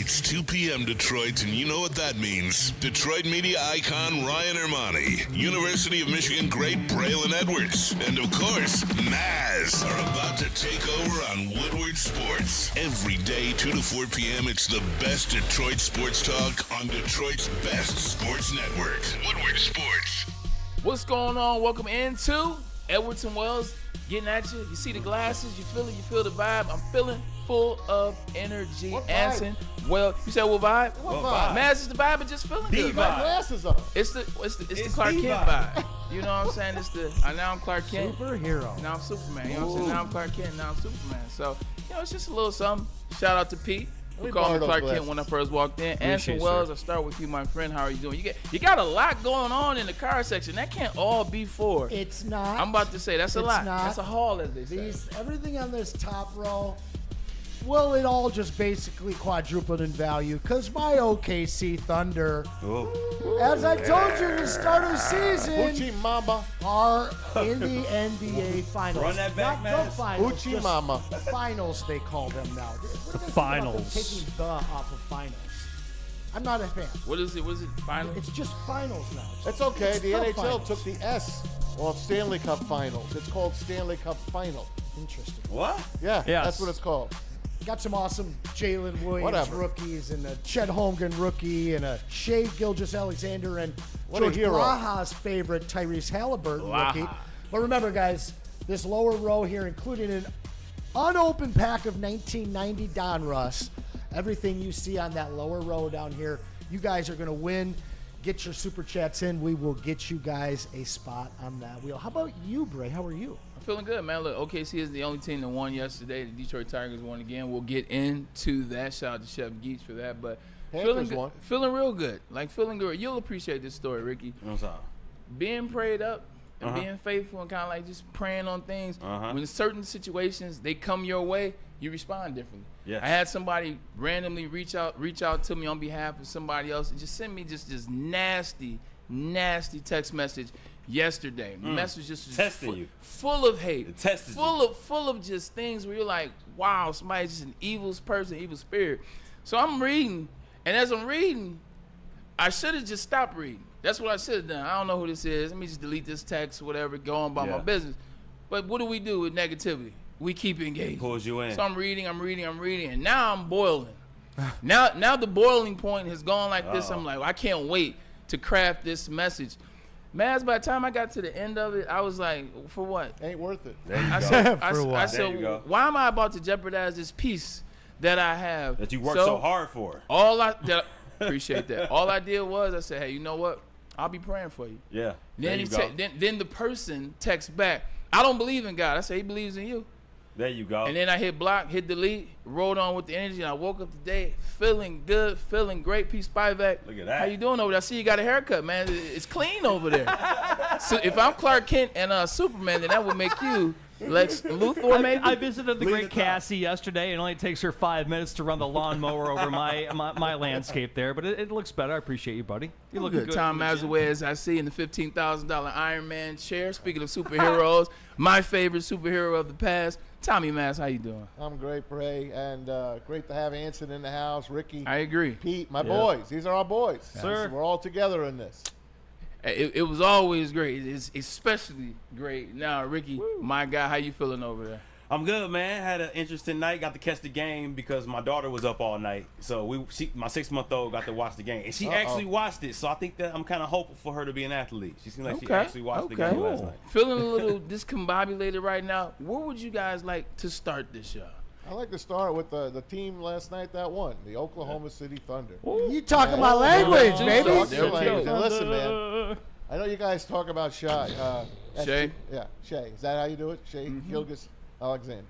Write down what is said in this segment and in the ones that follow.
It's 2 p.m. Detroit, and you know what that means. Detroit media icon Ryan Ermanni, University of Michigan great Braylon Edwards, and of course, Maz are about to take over on Woodward Sports. Every day, 2 to 4 p.m., it's the best Detroit sports talk on Detroit's best sports network, Woodward Sports. What's going on? Welcome into Edwards and Wells. Getting at you. You see the glasses. You feel it. You feel the vibe. I'm feeling full of energy. What vibe? Anson. Well, you said what vibe? What vibe? Maz is the vibe, but just feeling good. My glasses on. It's the Clark Kent vibe. You know what I'm saying? It's the now I'm Clark Kent. Superhero. Now I'm Superman. You know what I'm saying? Now I'm Clark Kent. Now I'm Superman. So, it's just a little something. Shout out to Pete. We called me Clark Kent when I first walked in. Anson Wells, I start with you, my friend. How are you doing? You got a lot going on in the car section. That can't all be for. It's not. I'm about to say that's a lot. Not. That's a haul, as they say. Everything on this top row, well, it all just basically quadrupled in value because my OKC Thunder, as I told you at the start of the season, Uchi Mama are in the NBA Finals. Run that back, Not man. the Finals. Uchi just Mama. Finals, they call them now. What do they think about them Finals. taking the off of Finals. I'm not a fan. What is it? Finals? It's just Finals now. It's okay. It's The NHL Finals. took the S off Stanley Cup Finals. It's called Stanley Cup Final. Interesting. What? Yeah, Yes. that's what it's called. Got some awesome Jalen Williams Whatever. rookies and a Chet Holmgren rookie and a Shea Gilgeous-Alexander and What a George hero. Braha's favorite Tyrese Halliburton rookie. But remember, guys, this lower row here, including an unopened pack of 1990 Donruss, everything you see on that lower row down here, you guys are going to win. Get your super chats in. We will get you guys a spot on that wheel. How about you, Bray? How are you? I'm feeling good, man. Look, OKC is the only team that won yesterday. The Detroit Tigers won again. We'll get into that. Shout out to Chef Geach for that. But Panthers won. Feeling real good. Feeling good. You'll appreciate this story, Ricky. What's up? Being prayed up and being faithful and kind of just praying on things. When certain situations, they come your way, you respond differently. Yes. I had somebody randomly reach out to me on behalf of somebody else and just send me just this nasty text message yesterday. The message just was Testing you. full of hate. It tested full of just things where you're like, wow, somebody's just an evil person, evil spirit. So I'm reading, and as I'm reading, I should have just stopped reading. That's what I should have done. I don't know who this is. Let me just delete this text, whatever, go on about my business. But what do we do with negativity? We keep engaged. Pulls you in. So I'm reading, and now I'm boiling. now the boiling point has gone like this. I'm like, I can't wait to craft this message. Maz, by the time I got to the end of it, I was like, for what? Ain't worth it. There you I go. said, For what? I There you said, go. why am I about to jeopardize this peace that I have? That you worked so hard for. Appreciate that. All I did was I said, hey, you know what? I'll be praying for you. Yeah. Then then the person texts back, I don't believe in God. I said, he believes in you. There you go. And then I hit block, hit delete, rolled on with the energy, and I woke up today feeling good, feeling great. Peace, Spivak. Look at that. How you doing over there? I see you got a haircut, man. It's clean over there. So if I'm Clark Kent and Superman, then that would make you Lex Luthor, maybe? I visited the Leave great the top. Cassie yesterday. It only takes her 5 minutes to run the lawnmower over my landscape there, but it looks better. I appreciate you, buddy. You look good. Tom Mazaway, as I see in the $15,000 Iron Man chair. Speaking of superheroes, my favorite superhero of the past, Tommy Maz. How you doing? I'm great, Bray, and great to have Anson in the house. Ricky, I agree. Pete, my boys. These are our boys. Sir. We're all together in this. It was always great. It's especially great now, Ricky. My guy, how you feeling over there? I'm good, man. Had an interesting night. Got to catch the game because my daughter was up all night. So my 6-month-old got to watch the game, and she actually watched it. So I think that I'm kind of hopeful for her to be an athlete. She seemed like she actually watched the game last night. Feeling a little discombobulated right now. Where would you guys like to start this show? I like to start with the team last night that won, the Oklahoma City Thunder. You talking my language, baby. Talk There your we go. language. And listen, man, I know you guys talk about Shea. Shea? Yeah, Shea. Is that how you do it? Shea Gilgeous-Alexander.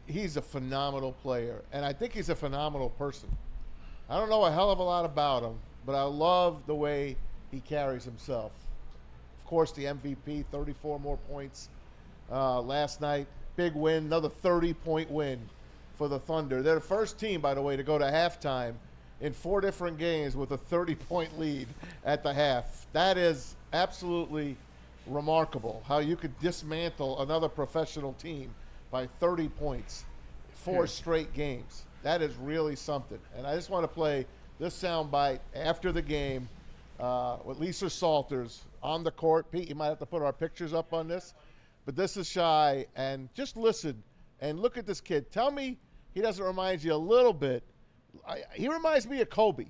He's a phenomenal player, and I think he's a phenomenal person. I don't know a hell of a lot about him, but I love the way he carries himself. Of course, the MVP, 34 more points last night. Big win, another 30-point win for the Thunder. They're the first team, by the way, to go to halftime in 4 different games with a 30-point lead at the half. That is absolutely remarkable, how you could dismantle another professional team by 30 points, 4 straight games. That is really something. And I just want to play this soundbite after the game with Lisa Salters on the court. Pete, you might have to put our pictures up on this. But this is Shy, and just listen and look at this kid. Tell me he doesn't remind you a little bit. He reminds me of Kobe,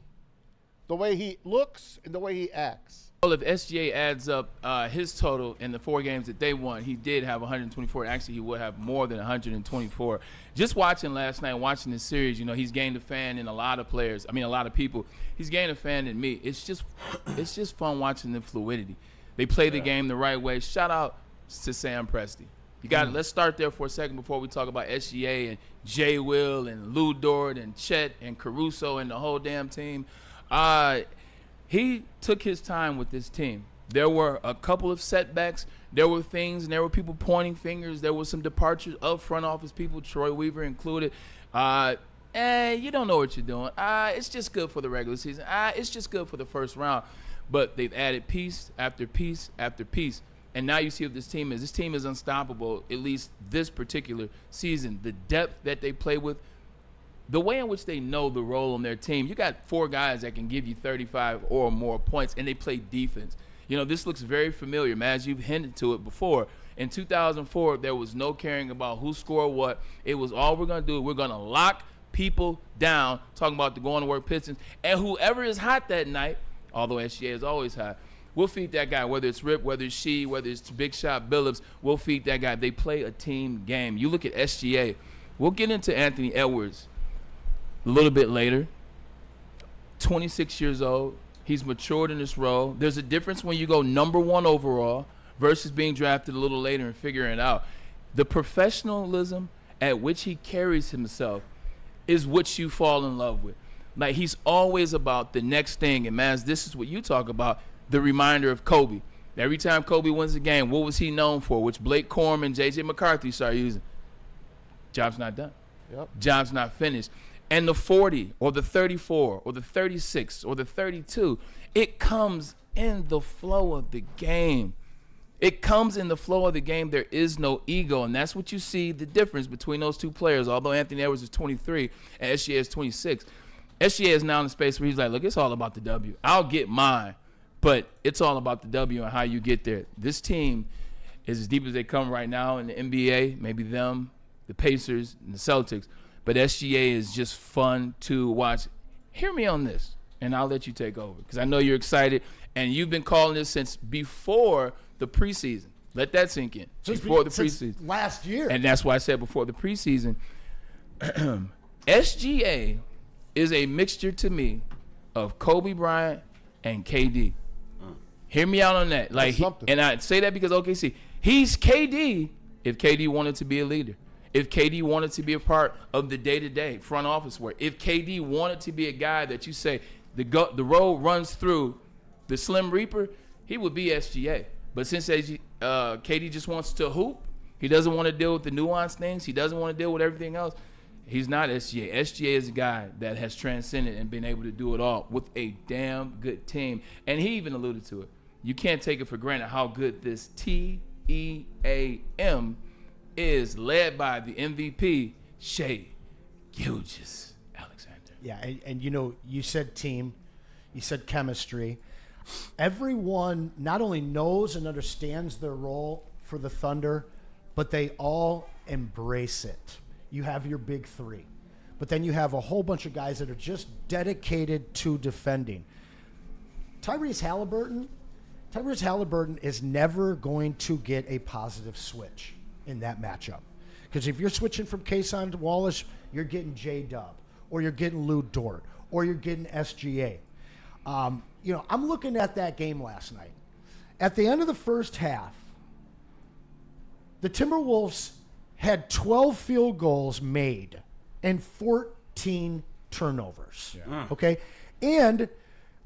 the way he looks and the way he acts. Well, if SGA adds up his total in the 4 games that they won, he did have 124. Actually, he would have more than 124. Just watching last night, watching this series, he's gained a fan in a lot of players. I mean, a lot of people. He's gained a fan in me. It's just fun watching the fluidity. They play the game the right way. Shout out to Sam Presti. You got Let's start there for a second before we talk about SGA and Jay Will and Lou Dort and Chet and Caruso and the whole damn team. He took his time with this team. There were a couple of setbacks. There were things, and there were people pointing fingers. There were some departures of front office people, Troy Weaver included. You don't know what you're doing. It's just good for the regular season. It's just good for the first round. But they've added piece after piece after piece. And now you see what this team is. This team is unstoppable, at least this particular season. The depth that they play with, the way in which they know the role on their team. You got 4 guys that can give you 35 or more points, and they play defense. This looks very familiar, man, as you've hinted to it before. In 2004, there was no caring about who scored what. It was all we're going to do. We're going to lock people down, talking about the going-to-work Pistons. And whoever is hot that night, although SGA is always hot, we'll feed that guy, whether it's Rip, whether it's She, whether it's Big Shot Billups, we'll feed that guy. They play a team game. You look at SGA. We'll get into Anthony Edwards a little bit later. 26 years old. He's matured in this role. There's a difference when you go number 1 overall versus being drafted a little later and figuring it out. The professionalism at which he carries himself is what you fall in love with. Like, he's always about the next thing. And, man, this is what you talk about, the reminder of Kobe. Every time Kobe wins a game, what was he known for? Which Blake Corum and J.J. McCarthy started using. Job's not done. Yep. Job's not finished. And the 40 or the 34 or the 36 or the 32, it comes in the flow of the game. It comes in the flow of the game. There is no ego, and that's what you see the difference between those two players. Although Anthony Edwards is 23 and SGA is 26, SGA is now in a space where he's like, look, it's all about the W. I'll get mine, but it's all about the W and how you get there. This team is as deep as they come right now in the NBA, maybe them, the Pacers, and the Celtics. But SGA is just fun to watch. Hear me on this, and I'll let you take over because I know you're excited, and you've been calling this since before the preseason. Let that sink in. Before the preseason. Last year. And that's why I said before the preseason. SGA is a mixture to me of Kobe Bryant and KD. Hear me out on that. Like, and I say that because OKC, he's KD if KD wanted to be a leader. If KD wanted to be a part of the day-to-day front office work, if KD wanted to be a guy that you say the road runs through the Slim Reaper, he would be SGA. But since KD just wants to hoop, he doesn't want to deal with the nuanced things, he doesn't want to deal with everything else, he's not SGA. SGA is a guy that has transcended and been able to do it all with a damn good team. And he even alluded to it. You can't take it for granted how good this TEAM is, led by the MVP, Shai Gilgeous-Alexander. Yeah, and you said team, you said chemistry. Everyone not only knows and understands their role for the Thunder, but they all embrace it. You have your big 3, but then you have a whole bunch of guys that are just dedicated to defending. Tyrese Halliburton is never going to get a positive switch in that matchup. Because if you're switching from Kason to Wallace, you're getting J-Dub, or you're getting Lou Dort, or you're getting SGA. I'm looking at that game last night. At the end of the first half, the Timberwolves had 12 field goals made and 14 turnovers. Yeah. Okay? And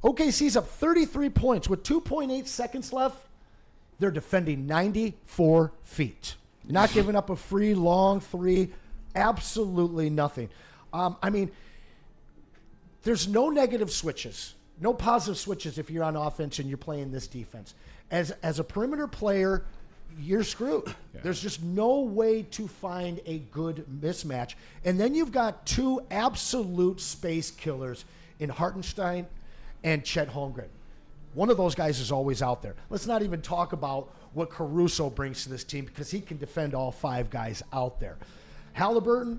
OKC's up 33 points with 2.8 seconds left. They're defending 94 feet. Not giving up a free long 3. Absolutely nothing. There's no negative switches. No positive switches if you're on offense and you're playing this defense. As a perimeter player, you're screwed. Yeah. There's just no way to find a good mismatch. And then you've got two absolute space killers in Hartenstein and Chet Holmgren. One of those guys is always out there. Let's not even talk about what Caruso brings to this team because he can defend all five guys out there. Halliburton,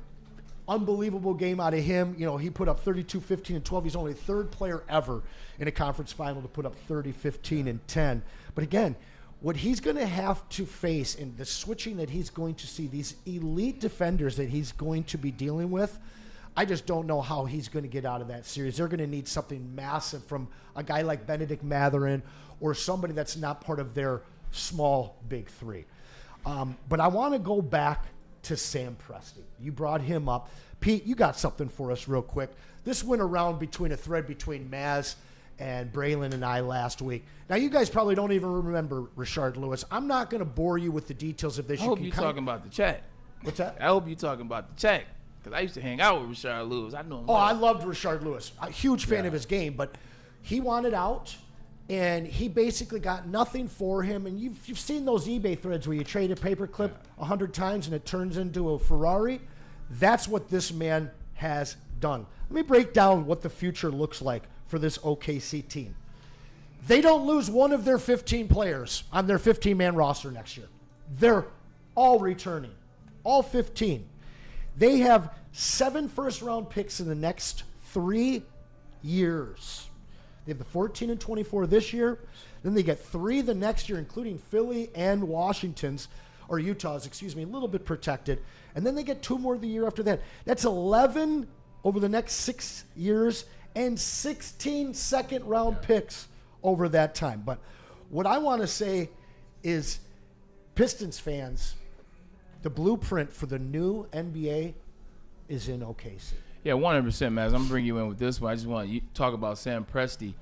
unbelievable game out of him. You know, he put up 32, 15, and 12. He's only the third player ever in a conference final to put up 30, 15, and 10. But again, what he's going to have to face and the switching that he's going to see, these elite defenders that he's going to be dealing with, I just don't know how he's going to get out of that series. They're going to need something massive from a guy like Benedict Mathurin or somebody that's not part of their small big three. But I want to go back to Sam Presti. You brought him up. Pete, you got something for us real quick. This went around between a thread between Maz and Braylon and I last week. Now, you guys probably don't even remember Rashard Lewis. I'm not going to bore you with the details of this. I hope you're talking about the chat. What's that? I hope you're talking about the chat. Because I used to hang out with Rashard Lewis. I know him. Oh, I loved Rashard Lewis. A huge fan of his game, but he wanted out, and he basically got nothing for him. And you've seen those eBay threads where you trade a paperclip 100 times and it turns into a Ferrari. That's what this man has done. Let me break down what the future looks like for this OKC team. They don't lose one of their 15 players on their 15-man roster next year. They're all returning, all 15. They have 7 first-round picks in the next 3 years. They have the 14 and 24 this year. Then they get 3 the next year, including Philly and Utah's, a little bit protected. And then they get 2 more the year after that. That's 11 over the next 6 years and 16 second-round picks over that time. But what I want to say is, Pistons fans, the blueprint for the new NBA is in OKC. Yeah, 100%, man. I'm going to bring you in with this one. I just want to talk about Sam Presti.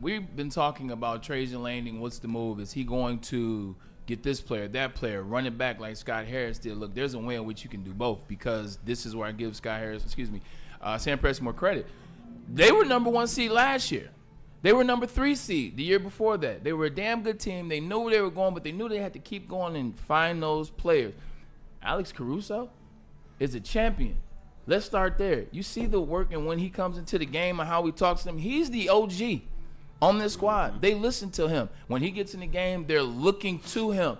We've been talking about Trajan Langdon. What's the move? Is he going to get this player, that player, run it back like Scott Harris did? Look, there's a way in which you can do both, because this is where I give Sam Presti more credit. They were number 1 seed last year. They were number 3 seed the year before that. They were a damn good team. They knew where they were going, but they knew they had to keep going and find those players. Alex Caruso is a champion. Let's start there. You see the work, and when he comes into the game and how he talks to them, he's the OG on this squad. They listen to him. When he gets in the game, they're looking to him.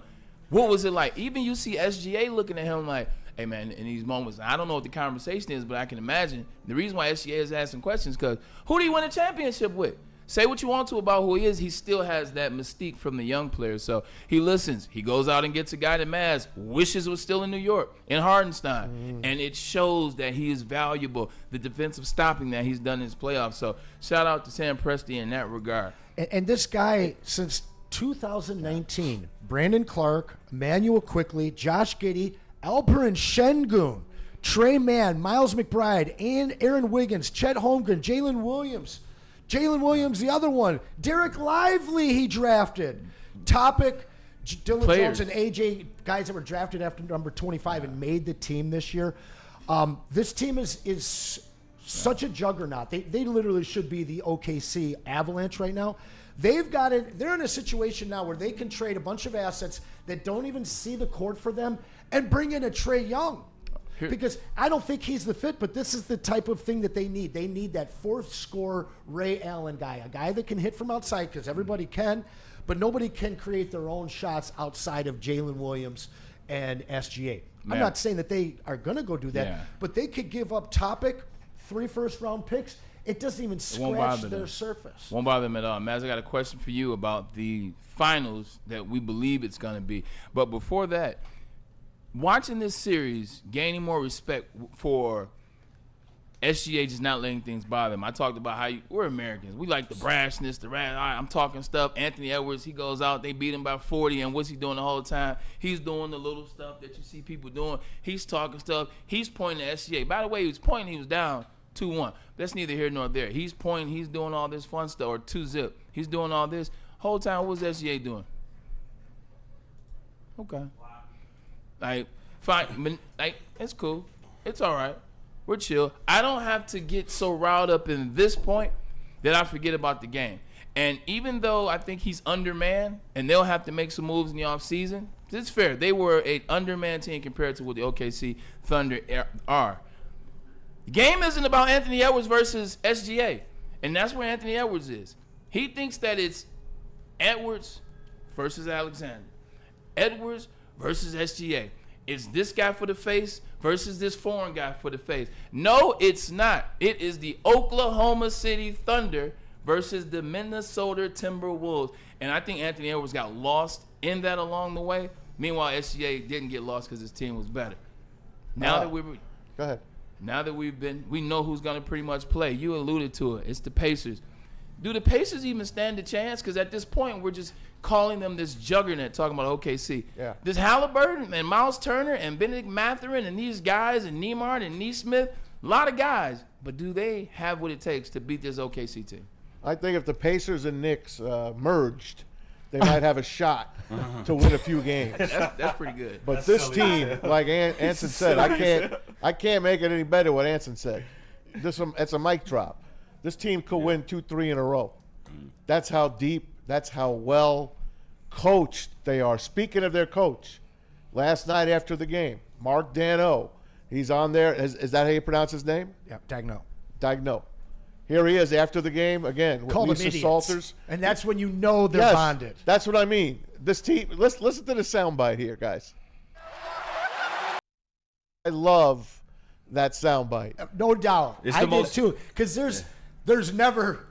What was it like? Even you see SGA looking at him like, hey, man, in these moments, I don't know what the conversation is, but I can imagine the reason why SGA is asking questions because who do you win a championship with? Say what you want to about who he is. He still has that mystique from the young players. So he listens. He goes out and gets a guy that Maz wishes was still in New York, in Hartenstein. And it shows that he is valuable, the defensive stopping that he's done in his playoffs. So shout out to Sam Presti in that regard. And this guy, since 2019, Brandon Clark, Emmanuel Quickley, Josh Giddey, Alperen Şengün, Trey Mann, Miles McBride, and Aaron Wiggins, Chet Holmgren, Jalen Williams, the other one. Derek Lively, he drafted. Topic, Dylan Players. Jones and AJ, guys that were drafted after number 25 and made the team this year. This team is such a juggernaut. They literally should be the OKC Avalanche right now. They're in a situation now where they can trade a bunch of assets that don't even see the court for them and bring in a Trae Young. Because I don't think he's the fit, but this is the type of thing that they need. They need that fourth scorer Ray Allen guy, a guy that can hit from outside because everybody can, but nobody can create their own shots outside of Jalen Williams and SGA. Man. I'm not saying that they are going to go do that, but they could give up Topic, 3 first-round picks. It doesn't even scratch their surface. Won't bother them at all. Maz, I got a question for you about the finals that we believe it's going to be. But before that, watching this series, gaining more respect for SGA just not letting things bother him. I talked about how we're Americans. We like the brashness, the rat. I'm talking stuff. Anthony Edwards, he goes out, they beat him by 40, and what's he doing the whole time? He's doing the little stuff that you see people doing. He's talking stuff. He's pointing at SGA. By the way, he was pointing, he was down 2-1. That's neither here nor there. He's pointing, he's doing all this fun stuff, or 2-zip. He's doing all this. Whole time, what was SGA doing? Okay. Like, fine, like, it's cool. It's all right. We're chill. I don't have to get so riled up in this point that I forget about the game. And even though I think he's undermanned and they'll have to make some moves in the offseason, it's fair. They were an undermanned team compared to what the OKC Thunder are. The game isn't about Anthony Edwards versus SGA, and that's where Anthony Edwards is. He thinks that it's Edwards versus Alexander, Edwards versus SGA. It's this guy for the face versus this foreign guy for the face. No, it's not. It is the Oklahoma City Thunder versus the Minnesota Timberwolves. And I think Anthony Edwards got lost in that along the way. Meanwhile, SGA didn't get lost because his team was better. Now that Go ahead. Now that we know who's going to pretty much play. You alluded to it. It's the Pacers. Do the Pacers even stand a chance? Because at this point, we're just calling them this juggernaut, talking about OKC. Yeah. This Halliburton and Miles Turner and Benedict Mathurin and these guys and Neimark and Neesmith, a lot of guys. But do they have what it takes to beat this OKC team? I think if the Pacers and Knicks merged, they might have a shot to win a few games. That's pretty good. But this team, like Anson said, I can't make it any better what Anson said. It's a mic drop. This team could win 2-3 in a row. That's how deep, that's how well coached they are. Speaking of their coach, last night after the game, Mark Dano, he's on there. Is that how you pronounce his name? Yeah, Dagno. Dagno. Here he is after the game again with Call them Lisa idiots. Salters. And that's when you know they're Yes, bonded. that's what I mean. This team, listen to the soundbite here, guys. I love that soundbite. No doubt. It's I the did most- too. Because there's never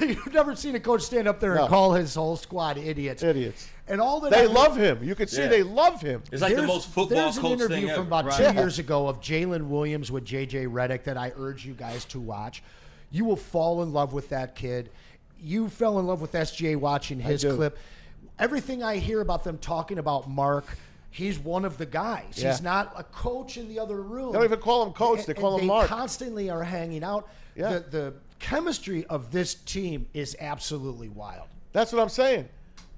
you've never seen a coach stand up there No. and call his whole squad idiots. Idiots. And all that They love him. You can see Yeah. they love him. It's like the most football there's coach an interview thing ever. from about Right. 2 years ago of Jalen Williams with J.J. Redick that I urge you guys to watch. You will fall in love with that kid. You fell in love with SGA watching his do. clip. Everything I hear about them talking about Mark, he's one of the guys. Yeah. He's not a coach in the other room. They don't even call him coach. They call him Mark. They constantly are hanging out. Yeah. The chemistry of this team is absolutely wild. That's what I'm saying.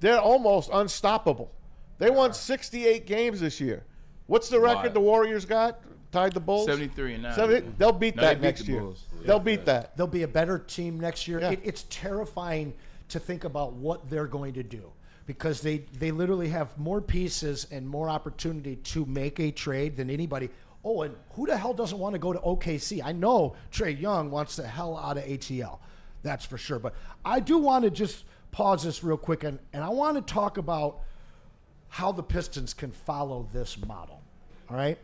They're almost unstoppable. They won 68 games this year. What's the record Wild. the Warriors got? Tied the Bulls? 73-9. They'll beat No, that they beat next the year. Bulls. They'll beat that. They'll be a better team next year. Yeah. It's terrifying to think about what they're going to do because they literally have more pieces and more opportunity to make a trade than anybody. Oh, and who the hell doesn't want to go to OKC? I know Trae Young wants the hell out of ATL. That's for sure. But I do want to just pause this real quick, and I want to talk about how the Pistons can follow this model. All right?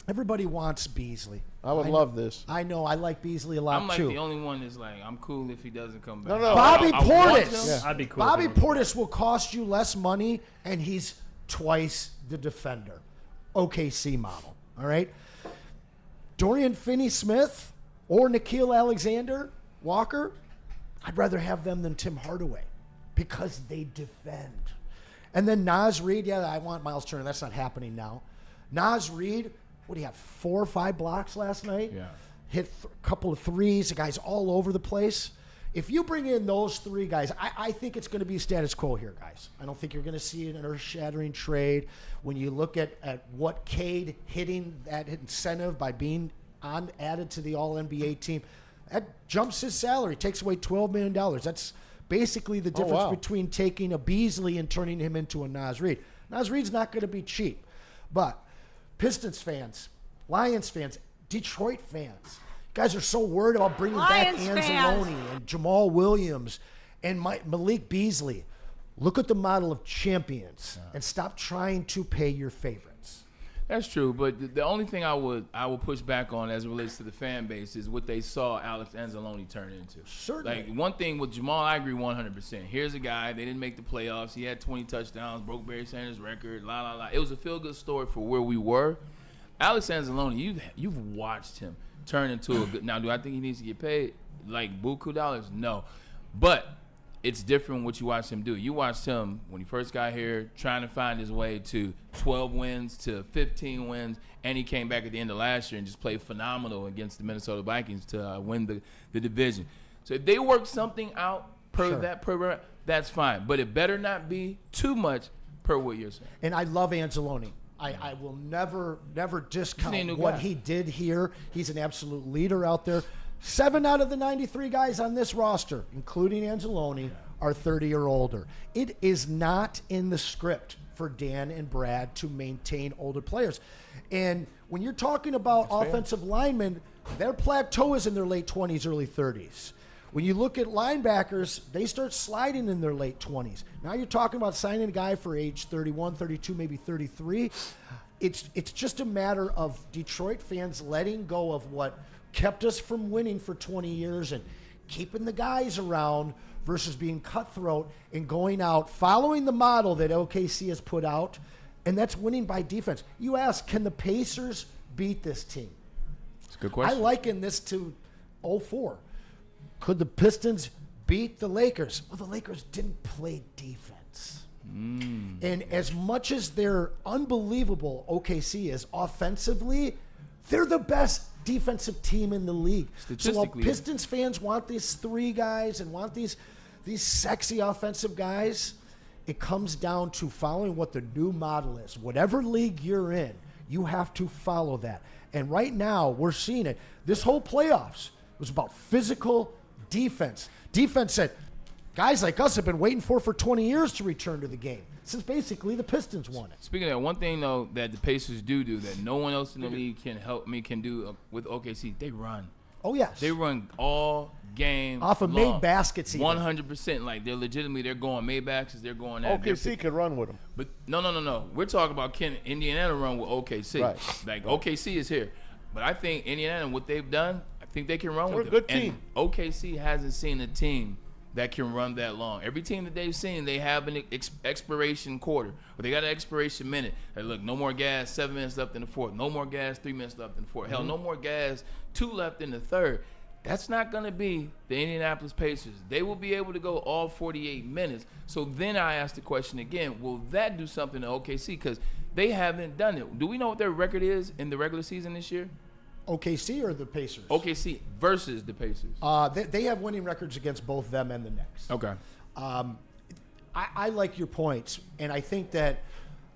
Everybody wants Beasley. I would love this. I know. I like Beasley a lot, I'm like too. the only one that's like, I'm cool if he doesn't come back. No. Bobby I want Portis. him. Yeah. I'd be cool. Bobby with him. Portis will cost you less money, and he's twice the defender. OKC model. All right? Dorian Finney-Smith or Nickeil Alexander-Walker, I'd rather have them than Tim Hardaway because they defend. And then Naz Reid, yeah, I want Miles Turner. That's not happening now. Naz Reid, what do you have, 4 or 5 blocks last night? Yeah. Hit a couple of threes. The guy's all over the place. If you bring in those 3 guys, I think it's going to be status quo here, guys. I don't think you're going to see an earth-shattering trade. When you look at what Cade hitting that incentive by being added to the All-NBA team, that jumps his salary, takes away $12 million. That's basically the difference wow. between taking a Beasley and turning him into a Naz Reid. Naz Reid's not going to be cheap. But Pistons fans, Lions fans, Detroit fans, guys are so worried about bringing Lions back Anzalone and Jamal Williams and Malik Beasley. Look at the model of champions and stop trying to pay your favorites. That's true, but the only thing I would push back on as it relates to the fan base is what they saw Alex Anzalone turn into. Certainly. Like, one thing with Jamal, I agree 100%. Here's a guy, they didn't make the playoffs. He had 20 touchdowns, broke Barry Sanders' record, It was a feel-good story for where we were. Alex Anzalone, you've watched him turn into a good – now, do I think he needs to get paid like buku dollars? No. But it's different what you watch him do. You watched him when he first got here trying to find his way to 12 wins to 15 wins, and he came back at the end of last year and just played phenomenal against the Minnesota Vikings to win the division. So if they work something out per that's fine. But it better not be too much per what you're saying. And I love Anzalone. I will never He's a discount new what guy. he did here. He's an absolute leader out there. 7 out of the 93 guys on this roster, including Anzalone, are 30 or older. It is not in the script for Dan and Brad to maintain older players. And when you're talking about offensive linemen, their plateau is in their late 20s, early 30s. When you look at linebackers, they start sliding in their late 20s. Now you're talking about signing a guy for age 31, 32, maybe 33. It's just a matter of Detroit fans letting go of what kept us from winning for 20 years and keeping the guys around versus being cutthroat and going out, following the model that OKC has put out, and that's winning by defense. You ask, can the Pacers beat this team? That's a good question. I liken this to 04. Could the Pistons beat the Lakers? Well, the Lakers didn't play defense. And as much as they're unbelievable, OKC is offensively, they're the best defensive team in the league. So while Pistons fans want these 3 guys and want these sexy offensive guys, it comes down to following what the new model is. Whatever league you're in, you have to follow that. And right now, we're seeing it. This whole playoffs was about physical defense. Defense that guys like us have been waiting for 20 years to return to the game, since basically the Pistons won it. Speaking of that, one thing though that the Pacers do that no one else in the league can do with OKC, they run. Oh yes, they run all game off of long. made baskets. 100%. Like they're going made backs. They're going that. OKC could run with them. But no. We're talking about can Indiana run with OKC? Right. Like OKC is here, but I think Indiana, what they've done, I think they can run They're with a them. good team. And OKC hasn't seen a team that can run that long. Every team that they've seen, they have an expiration quarter, or they got an expiration minute. Hey, look, no more gas, 7 minutes left in the fourth. No more gas, 3 minutes left in the fourth. Hell, no more gas, 2 left in the third. That's not going to be the Indianapolis Pacers. They will be able to go all 48 minutes. So then I ask the question again, will that do something to OKC? Because they haven't done it. Do we know what their record is in the regular season this year? OKC or the Pacers? OKC versus the Pacers. They have winning records against both them and the Knicks. Okay. I like your points, and I think that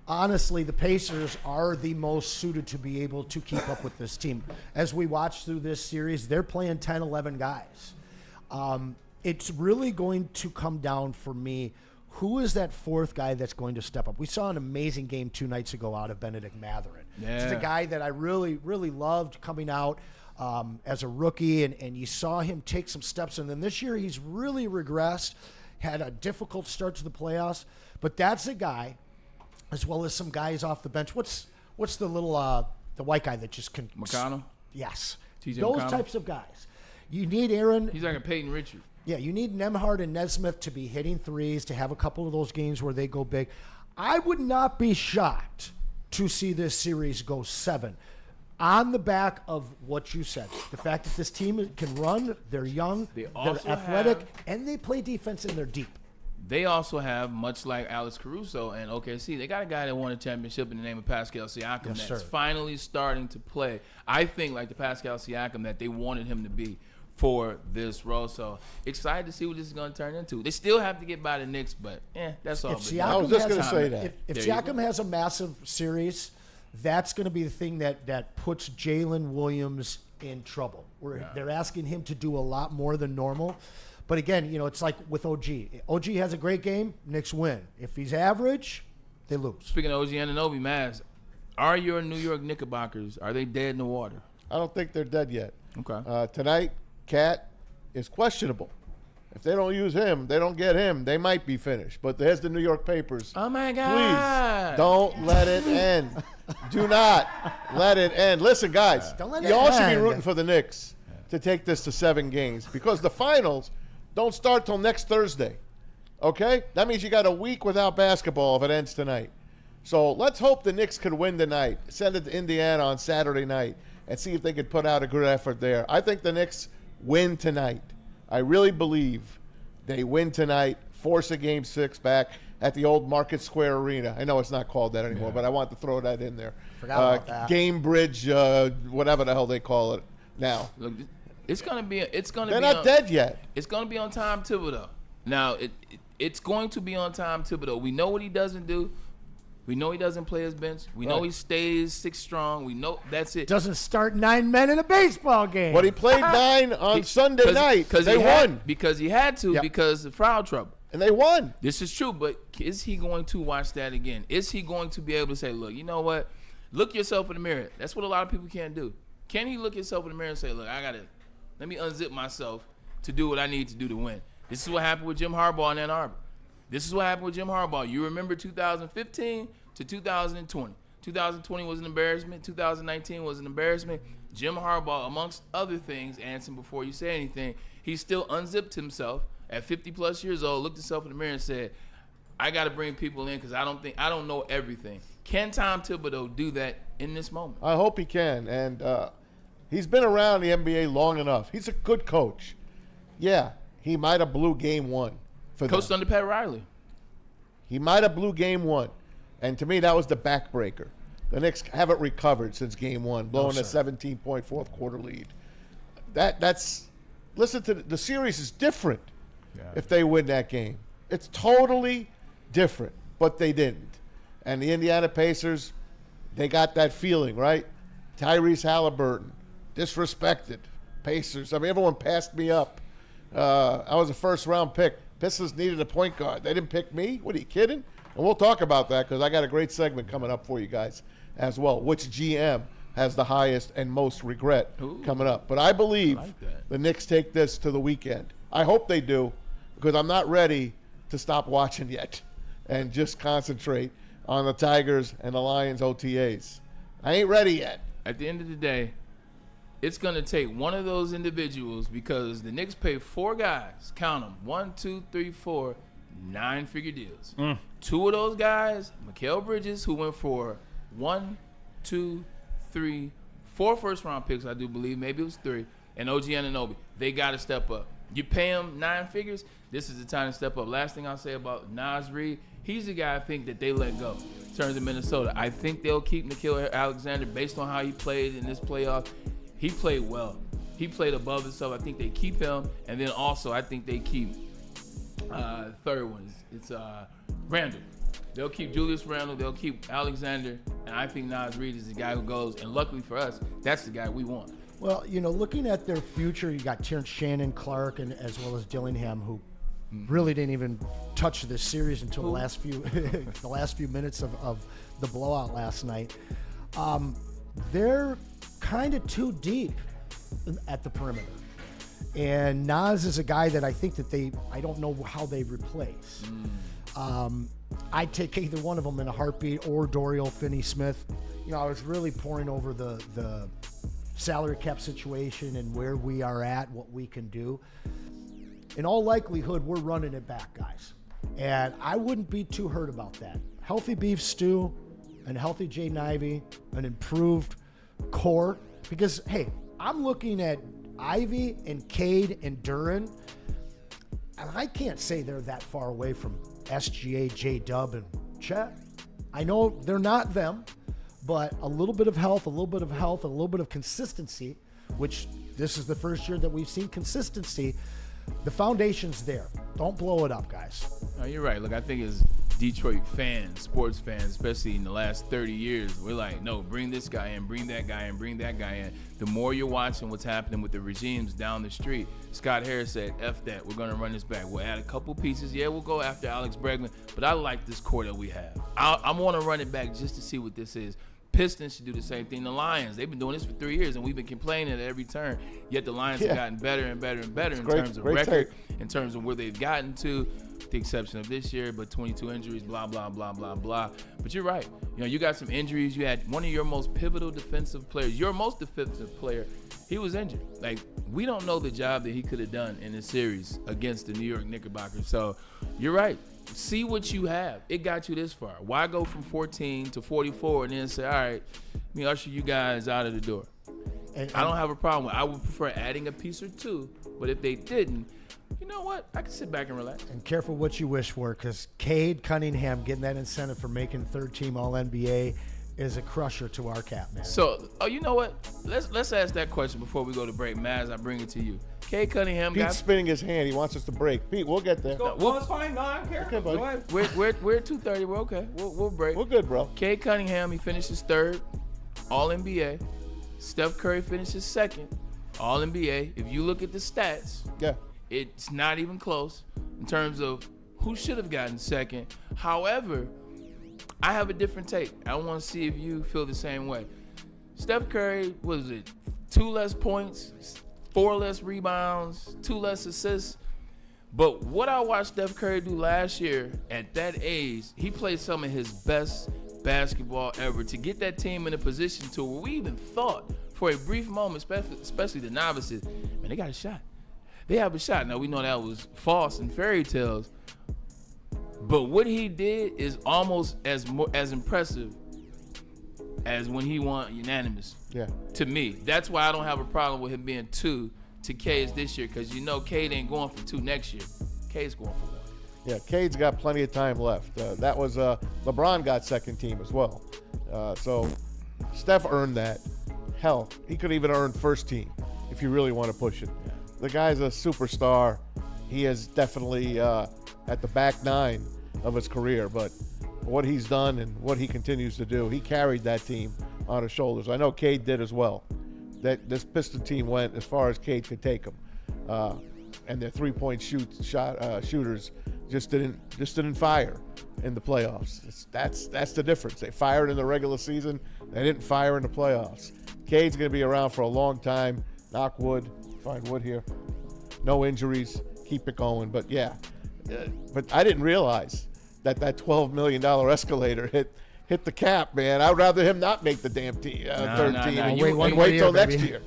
honestly the Pacers are the most suited to be able to keep up with this team. As we watch through this series, they're playing 10, 11 guys. It's really going to come down for me, who is that fourth guy that's going to step up? We saw an amazing game 2 nights ago out of Benedict Mathurin. Yeah. He's a guy that I really, really loved coming out as a rookie, and you saw him take some steps. And then this year he's really regressed, had a difficult start to the playoffs. But that's a guy, as well as some guys off the bench. What's the little the white guy that just can McConnell? Yes. TJ Those McConnell? Types of guys. You need Aaron. He's like a Peyton Richard. Yeah, you need Nembhard and Nesmith to be hitting threes, to have a couple of those games where they go big. I would not be shocked to see this series go 7 on the back of what you said. The fact that this team can run, they're young, they're athletic, and they play defense and they're deep. They also have, much like Alex Caruso and OKC, they got a guy that won a championship in the name of Pascal Siakam that's finally starting to play. I think like the Pascal Siakam that they wanted him to be for this role. So excited to see what this is going to turn into. They still have to get by the Knicks, but that's all. I was just going to say that. If Siakam has a massive series, that's going to be the thing that puts Jalen Williams in trouble. They're asking him to do a lot more than normal. But again, it's like with OG. OG has a great game, Knicks win. If he's average, they lose. Speaking of OG Anunoby, Maz, are your New York Knickerbockers, are they dead in the water? I don't think they're dead yet. Okay. Tonight, Cat is questionable. If they don't use him, they don't get him, they might be finished. But there's the New York papers. Oh, my God. Please, don't let it end. Do not let it end. Listen, guys, you all should be rooting for the Knicks to take this to 7 games because the finals don't start till next Thursday. Okay? That means you got a week without basketball if it ends tonight. So let's hope the Knicks could win tonight. Send it to Indiana on Saturday night and see if they could put out a good effort there. I think the Knicks win tonight. I really believe they win tonight, force a Game 6 back at the old Market Square Arena. I know it's not called that anymore, but I want to throw that in there. Forgot about that. Game Bridge, whatever the hell they call it now. Look, it's gonna be. They're not dead yet. It's gonna be on Tom Thibodeau. Now it's going to be on Tom Thibodeau. We know what he doesn't do. We know he doesn't play his bench. We know he stays 6 strong. We know that's it. Doesn't start 9 men in a baseball game. But he played 9 on Sunday night. They won. Because he had to, because of foul trouble. And they won. This is true, but is he going to watch that again? Is he going to be able to say, look, you know what? Look yourself in the mirror. That's what a lot of people can't do. Can he look himself in the mirror and say, look, let me unzip myself to do what I need to do to win? This is what happened with Jim Harbaugh in Ann Arbor. This is what happened with Jim Harbaugh. You remember 2015 to 2020. 2020 was an embarrassment. 2019 was an embarrassment. Jim Harbaugh, amongst other things, Anson, before you say anything, he still unzipped himself at 50-plus years old, looked himself in the mirror and said, I got to bring people in because I don't know everything. Can Tom Thibodeau do that in this moment? I hope he can. And he's been around the NBA long enough. He's a good coach. Yeah, he might have blew game 1 for Coached them. under Pat Riley. He might have blew game 1. And to me, that was the backbreaker. The Knicks haven't recovered since game 1, blowing a 17-point fourth quarter lead. That's listen to the series is different if they win that game. It's totally different, but they didn't. And the Indiana Pacers, they got that feeling, right? Tyrese Halliburton, disrespected. Pacers. I mean, everyone passed me up. I was a first-round pick. Pistons needed a point guard. They didn't pick me? What, are you kidding? And we'll talk about that because I got a great segment coming up for you guys as well. Which GM has the highest and most regret coming up? But I believe the Knicks take this to the weekend. I hope they do because I'm not ready to stop watching yet and just concentrate on the Tigers and the Lions OTAs. I ain't ready yet. At the end of the day, it's going to take one of those individuals because the Knicks pay 4 guys, count them, 1, 2, 3, 4, 9-figure deals. 2 of those guys, Mikal Bridges, who went for 1, 2, 3, 4 first-round picks, I do believe. Maybe it was 3. And OG Anunoby. They got to step up. You pay them 9 figures, this is the time to step up. Last thing I'll say about Naz Reid, he's the guy I think that they let go in terms of Minnesota. I think they'll keep Nickeil Alexander based on how he played in this playoff. He played well. He played above himself. I think they keep him. And then also I think they keep third one. It's Randall. They'll keep Julius Randle. They'll keep Alexander. And I think Naz Reid is the guy who goes. And luckily for us, that's the guy we want. Well, you know, looking at their future, you got Terrence Shannon, Clark, and as well as Dillingham, who really didn't even touch this series until the last few minutes of the blowout last night. They're kind of too deep at the perimeter. And Naz is a guy that I think that I don't know how they replace. I'd take either one of them in a heartbeat, or Dorial Finney-Smith. You know, I was really poring over the salary cap situation and where we are at, what we can do. In all likelihood, we're running it back, guys. And I wouldn't be too hurt about that. Healthy beef stew, and healthy Jaden Ivey, an improved core. Because, hey, I'm looking at Ivy and Cade and Duran, and I can't say they're that far away from SGA, J-Dub, and Chet. I know they're not them, but a little bit of health, a little bit of consistency, which this is the first year that we've seen consistency. The foundation's there. Don't blow it up, guys. No, you're right. Look, I think as Detroit fans, sports fans, especially in the last 30 years, we're like, no, bring this guy in, bring that guy in, bring that guy in. The more you're watching what's happening with the regimes down the street, Scott Harris said, F that, we're going to run this back. We'll add a couple pieces. Yeah, we'll go after Alex Bregman, but I like this core that we have. I want to run it back just to see what this is. Pistons should do the same thing. The Lions, they've been doing this for 3 years, and we've been complaining at every turn. Yet the Lions have gotten better and better and better terms of record, in terms of where they've gotten to, with the exception of this year, but 22 injuries, blah, blah, blah, blah, blah. But you're right. You know, you got some injuries. You had one of your most pivotal defensive players, your most defensive player, he was injured. Like, we don't know the job that he could have done in this series against the New York Knickerbockers. So you're right. See what you have. It got you this far. Why go from 14 to 44 and then say, all right, let me usher you guys out of the door? And I don't have a problem with it. I would prefer adding a piece or two, but if they didn't, you know what? I can sit back and relax. And careful what you wish for, because Cade Cunningham getting that incentive for making third-team All-NBA is a crusher to our cap, man. So, you know what? Let's ask that question before we go to break. Maz, I bring it to you. Cade Cunningham Pete's spinning his hand. He wants us to break. Pete, we'll get there. Well, it's fine. No, I don't care. Okay, buddy. Go ahead. We're at 2:30. We're okay. We'll break. We're good, bro. Cade Cunningham, he finishes third, All-NBA. Steph Curry finishes second, All-NBA. If you look at the stats, Yeah. it's not even close in terms of who should have gotten second. However, I have a different take. I want to see if you feel the same way. Steph Curry, what is it, 2 less points, 4 less rebounds, 2 less assists. But what I watched Steph Curry do last year at that age, he played some of his best basketball ever to get that team in a position to where we even thought for a brief moment, especially the novices, man, they got a shot. They have a shot. Now, we know that was false and fairy tales. But what he did is almost as impressive as when he won unanimous. Yeah. To me, that's why I don't have a problem with him being 2 to Cade's this year, because Cade ain't going for 2 next year. Cade's going for 1. Yeah, Cade's got plenty of time left. That was LeBron got second team as well. So Steph earned that. Hell, he could even earn first team if you really want to push it. Yeah. The guy's a superstar. He is definitely at the back 9 of his career, but what he's done and what he continues to do, he carried that team on his shoulders. I know Cade did as well. That this Piston team went as far as Cade could take them, and their 3-point shooters just didn't fire in the playoffs. That's the difference. They fired in the regular season. They didn't fire in the playoffs. Cade's going to be around for a long time. Knock wood. Find wood here. No injuries. Keep it going. But yeah, but I didn't realize that $12 million escalator hit the cap, man. I'd rather him not make the damn third team and wait till next year.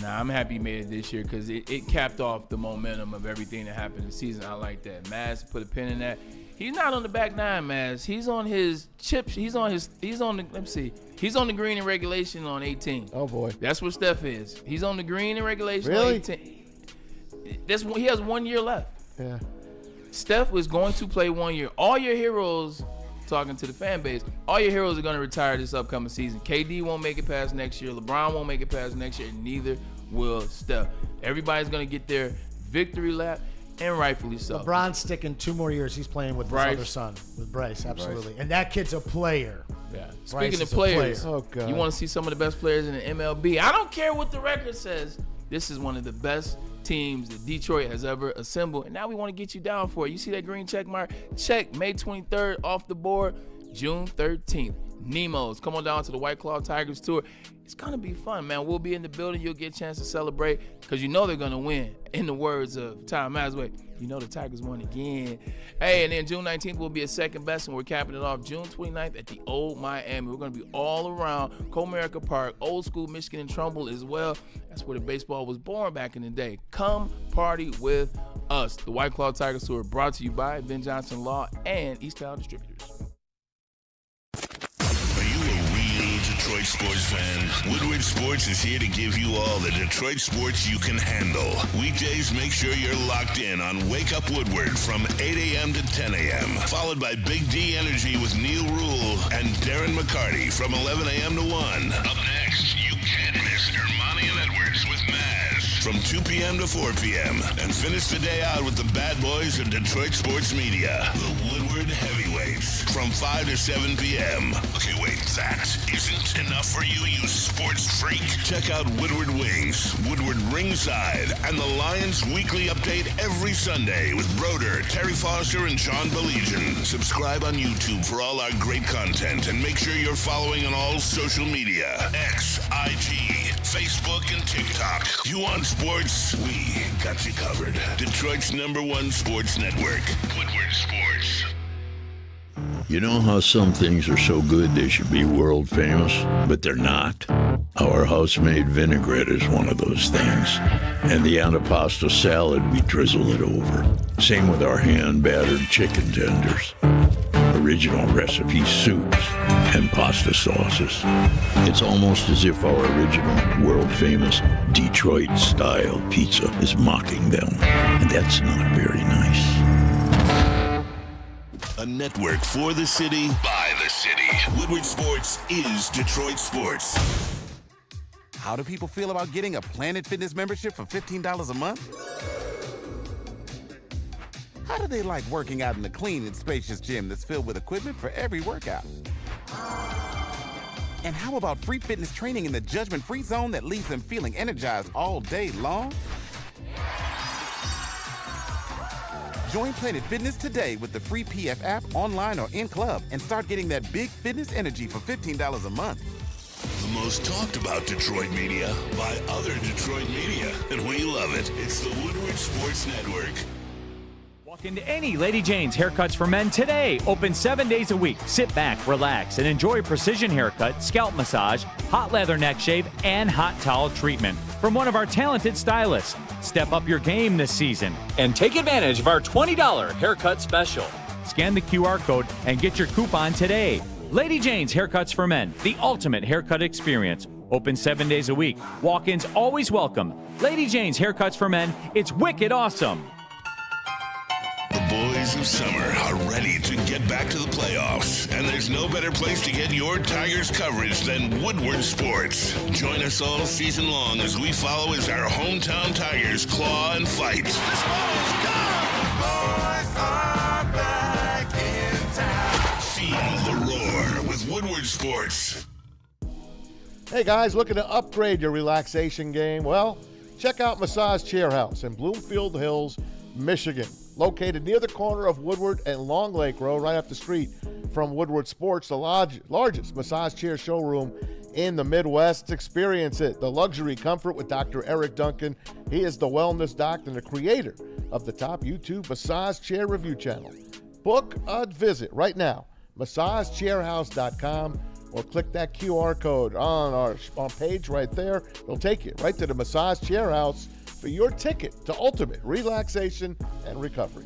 Nah, I'm happy he made it this year because it capped off the momentum of everything that happened this season. I like that. Maz put a pin in that. He's not on the back 9, Maz. He's on his chips. He's on the green in regulation on 18. Oh boy. That's what Steph is. He's on the green in regulation really? on 18. He has 1 year left. Yeah. Steph was going to play 1 year. All your heroes, talking to the fan base, all your heroes are going to retire this upcoming season. KD won't make it past next year. LeBron won't make it past next year, and neither will Steph. Everybody's going to get their victory lap, and rightfully so. LeBron's sticking 2 more years. He's playing with his other son, with Bryce, absolutely. Bryce. And that kid's a player. Yeah. Bryce Speaking of players, Oh, God. you want to see some of the best players in the MLB. I don't care what the record says. This is one of the best teams that Detroit has ever assembled, and now we want to get you down for it. You see that green check mark? Check May 23rd off the board, June 13th. Nemo's, come on down to the White Claw Tigers tour. It's gonna be fun, man. We'll be in the building. You'll get a chance to celebrate because you know they're gonna win. In the words of Tom Masway, you know the Tigers won again. Hey, and then June 19th will be a second best, and we're capping it off June 29th at the Old Miami. We're gonna be all around Comerica Park, old school Michigan and Trumbull as well. That's where the baseball was born back in the day. Come party with us. The White Claw Tigers tour brought to you by Ben Johnson Law and East Town Distributors. Detroit sports fan, Woodward Sports is here to give you all the Detroit sports you can handle. Weekdays, make sure you're locked in on Wake Up Woodward from 8 a.m. to 10 a.m. Followed by Big D Energy with Neil Rule and Darren McCarty from 11 a.m. to 1. Up next, you can't miss Ermanni and Edwards with Maz from 2 p.m. to 4 p.m. And finish the day out with the bad boys of Detroit sports media, the Woodward Heavyweights from 5 to 7 p.m. Okay, wait, that isn't enough for you, you sports freak. Check out Woodward Wings, Woodward Ringside, and the Lions Weekly Update every Sunday with Broder, Terry Foster, and John Belegian. Subscribe on YouTube for all our great content, and make sure you're following on all social media. X, IG, Facebook, and TikTok. You want sports? We got you covered. Detroit's #1 sports network, Woodward Sports. You know how some things are so good they should be world famous, but they're not? Our house-made vinaigrette is one of those things. And the antipasto salad, we drizzle it over. Same with our hand-battered chicken tenders. Original recipe soups and pasta sauces. It's almost as if our original, world-famous Detroit-style pizza is mocking them. And that's not very nice. A network for the city, by the city. Woodward Sports is Detroit Sports. How do people feel about getting a Planet Fitness membership for $15 a month? How do they like working out in a clean and spacious gym that's filled with equipment for every workout? And how about free fitness training in the judgment-free zone that leaves them feeling energized all day long? Join Planet Fitness today with the free PF app, online or in club, and start getting that big fitness energy for $15 a month. The most talked about Detroit media by other Detroit media, and we love it. It's the Woodward Sports Network. Walk into any Lady Jane's Haircuts for Men today. Open 7 days a week. Sit back, relax, and enjoy precision haircut, scalp massage, hot leather neck shave, and hot towel treatment from one of our talented stylists. Step up your game this season and take advantage of our $20 haircut special. Scan the QR code and get your coupon today. Lady Jane's Haircuts for Men, the ultimate haircut experience. Open 7 days a week. Walk-ins always welcome. Lady Jane's Haircuts for Men, it's wicked awesome. The boys of summer are ready to get back to the playoffs, and there's no better place to get your Tigers coverage than Woodward Sports. Join us all season long as we follow as our hometown Tigers claw and fight. Feel the roar with Woodward Sports. Hey guys, looking to upgrade your relaxation game? Well, check out Massage Chair House in Bloomfield Hills, Michigan. Located near the corner of Woodward and Long Lake Road, right up the street from Woodward Sports, the largest massage chair showroom in the Midwest. Experience it. The luxury comfort with Dr. Eric Duncan. He is the wellness doc and the creator of the top YouTube massage chair review channel. Book a visit right now, massagechairhouse.com, or click that QR code on our page right there. It'll take you right to the Massage Chair House for your ticket to ultimate relaxation and recovery.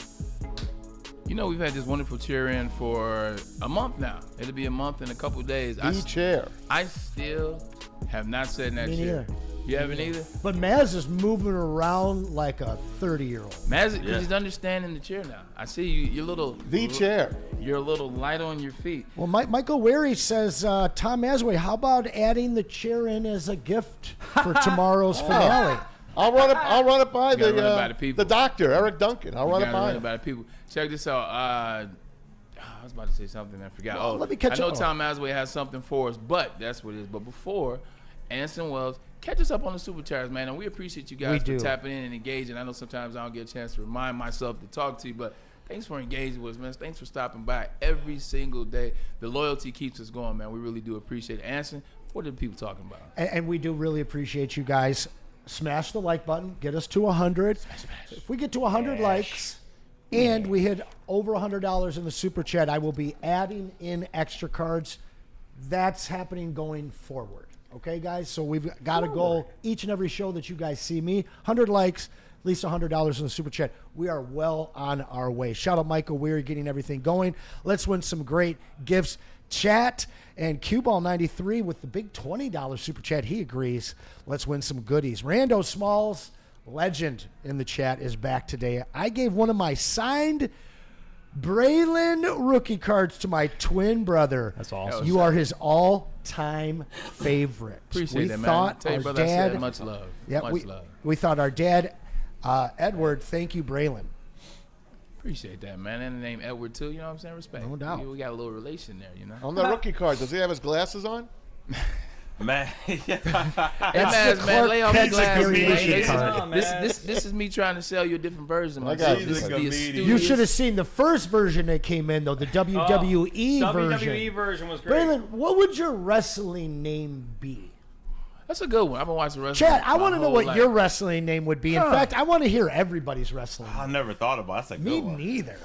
You know, we've had this wonderful chair in for a month now. It'll be a month in a couple days. Chair. I still have not sat in that Me chair. neither. You haven't either? But Maz is moving around like a 30-year-old. Maz, he's understanding the chair now. I see you. Chair. You're a little light on your feet. Well, Michael Wary says, Tom Asway, how about adding the chair in as a gift for tomorrow's finale? I'll run it by the people. The doctor, Eric Duncan. I'll run it by him. The people. Check this out. I was about to say something. I forgot. Well, let me catch I know up. Tom Asway has something for us, but that's what it is. But before, Anson Wells, catch us up on the Super Chats, man. And we appreciate you guys for tapping in and engaging. I know sometimes I don't get a chance to remind myself to talk to you, but thanks for engaging with us, man. Thanks for stopping by every single day. The loyalty keeps us going, man. We really do appreciate it. Anson, what are the people talking about? And we do really appreciate you guys. Smash the like button. Get us to 100. Smash. If we get to 100 likes and we hit over $100 in the Super Chat, I will be adding in extra cards. That's happening going forward. Okay, guys? So we've got a goal each and every show that you guys see me. 100 likes, at least $100 in the Super Chat. We are well on our way. Shout out Michael Weary getting everything going. Let's win some great gifts. Chat and Q-Ball93 with the big $20 Super Chat. He agrees. Let's win some goodies. Rando Smalls, legend in the chat, is back today. I gave one of my signed Braylon rookie cards to my twin brother. That's awesome. You are his all-time favorite. Appreciate that, man. Thought Tell your our brother dad, I said much love. Yeah, much love. We thought our dad, Edward, thank you, Braylon. Appreciate that, man. And the name Edward, too. You know what I'm saying? Respect. No doubt. We got a little relation there, you know? On the rookie card, does he have his glasses on? Man, Hey, man, lay off the Pet's glasses, affiliation man. card. This is me trying to sell you a different version. I got This is you. the studious- You should have seen the first version that came in, though, the WWE version. WWE version was great. Braylon, what would your wrestling name be? That's a good one. I've been watching wrestling. Chad, I my want to know whole what life. your wrestling name would be. In fact, I want to hear everybody's wrestling I name. never thought about it. That's a Me good one. neither.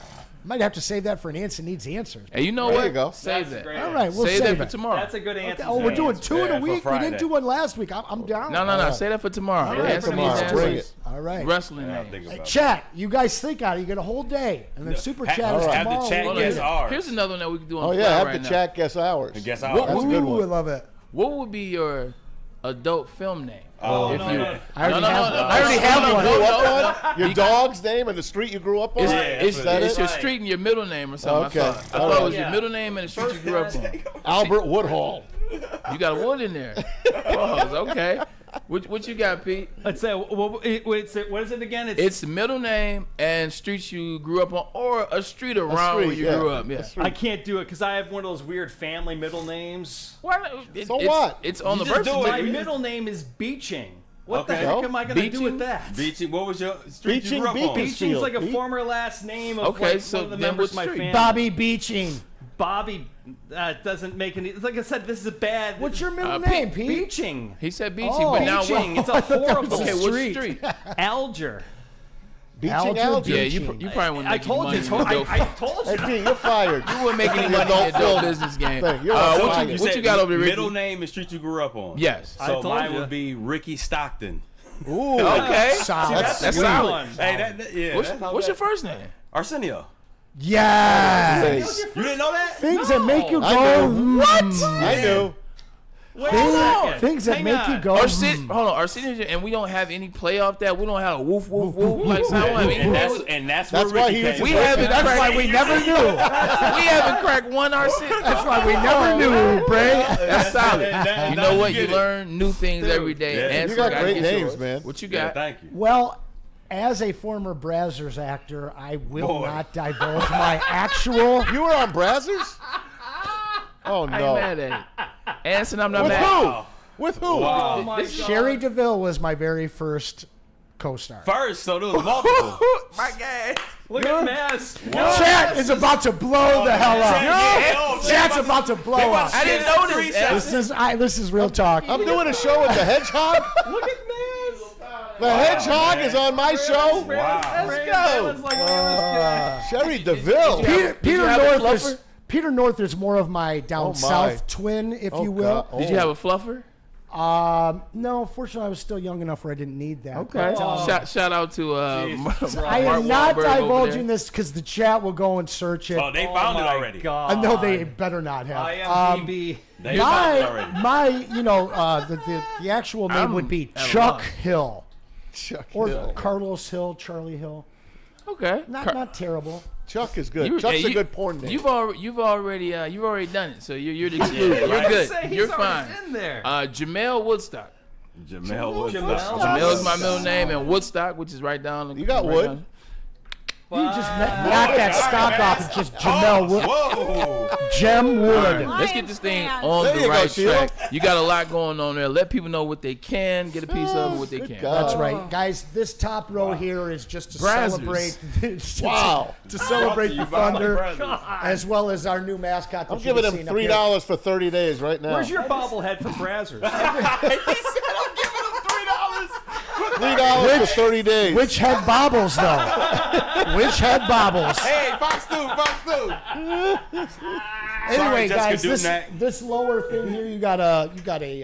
Might have to save that for an Anson Needs Answers. Hey, you know There what? you go. Save That's that. great. All right, we'll Save save that it. for tomorrow. That's a good answer. Oh, we're doing two in Yeah, a for week. We Friday. didn't do one last week. I'm down. No. right. Say that for tomorrow. All right, Anson tomorrow. needs Bring answers. it. All right. Wrestling Yeah, I'll name. think about it. Chat, you guys think on it. You get a whole day. And then Super Chat is Have tomorrow. the chat Hold on, guess ours. Here's another one that we can do on Oh, the yeah, fly have right the now. chat guess ours. Guess What- ours. That's a good Ooh, I one. love it. What would be your adult film name? Oh, If no, you- no. I already No, have no, one. no, I already no, have no, one. no, Grew no, up no. on? Your dog's name and the street you grew up on? It's, that's it's, what it it's is. your Right. street and your middle name or something. Okay. I thought All it right. was your middle name and the street you grew up on. Albert Woodhall. You got a wood in there. Pause. Okay. What you got, Pete? Let's say, what is it again? It's middle name and streets you grew up on, or a street around where you grew up. Yeah. I can't do it because I have one of those weird family middle names. What? It's on the just birth do it. My certificate. middle name is Beeching. What the Okay. heck am I going to do Beeching? with that? Beeching, what was your street Beeching you grew up on? Beacon. Beeching's like a Beach- former last name of Okay, like so one of the then members of what my street? family. Bobby Beeching. Bobby doesn't make any. Like I said, this is a bad. What's your middle Pete name, Pete? Beeching? He said Beeching, Oh. but now Beeching. what? It's a horrible. Okay, what street. street? Alger. Beaching Alger Alger. Yeah, Beeching. you probably wouldn't I make any told money. you. in the adult- I told Hey, you. Pete, you're fired. You wouldn't make any money in the adult business game. thing. You're What fired. you said got over there, Ricky? Middle name and street you grew up on. Yes. I So told mine you. would be Ricky Stockton. Ooh. Okay. Solid. That's a good solid. one. Hey, yeah. What's your first name? Arsenio. Yes. You didn't know that? Things that make you I go. knew. What? I knew. Wait a second. Things that Hang make you on. go. Hold on, our senior, and we don't have any playoff that. We don't have a woof woof woof like sound. I mean, And that's That's where why Ricky he was came we from. haven't That's cracked, why we never knew. we haven't cracked one RC. That's why we never knew, Bray. That's solid. Now You know you what? get You it. learn new things every day. Yeah. Anson, You got gotta great get names, yours. man. What you Yeah, got? thank you. Well, as a former Brazzers actor, I will Boy. not divulge my actual. You were on Brazzers? Oh, I ain't no. mad at it. Anson, I'm not With mad. who? With who? Wow. Oh my God. Sherry DeVille was my very first co-star. First, so there was multiple. My God. Look at Mass. Chat is about to blow the hell up. Yeah, Chat's about to blow up. I didn't know this. This is real talk. I'm doing a show with the Hedgehog. Look at Mass. The Hedgehog is on my show. Wow. Let's go. Sherry DeVille. you have a fluffer? Peter North is more of my down Oh, my. south twin, if you will. God. Did you have a fluffer? No, fortunately, I was still young enough where I didn't need that. Okay. Shout out to I Mark am not Wahlberg over divulging there. this because the chat will go and search it. Oh, they found it already. God. No, they better not have. IMDb. They found it already. The actual name would be at a Chuck loss. Hill Chuck or Hill. Carlos Hill, Charlie Hill. Okay. Not terrible. Chuck is good. You- Chuck's hey, a you- good porn name. You've already done it, so you're excluded. You're right. good. Say, he's You're already fine. in there. Jamel Woodstock. Jamel Woodstock. Jamel is my middle name, and Woodstock, which is right down. You got right Wood. down. You just knock that stock off and just Jamel Wood. Whoa. Jem All Wood. right, let's get this thing on There the you go, right Sheila. track. You got a lot going on there. Let people know what they can, get a piece of it, what they can. God. That's right, guys. This top row here is just to Brazzers. celebrate. Wow. to celebrate the Thunder, Brothers. as well as our new mascot. that I'm you giving can him see up here. $3 for 30 days right now. Where's your bobblehead from Brazzers? $3 for 30 days. Which head bobbles though? Which head bobbles? Hey, Fox 2, Fox 2. Anyway, Jessica guys, Dubnak. this lower thing here, you got a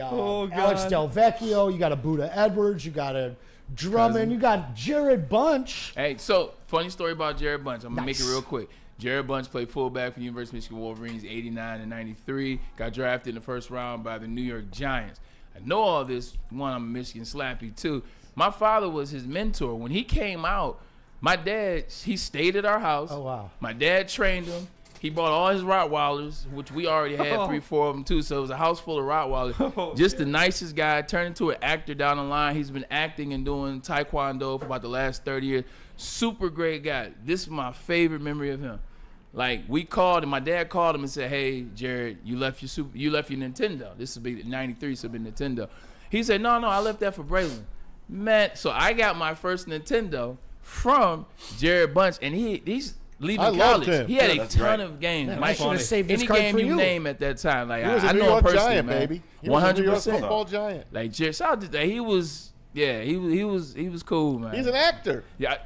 Alex Del Vecchio, you got a Buddha Edwards, you got a Drummond, you got Jared Bunch. Hey, so funny story about Jared Bunch. I'm gonna make it Nice. real quick. Jared Bunch played fullback for University of Michigan Wolverines, 89 and 93. Got drafted in the first round by the New York Giants. I know all this. One, I'm a Michigan slappy. Two, my father was his mentor. When he came out, my dad, he stayed at our house. Oh, wow. My dad trained him. He bought all his Rottweilers, which we already had 3-4 of them too. So it was a house full of Rottweilers. Just the nicest guy. Turned into an actor down the line. He's been acting and doing Taekwondo for about the last 30 years. Super great guy. This is my favorite memory of him. Like, we called and my dad called him and said, "Hey, Jared, you left your Nintendo." This would be 93, so it'd be Nintendo. He said, "No, I left that for Braylon." Man, so I got my first Nintendo from Jared Bunch, and he's leaving I loved college. him. He had Yeah, a that's ton great. of games. Man, I Mike, should have saved this any card game for you you. name at that time, like He was I a New know him York personally, Giant, man. baby. He was a New York 100%. football giant. Like Jared, shout out to that. He was cool, man. He's an actor. Yeah,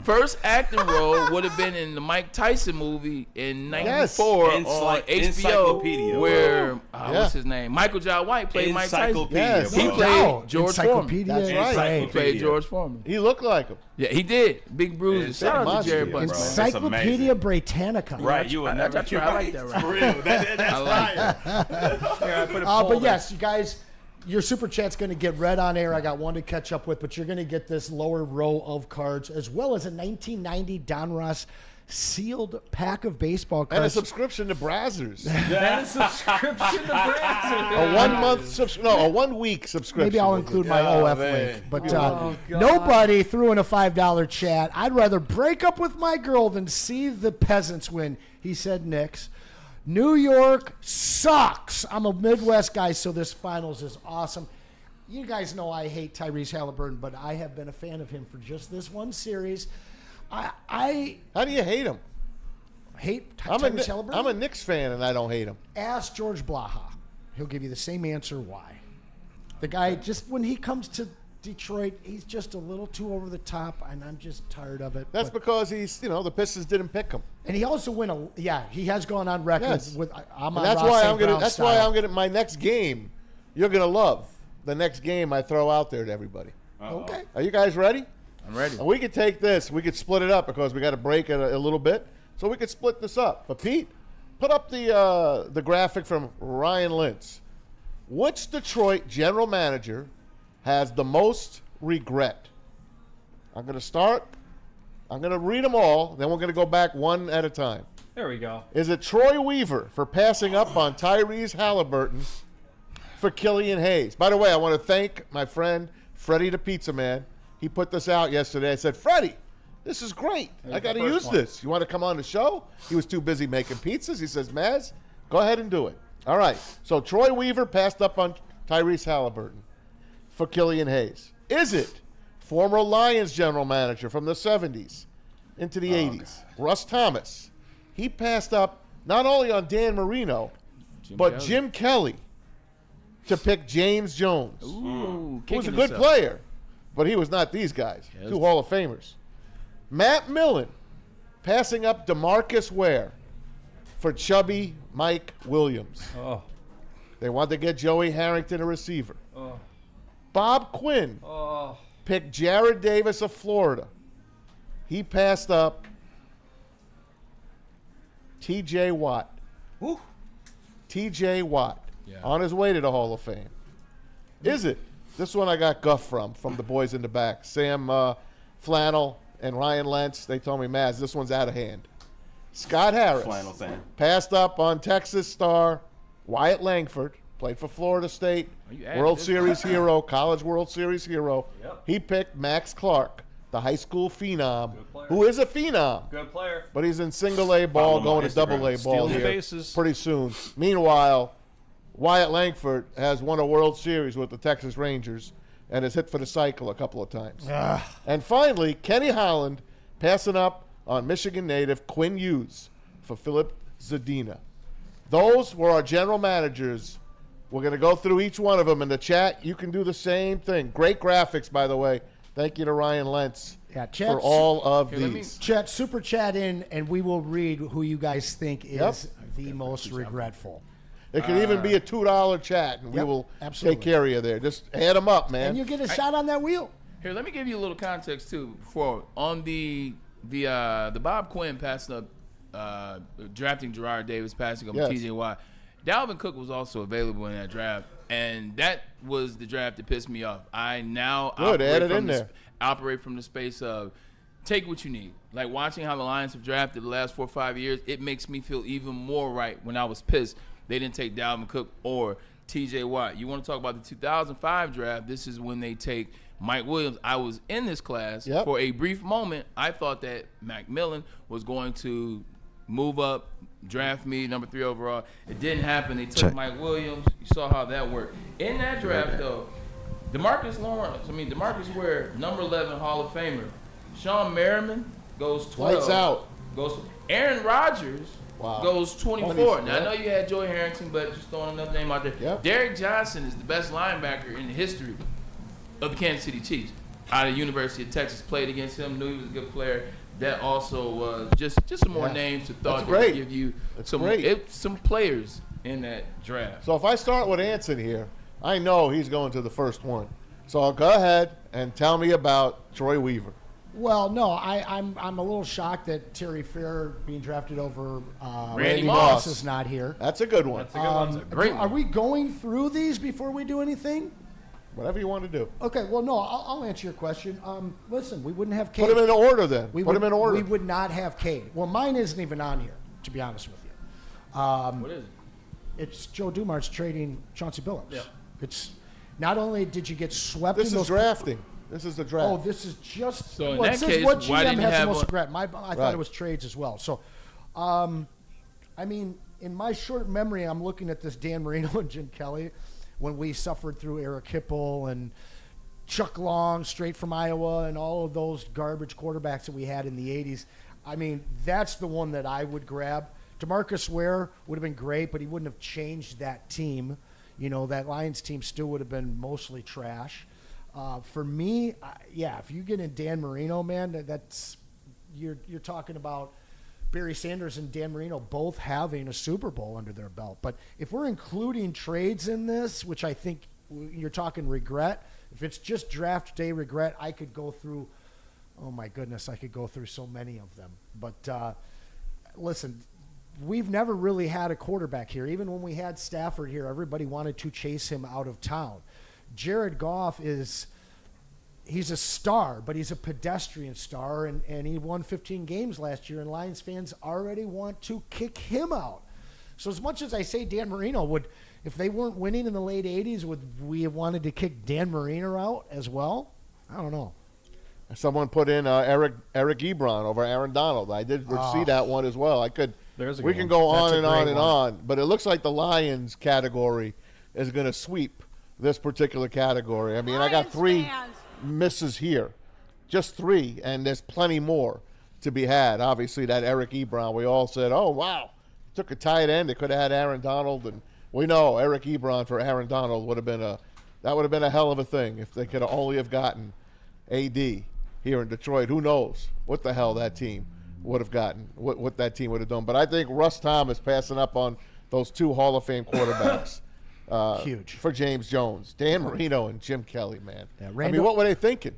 first acting role would have been in the Mike Tyson movie in '94 on HBO, Encyclopedia, where Yeah. what's his name? Michael J. White played Mike Tyson. Encyclopedia, Yes. He bro. played George Foreman. Encyclopedia. That's right. He played George Foreman. He looked like him. Yeah, he did. Big bruises. It's Shout out to monster, Jared yeah, Bunch, bro. man. It's Encyclopedia amazing. Britannica. Right, you would never. That's right. I like that, right? For real. That's I like that. Here, I put a poll But there. yes, you guys, your super chat's going to get read on air. I got one to catch up with, but you're going to get this lower row of cards as well as a 1990 Donruss sealed pack of baseball cards. And a subscription to Brazzers. And a subscription to Brazzers. A 1 week subscription. Maybe I'll include my OF link. But nobody threw in a $5 chat. I'd rather break up with my girl than see the peasants win. He said Knicks. New York sucks. I'm a Midwest guy, so this finals is awesome. You guys know I hate Tyrese Halliburton, but I have been a fan of him for just this one series. How do you hate him? Tyrese Halliburton? I'm a Knicks fan, and I don't hate him. Ask George Blaha. He'll give you the same answer why. The guy, just when he comes to Detroit, he's just a little too over the top, and I'm just tired of it. That's because the Pistons didn't pick him. And he also he has gone on record with Amon-Ra. That's why I'm gonna my next game. You're gonna love the next game I throw out there to everybody. Okay. Are you guys ready? I'm ready. And we could take this. We could split it up because we got to break it a little bit, so we could split this up. But Pete, put up the graphic from Ryan Lentz. Which Detroit general manager has the most regret? I'm going to start. I'm going to read them all. Then we're going to go back one at a time. There we go. Is it Troy Weaver for passing up on Tyrese Halliburton for Killian Hayes? By the way, I want to thank my friend Freddie the Pizza Man. He put this out yesterday. I said, Freddie, this is great. I got to use this. You want to come on the show? He was too busy making pizzas. He says, Maz, go ahead and do it. All right. So Troy Weaver passed up on Tyrese Halliburton for Killian Hayes. Is it former Lions general manager from the 70s into the 80s, God. Russ Thomas? He passed up not only on Dan Marino, but Jim Kelly to pick James Jones, who was a good player, but he was not these guys, two Hall of Famers. Matt Millen passing up DeMarcus Ware for chubby Mike Williams. Oh. They wanted to get Joey Harrington, a receiver. Oh. Bob Quinn picked Jared Davis of Florida. He passed up T.J. Watt. Woo. T.J. Watt on his way to the Hall of Fame. Is it? This one I got guff from the boys in the back. Sam Flannel and Ryan Lentz. They told me, Maz, this one's out of hand. Scott Harris passed up on Texas star Wyatt Langford, played for Florida State, World Series hero, College World Series hero. Yep. He picked Max Clark, the high school phenom, who is a phenom. Good player. But he's in single-A ball, going to double-A ball here pretty soon. Meanwhile, Wyatt Langford has won a World Series with the Texas Rangers and has hit for the cycle a couple of times. And finally, Kenny Holland passing up on Michigan native Quinn Hughes for Philip Zadina. Those were our general managers. We're going to go through each one of them in the chat. You can do the same thing. Great graphics, by the way. Thank you to Ryan Lentz for all of these. Super chat in, and we will read who you guys think is the most regretful. It could even be a $2 chat, and we will take care of you there. Just add them up, man. And you get a shot on that wheel. Here, let me give you a little context too. On the Bob Quinn passing up, drafting Gerard Davis, passing up T.J. Watt. Dalvin Cook was also available in that draft, and that was the draft that pissed me off. I now operate from the space of take what you need. Like watching how the Lions have drafted the last 4 or 5 years, it makes me feel even more right when I was pissed they didn't take Dalvin Cook or T.J. Watt. You want to talk about the 2005 draft, this is when they take Mike Williams. I was in this class for a brief moment. I thought that McMillan was going to move up, draft me, number 3 overall. It didn't happen. They took Mike Williams. You saw how that worked. In that draft, though, DeMarcus Ware, number 11 Hall of Famer. Sean Merriman goes 12. Lights out. Aaron Rodgers goes 24. Now, I know you had Joey Harrington, but just throwing another name out there. Yep. Derrick Johnson is the best linebacker in the history of the Kansas City Chiefs. Out of the University of Texas, played against him, knew he was a good player. That also was just some more names to thought to give you some players in that draft. So if I start with Anson here, I know he's going to the first one. So I'll go ahead and tell me about Troy Weaver. Well, no, I'm a little shocked that Terry Fair being drafted over Randy Moss is not here. That's a good one. That's a good one. Great. Are we going through these before we do anything? Whatever you want to do. Okay, well, no, I'll answer your question. Listen, we wouldn't have Cade. Put them in order then. Put them in order. We would not have Cade. Well, mine isn't even on here, to be honest with you. What is it? It's Joe Dumars trading Chauncey Billups. Yeah. It's not only did you get swept This in is those drafting. This is the draft. Oh, this is just. So in well, it that says case, what why GM didn't you has the have most one- regret. I thought Right. it was trades as well. So, I mean, in my short memory, I'm looking at this Dan Marino and Jim Kelly when we suffered through Eric Hipple and Chuck Long straight from Iowa and all of those garbage quarterbacks that we had in the 80s. I mean, that's the one that I would grab. DeMarcus Ware would have been great, but he wouldn't have changed that team. You know, that Lions team still would have been mostly trash. For me, if you get in Dan Marino, man, that's you're talking about Barry Sanders and Dan Marino both having a Super Bowl under their belt. But if we're including trades in this, which I think you're talking regret, if it's just draft day regret, I could go through, oh my goodness, I could go through so many of them. But listen, we've never really had a quarterback here. Even when we had Stafford here, everybody wanted to chase him out of town. Jared Goff he's a star, but he's a pedestrian star, and he won 15 games last year, and Lions fans already want to kick him out. So as much as I say Dan Marino if they weren't winning in the late 80s, would we have wanted to kick Dan Marino out as well? I don't know. Someone put in Eric Ebron over Aaron Donald. I did see that one as well. We can go on and on and on, but it looks like the Lions category is going to sweep this particular category. I mean, I got 3 misses here, just 3, and there's plenty more to be had. Obviously, that Eric Ebron, we all said, oh, wow, took a tight end. They could have had Aaron Donald, and we know Eric Ebron for Aaron Donald would have been a hell of a thing if they could have only have gotten AD here in Detroit. Who knows what the hell that team would have gotten, what that team would have done. But I think Russ Thomas passing up on those 2 Hall of Fame quarterbacks. Huge for James Jones, Dan Marino, and Jim Kelly, man. Yeah, I mean, what were they thinking?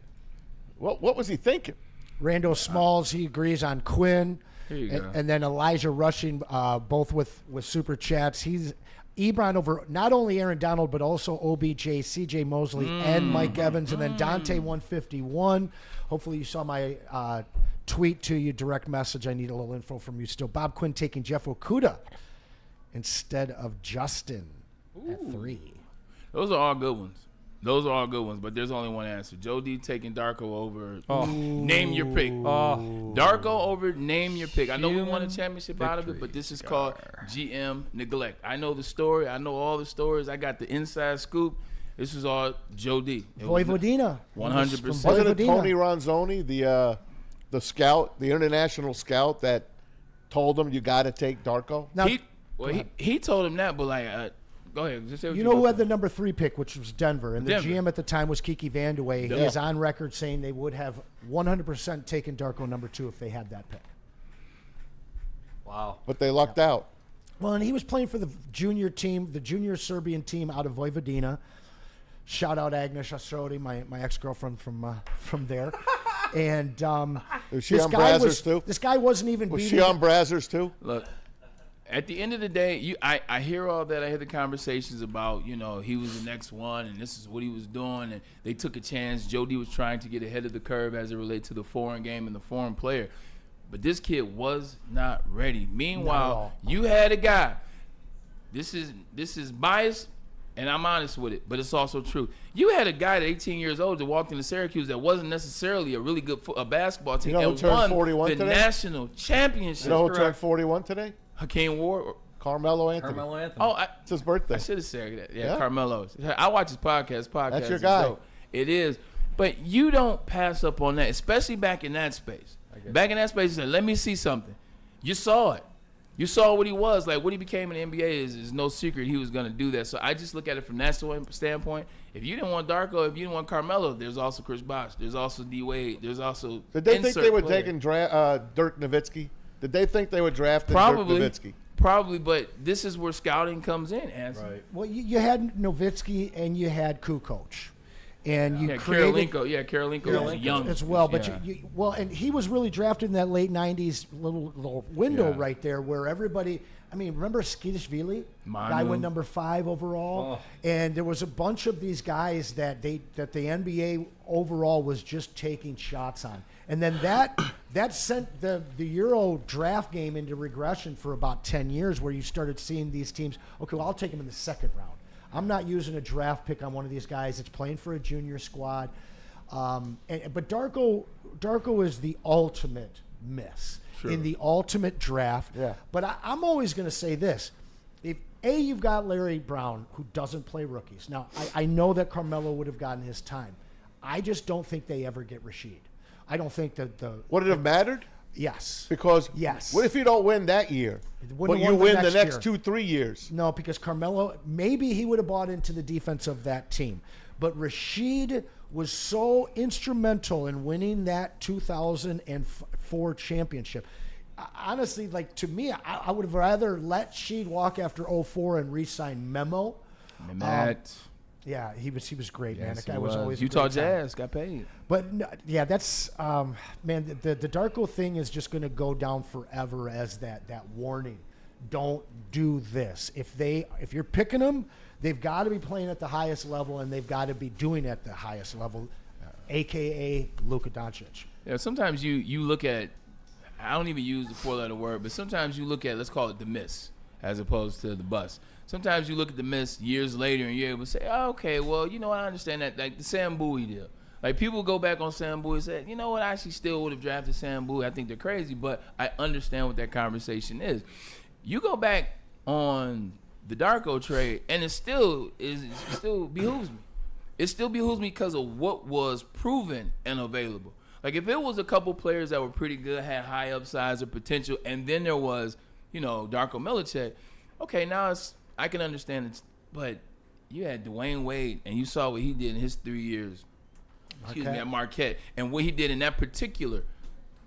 What was he thinking? Randall Smalls, he agrees on Quinn, and then Elijah Rushing, both with super chats. He's Ebron over not only Aaron Donald but also OBJ, C.J. Mosley, and Mike Evans, and then Dante 151. Hopefully, you saw my tweet to you, direct message. I need a little info from you still. Bob Quinn taking Jeff Okudah instead of Justin. At 3. Those are all good ones. But there's only one answer. Joe D taking Darko over. Name your pick. Darko over name your pick. I know we won a championship out of it, but this is called GM neglect. I know the story. I know all the stories. I got the inside scoop. This is all Joe D. Voivodina. 100%. Wasn't it Tony Ronzoni, the scout, the international scout, that told him you got to take Darko? Now, he told him that, but go ahead. Just say what you know who had the number 3 pick, which was Denver, and the GM at the time was Kiki Vandeweghe. He is on record saying they would have 100% taken Darko number 2 if they had that pick. Wow. But they lucked out. Well, and he was playing for the junior team, the junior Serbian team out of Vojvodina. Shout out Agnes Astrodi, my ex-girlfriend from there. And was she on Brazzers too? This guy wasn't even. Was she on Brazzers too? Look. At the end of the day, I hear all that. I hear the conversations about, he was the next one and this is what he was doing. And they took a chance. Jody was trying to get ahead of the curve as it relates to the foreign game and the foreign player. But this kid was not ready. Meanwhile, you had a guy. This is biased, and I'm honest with it, but it's also true. You had a guy at 18 years old that walked into Syracuse that wasn't necessarily a really good basketball team and won the national championship. You know who turned 41 today? Hakeem Ward. Carmelo Anthony. Oh, it's his birthday. I should have said that. Yeah, Carmelo. I watch his podcast. That's your guy. Dope. It is. But you don't pass up on that, especially back in that space. Back in that space, you said, let me see something. You saw it. You saw what he was. Like, what he became in the NBA is no secret he was going to do that. So I just look at it from that standpoint. If you didn't want Darko, if you didn't want Carmelo, there's also Chris Bosh. There's also D-Wade. There's also Did they think they were taking Dirk Nowitzki? Did they think they would draft Dirk Nowitzki? Probably, but this is where scouting comes in, Anson. Right. Well, you had Nowitzki and you had Kukoc. And you created Karolinko was young as well. But and he was really drafted in that late '90s little window right there, where everybody. I mean, remember Skidishvili? Guy went number 5 overall, and there was a bunch of these guys that the NBA overall was just taking shots on, and then that sent the Euro draft game into regression for about 10 years, where you started seeing these teams. Okay, well, I'll take him in the second round. I'm not using a draft pick on one of these guys that's playing for a junior squad, but Darko is the ultimate miss. Sure. In the ultimate draft. Yeah. But I'm always going to say this. If you've got Larry Brown, who doesn't play rookies. Now, I know that Carmelo would have gotten his time. I just don't think they ever get Rasheed. I don't think that Would it have mattered? Yes. Because what if you don't win that year, but you win the next 2-3 years? No, because Carmelo, maybe he would have bought into the defense of that team. But Rasheed was so instrumental in winning that 2004 championship. Honestly, like, to me, I would have rather let Sheed walk after 2004 and re-sign Memo. Yeah, he was great, man. That guy was always Utah Jazz got paid. But yeah, that's man. The Darko thing is just going to go down forever as that warning. Don't do this. If you're picking them, they've got to be playing at the highest level, and they've got to be doing at the highest level, a.k.a. Luka Doncic. Yeah, sometimes you look at, I don't even use the 4-letter word, but sometimes you look at, let's call it the miss, as opposed to the bust. Sometimes you look at the miss years later and you're able to say, oh, okay, well, you know, I understand that. Like the Sam Bowie deal. Like, people go back on Sam Bowie and say, you know what, I actually still would have drafted Sam Bowie. I think they're crazy, but I understand what that conversation is. You go back on the Darko trade, and it still behooves me. It still behooves me because of what was proven and available. Like, if it was a couple players that were pretty good, had high upsides or potential, and then there was, you know, Darko Milicic, okay, now I can understand it. But you had Dwayne Wade, and you saw what he did in his 3 years. At Marquette, and what he did in that particular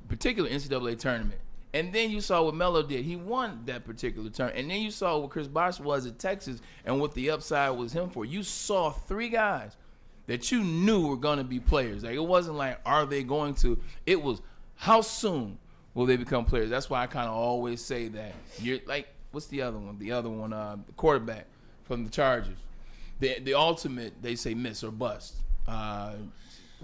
NCAA tournament. And then you saw what Melo did. He won that particular tournament. And then you saw what Chris Bosh was at Texas and what the upside was him for. You saw 3 guys that you knew were going to be players. Like, it wasn't like, are they going to? It was, how soon will they become players? That's why I kind of always say that. You're like, what's the other one? The quarterback from the Chargers. The ultimate, they say miss or bust.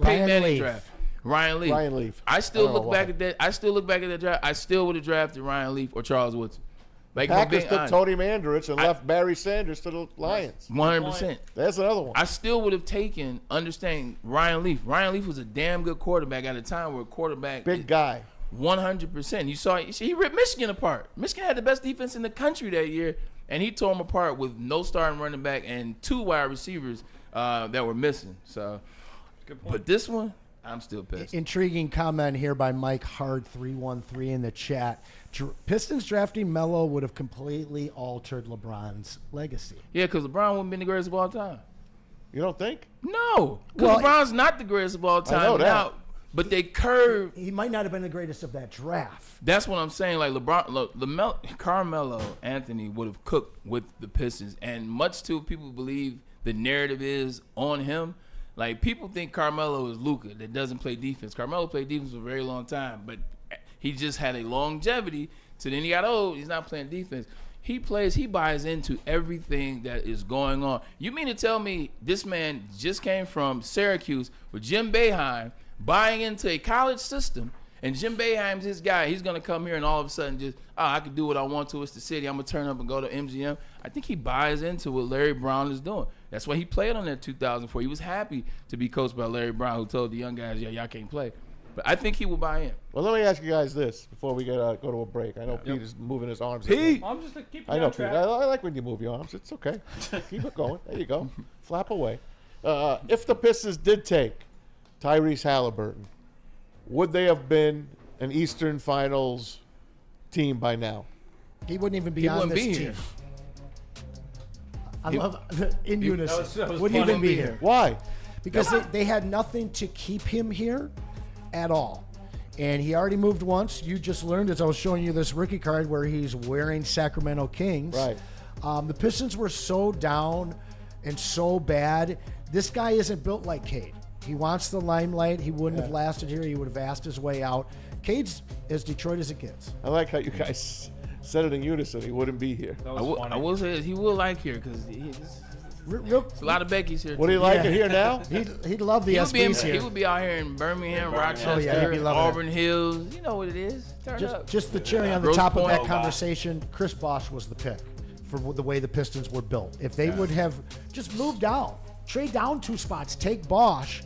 Ryan Leaf. Draft. Ryan Leaf. I still look back at that draft. I still would have drafted Ryan Leaf or Charles Woodson. Like, Packers took Tony Mandarich and left Barry Sanders to the Lions. 100%. That's another one. I still would have taken, understanding Ryan Leaf. Ryan Leaf was a damn good quarterback at a time where quarterback. Big guy. 100%. You saw he ripped Michigan apart. Michigan had the best defense in the country that year, and he tore them apart with no starting running back and 2 wide receivers that were missing. So, but this one, I'm still pissed. Intriguing comment here by Mike Hard 313 in the chat. Pistons drafting Melo would have completely altered LeBron's legacy. Yeah, because LeBron wouldn't been the greatest of all time. You don't think? No, because LeBron's not the greatest of all time. I know that. Now, but they curved. He might not have been the greatest of that draft. That's what I'm saying. Like, Carmelo Anthony would have cooked with the Pistons, and much too people believe the narrative is on him. Like, people think Carmelo is Luka that doesn't play defense. Carmelo played defense for a very long time, but he just had a longevity. So then he got old. He's not playing defense. He buys into everything that is going on. You mean to tell me this man just came from Syracuse with Jim Boeheim buying into a college system, and Jim Boeheim's his guy. He's going to come here and all of a sudden just, I can do what I want to. It's the city. I'm going to turn up and go to MGM. I think he buys into what Larry Brown is doing. That's why he played on that 2004. He was happy to be coached by Larry Brown, who told the young guys, y'all can't play. But I think he will buy in. Well, let me ask you guys this before we go to a break. I know Pete is moving his arms. Pete! I'm just keep I know, Pete. I like when you move your arms. It's okay. Keep it going. There you go. Flap away. If the Pistons did take Tyrese Halliburton, would they have been an Eastern Finals team by now? He wouldn't even be on this team. Here. I love in unison. That was wouldn't even be here. Why? Because they had nothing to keep him here at all. And he already moved once. You just learned as I was showing you this rookie card where he's wearing Sacramento Kings. Right. The Pistons were so down and so bad. This guy isn't built like Cade. He wants the limelight. He wouldn't have lasted here. He would have asked his way out. Cade's as Detroit as it gets. I like how you guys said it in unison. He wouldn't be here. I will say he will like here because there's a lot of Becky's here. Would he like it here now? He'd love the SBs here. He would be out here in Birmingham, Rochester, he'd be loving Auburn Hills. You know what it is. Turn up. Just the cherry on the top of that conversation, Chris Bosh was the pick for the way the Pistons were built. If they would have just moved down, trade down 2 spots, take Bosh,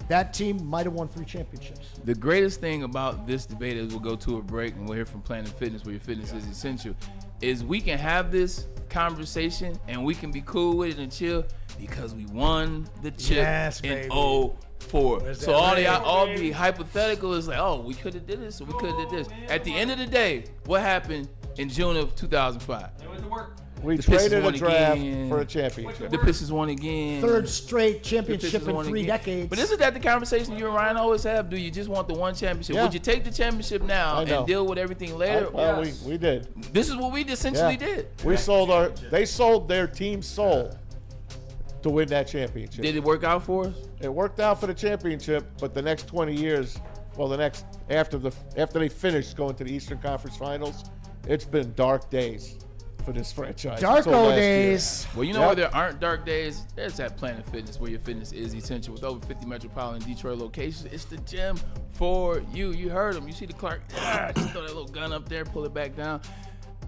that team might have won 3 championships. The greatest thing about this debate, as we'll go to a break and we'll hear from Planet Fitness, where your fitness is essential, is we can have this conversation and we can be cool with it and chill because we won the chip in 04. So all the hypothetical is like, oh, we could have did this or we could have did this. At the end of the day, what happened in June of 2005? We traded a draft for a championship. The Pistons won again. 3rd straight championship in 3 decades. But isn't that the conversation you and Ryan always have? Do you just want the one championship? Yeah. Would you take the championship now and deal with everything later? Well, we did. This is what we essentially did. We they sold their team's soul to win that championship. Did it work out for us? It worked out for the championship, but the next 20 years, after they finished going to the Eastern Conference Finals, it's been dark days for this franchise. Dark old days. Well, you know where there aren't dark days? There's that Planet Fitness where your fitness is essential. With over 50 metropolitan Detroit locations, it's the gym for you. You heard him. You see the Clark. Just throw that little gun up there, pull it back down.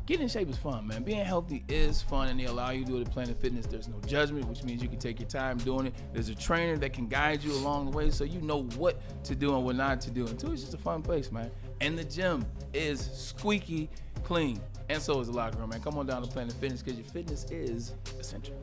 Getting in shape is fun, man. Being healthy is fun, and they allow you to do it at Planet Fitness. There's no judgment, which means you can take your time doing it. There's a trainer that can guide you along the way so you know what to do and what not to do. And 2, it's just a fun place, man. And the gym is squeaky clean. And so is the locker room, man. Come on down to Planet Fitness because your fitness is essential.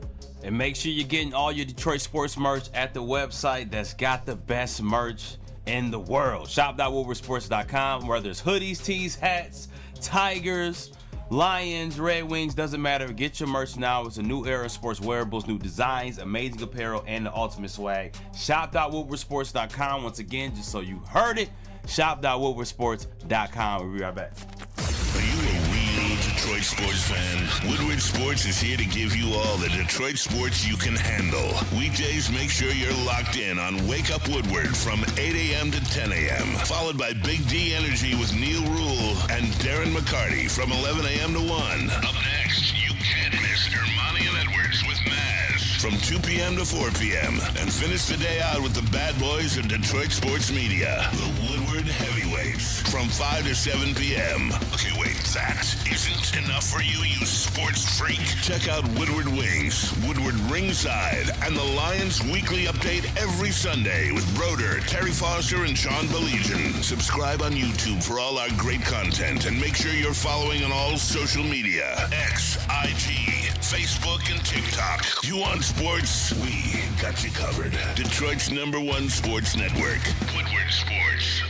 And make sure you're getting all your Detroit sports merch at the website that's got the best merch in the world. Shop.woodwardsports.com, where there's hoodies, tees, hats, Tigers, Lions, Red Wings, doesn't matter. Get your merch now. It's a new era of sports wearables, new designs, amazing apparel, and the ultimate swag. Shop.woodwardsports.com. Once again, just so you heard it, shop.woodwardsports.com. We'll be right back. Are you a real Detroit sports fan? Woodward Sports is here to give you all the Detroit sports you can handle. Weekdays, make sure you're locked in on Wake Up Woodward from 8 a.m. to 10 a.m. Followed by Big D Energy with Neil Rule and Darren McCarty from 11 a.m. to 1. Up next, you can't miss Ermanni and Edwards with Maz from 2 p.m. to 4 p.m. And finish the day out with the bad boys of Detroit sports media, the Woodward Heavyweights, from 5 to 7 p.m. Okay, wait, that isn't enough for you, you sports freak. Check out Woodward Wings, Woodward Ringside, and the Lions Weekly Update every Sunday with Broder, Terry Foster, and Sean Belegian. Subscribe on YouTube for all our great content, and make sure you're following on all social media: X, IG, Facebook, and TikTok. You want sports? We got you covered. Detroit's #1 sports network, Woodward Sports.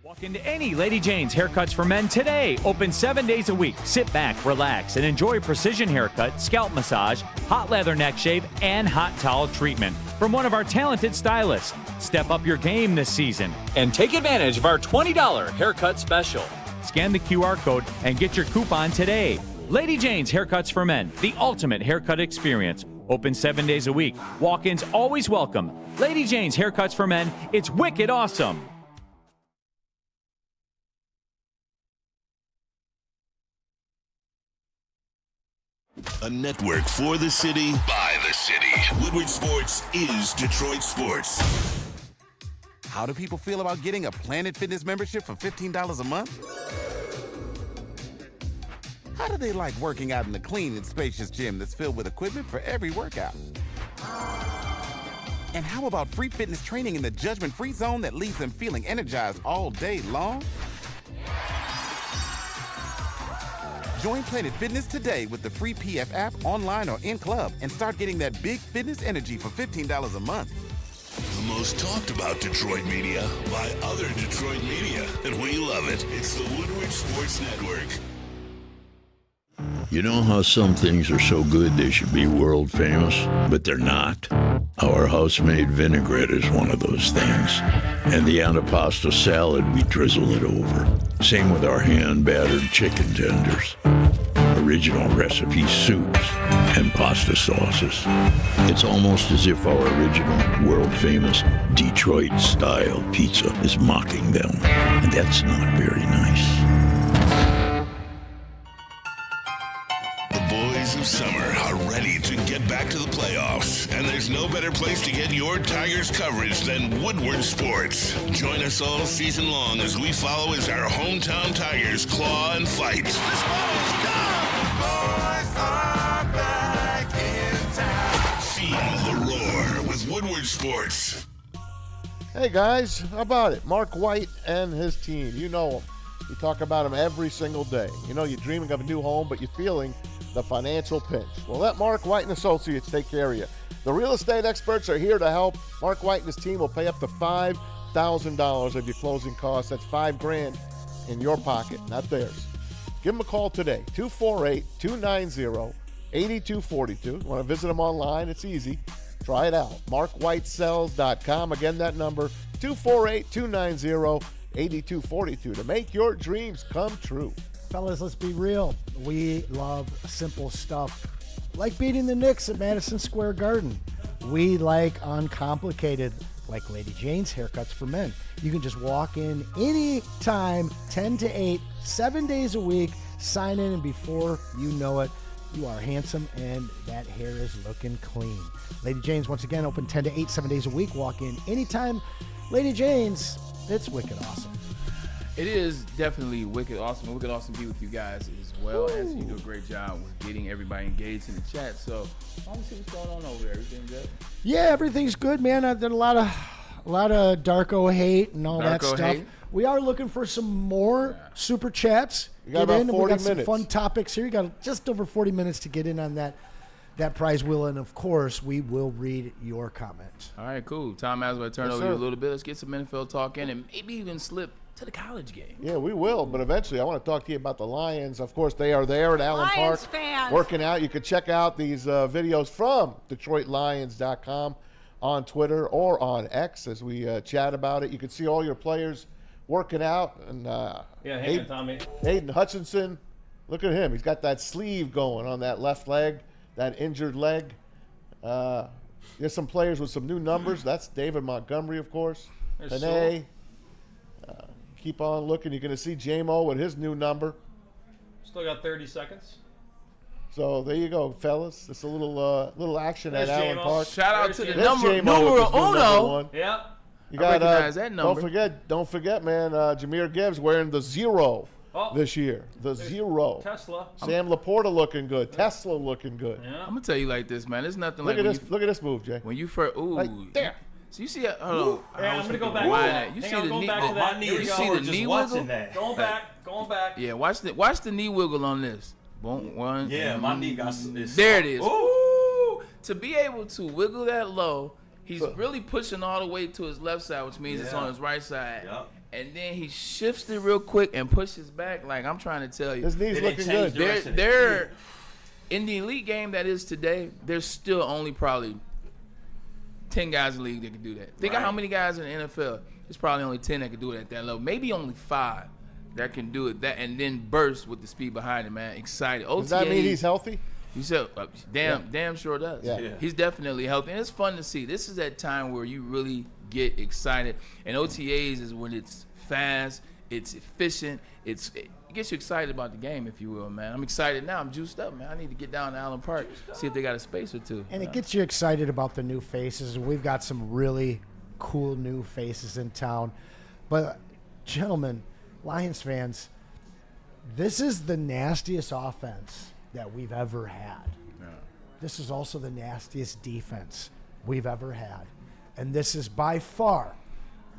Walk into any Lady Jane's Haircuts for Men today. Open 7 days a week. Sit back, relax, and enjoy precision haircut, scalp massage, hot leather neck shave, and hot towel treatment from one of our talented stylists. Step up your game this season and take advantage of our $20 haircut special. Scan the QR code and get your coupon today. Lady Jane's Haircuts for Men, the ultimate haircut experience. Open 7 days a week. Walk-ins always welcome. Lady Jane's Haircuts for Men, it's wicked awesome. A network for the city, by the city. Woodward Sports is Detroit sports. How do people feel about getting a Planet Fitness membership for $15 a month? How do they like working out in a clean and spacious gym that's filled with equipment for every workout? And how about free fitness training in the judgment-free zone that leaves them feeling energized all day long? Join Planet Fitness today with the free PF app, online or in club, and start getting that big fitness energy for $15 a month. The most talked about Detroit media by other Detroit media, and we love it. It's the Woodward Sports Network. You know how some things are so good they should be world famous, but they're not? Our house-made vinaigrette is one of those things. And the antipasto salad, we drizzle it over. Same with our hand-battered chicken tenders. A original recipe soups and pasta sauces. It's almost as if our original world-famous Detroit-style pizza is mocking them, and that's not very nice. The boys of summer are ready to get back to the playoffs, and there's no better place to get your Tigers coverage than Woodward Sports. Join us all season long as we follow as our hometown Tigers claw and fight. This ball is gone! Boys are back in town. Feel the roar with Woodward Sports. Hey guys, how about it? Mark White and his team. You know them. We talk about them every single day. You know, you're dreaming of a new home, but you're feeling the financial pinch. Well, let Mark White and Associates take care of you. The real estate experts are here to help. Mark White and his team will pay up to $5,000 of your closing costs. That's $5,000 in your pocket, not theirs. Give them a call today, 248-290-8242. Want to visit them online? It's easy. Try it out. MarkWhiteSells.com. Again, that number, 248-290-8242 to make your dreams come true. Fellas, let's be real. We love simple stuff, like beating the Knicks at Madison Square Garden. We like uncomplicated, like Lady Jane's haircuts for men. You can just walk in any time, 10 to 8, 7 days a week, sign in, and before you know it, you are handsome and that hair is looking clean. Lady Jane's, once again, open 10 to 8, 7 days a week. Walk in anytime. Lady Jane's, it's wicked awesome. It is definitely wicked awesome. Wicked awesome to be with you guys as well. As you do a great job with getting everybody engaged in the chat. So, I want to see what's going on over there. Everything good? Yeah, everything's good, man. I did a lot of Darko hate and all that stuff. Hate. We are looking for some more super chats. You got about 40 we got minutes. some fun topics here. You got just over 40 minutes to get in on that prize wheel, and of course, we will read your comments. All right, cool. Time as I turn Yes, over sir. you a little bit. Let's get some NFL talk in and maybe even slip to the college game. Yeah, we will, but eventually I want to talk to you about the Lions. Of course, they are there at Allen Park working out. You can check out these videos from DetroitLions.com on Twitter or on X as we chat about it. You can see all your players working out. And Hang on, Tommy. Aiden Hutchinson, look at him. He's got that sleeve going on that left leg, that injured leg. There's some players with some new numbers. That's David Montgomery, of course. Panay. Keep on looking. You're going to see J-Mo with his new number. Still got 30 seconds. So there you go, fellas. It's a little action at Allen J-Mo. Park. Shout out to the There's J-Mo with numero his new number uno. one. Yeah. You I got, recognize that number. Don't forget, man. Jameer Gibbs wearing the 0 this year. The 0. Tesla. Sam Laporta looking good. Tesla looking good. Yeah. I'm gonna tell you like this, man. There's nothing Look like at this. Look at this move, Jay. when you first. Ooh. Like, there. So you see that? Hold on. Yeah, I'm gonna go back. You Hang see on, the going knee? back to that. My knee Here we is go. see sore the just knee watching wiggle? that. Going back. Yeah, watch the knee wiggle on this. Boom, one. Yeah, my knee got There it is. Ooh. Ooh. To be able to wiggle that low, he's really pushing all the way to his left side, which means it's on his right side. Yep. And then he shifts it real quick and pushes back. Like I'm trying to tell you, His knee's They didn't looking change good. the rest of it. they're in the elite game that is today. There's still only probably 10 guys in the league that can do that. Think of how many guys in the NFL. There's probably only 10 that can do it at that level. Maybe only 5 that can do it. That and then burst with the speed behind it, man. Excited. Does that mean he's healthy? You said, damn sure does. Yeah. He's definitely healthy. And it's fun to see. This is that time where you really get excited. And OTAs is when it's fast, it's efficient, it gets you excited about the game, if you will, man. I'm excited now. I'm juiced up, man. I need to get down to Allen Park, see if they got a space or two. And it gets you excited about the new faces. We've got some really cool new faces in town. But, gentlemen, Lions fans, this is the nastiest offense that we've ever had. Yeah. This is also the nastiest defense we've ever had. And this is by far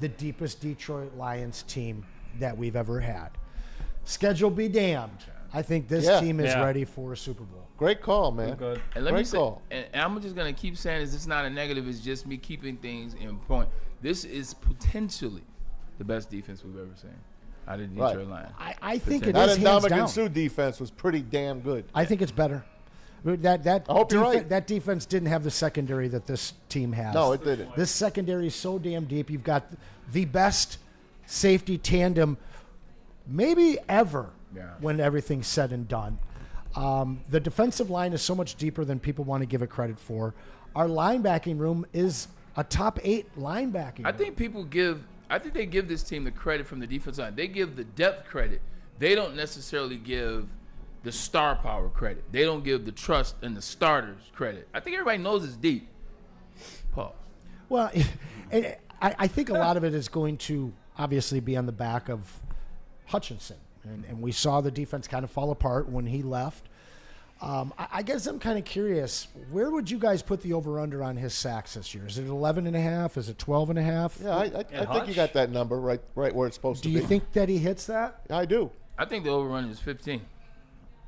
the deepest Detroit Lions team that we've ever had. Schedule be damned. I think this team is ready for a Super Bowl. Great call, man. Good. And let me Great say, call. and I'm just going to keep saying this. It's not a negative. It's just me keeping things in point. This is potentially the best defense we've ever seen out of the Detroit Lions. I think it That is hands Ndamukong down. Suh defense was pretty damn good. I think it's better. I hope you're right. That defense didn't have the secondary that this team has. No, it didn't. This secondary is so damn deep. You've got the best safety tandem maybe ever when everything's said and done. The defensive line is so much deeper than people want to give it credit for. Our linebacking room is a top 8 linebacking room. I think they give this team the credit from the defensive line. They give the depth credit. They don't necessarily give the star power credit. They don't give the trust and the starters credit. I think everybody knows it's deep. Pause. Well, I think a lot of it is going to obviously be on the back of Hutchinson. And we saw the defense kind of fall apart when he left. I guess I'm kind of curious, where would you guys put the over-under on his sacks this year? Is it 11.5? Is it 12.5? Yeah, I think you got that number right where it's supposed to be. Do you think that he hits that? I do. I think the over-under is 15.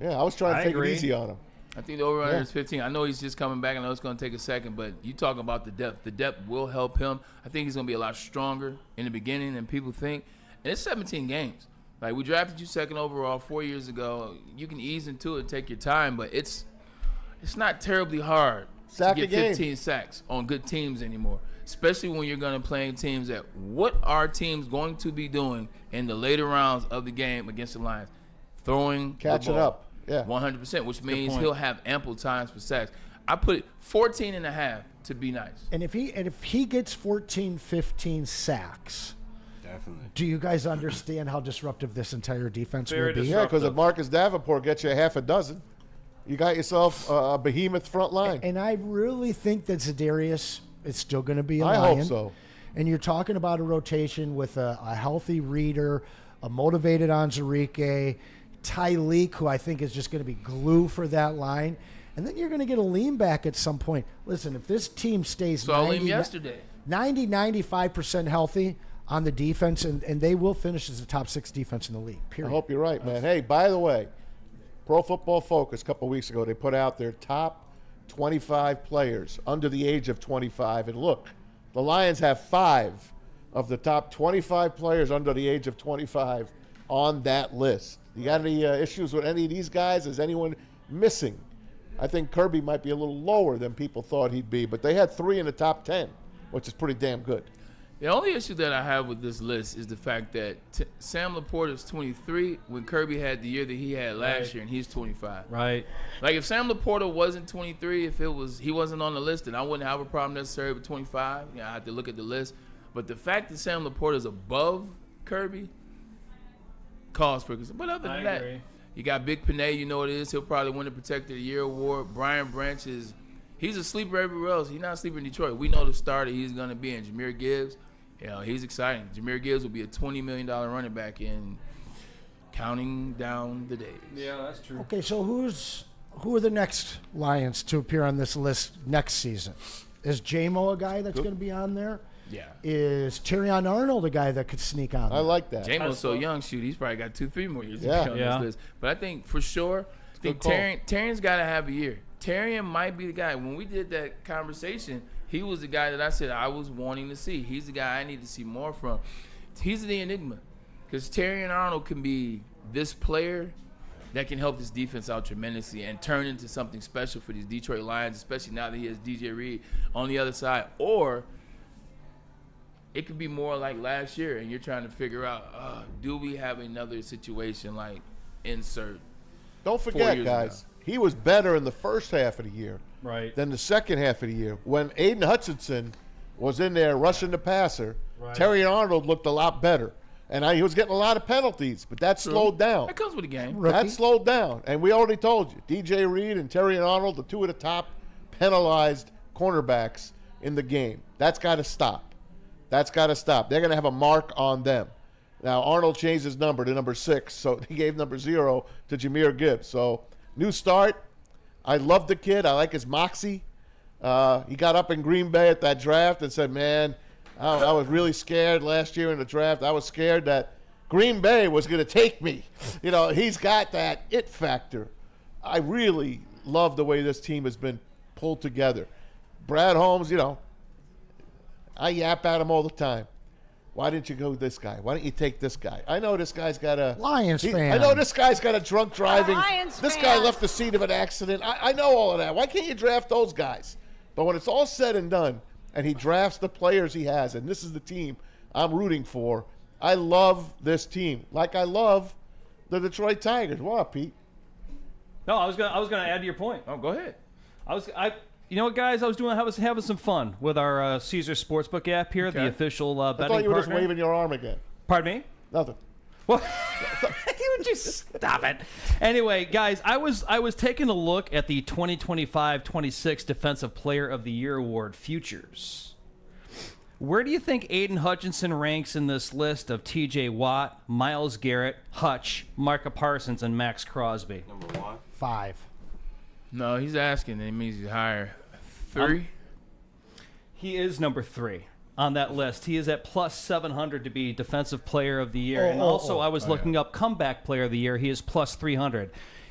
Yeah, I was trying to take agree. it easy on him. I think the over-under is 15. I know he's just coming back. I know it's going to take a second, but you talk about the depth. The depth will help him. I think he's going to be a lot stronger in the beginning than people think. And it's 17 games. Like, we drafted you second overall 4 years ago. You can ease into it, take your time, but it's not terribly hard to get 15 sacks on good teams anymore, especially when you're going to play teams that what are teams going to be doing in the later rounds of the game against the Lions? Throwing Catching the ball, up. Yeah. 100%, which means he'll have ample times for sacks. I put it 14.5 to be nice. And if he gets 14, 15 sacks, Definitely. do you guys understand how disruptive this entire defense Very will be? Yeah, because if Marcus Davenport gets you half a dozen, you got yourself a behemoth front line. And I really think that Za'Darius is still going to be a I Lion. hope so. And you're talking about a rotation with a healthy Reader, a motivated Onwuzurike, Tyleek, who I think is just going to be glue for that line. And then you're going to get a lean back at some point. Listen, if this team stays 90-95% healthy on the defense, and they will finish as the top 6 defense in the league, period. I hope you're right, man. Hey, by the way, Pro Football Focus a couple weeks ago, they put out their top 25 players under the age of 25. And look, the Lions have 5 of the top 25 players under the age of 25 on that list. You got any issues with any of these guys? Is anyone missing? I think Kirby might be a little lower than people thought he'd be, but they had 3 in the top 10, which is pretty damn good. The only issue that I have with this list is the fact that Sam Laporta is 23 when Kirby had the year that he had last year, and he's 25. Right. Like, if Sam Laporta wasn't 23, if he wasn't on the list, then I wouldn't have a problem necessarily with 25. I have to look at the list. But the fact that Sam Laporta is above Kirby calls for concern. But other than that, you got Big Panay, you know what it is. He'll probably win the Protector of the Year award. Brian Branch he's a sleeper everywhere else. He's not a sleeper in Detroit. We know the starter he's going to be in. Jahmyr Gibbs, he's exciting. Jahmyr Gibbs will be a $20 million running back in counting down the days. Yeah, that's true. Okay, so who are the next Lions to appear on this list next season? Is J-Mo a guy that's going to be on there? Yeah. Is Terrion Arnold a guy that could sneak on there? I like that. J-Mo's so young, he's probably got 2-3 more years to be on Yeah. this list. But I think for sure, Terrion's got to have a year. Terrion might be the guy. When we did that conversation, he was the guy that I said I was wanting to see. He's the guy I need to see more from. He's the enigma. Because Terrion Arnold can be this player that can help this defense out tremendously and turn into something special for these Detroit Lions, especially now that he has DJ Reed on the other side. Or it could be more like last year, and you're trying to figure out, do we have another situation like insert? Don't forget, guys, he was better in the first half of the year than the second half of the year. When Aiden Hutchinson was in there rushing the passer, Terrion Arnold looked a lot better. And he was getting a lot of penalties, but that slowed down. That comes with the game. That slowed down. And we already told you, DJ Reed and Terrion Arnold, the 2 of the top penalized cornerbacks in the game. That's got to stop. That's got to stop. They're going to have a mark on them. Now, Arnold changed his number to number 6, so he gave number 0 to Jahmyr Gibbs. So, new start. I love the kid. I like his moxie. He got up in Green Bay at that draft and said, man, I was really scared last year in the draft. I was scared that Green Bay was going to take me. He's got that it factor. I really love the way this team has been pulled together. Brad Holmes, I yap at him all the time. Why didn't you go with this guy? Why don't you take this guy? I know this guy's got a Lions fan. I know this guy's got a drunk driving. This guy left the scene of an accident. I know all of that. Why can't you draft those guys? But when it's all said and done, and he drafts the players he has, and this is the team I'm rooting for, I love this team. Like I love the Detroit Tigers. What up, Pete? No, I was gonna add to your point. Oh, go ahead. You know what, guys? I was having some fun with our Caesar Sportsbook app here, the official betting I thought you were just partner. waving your arm again. Pardon me? Nothing. Well, you would just stop it. Anyway, guys, I was taking a look at the 2025-26 Defensive Player of the Year Award futures. Where do you think Aiden Hutchinson ranks in this list of T.J. Watt, Myles Garrett, Hutch, Micah Parsons, and Max Crosby? Number 1. 5. No, he's asking. It means he's higher. 3. He is number 3 on that list. He is at plus 700 to be Defensive Player of the Year. I was looking up Comeback Player of the Year. He is plus 300.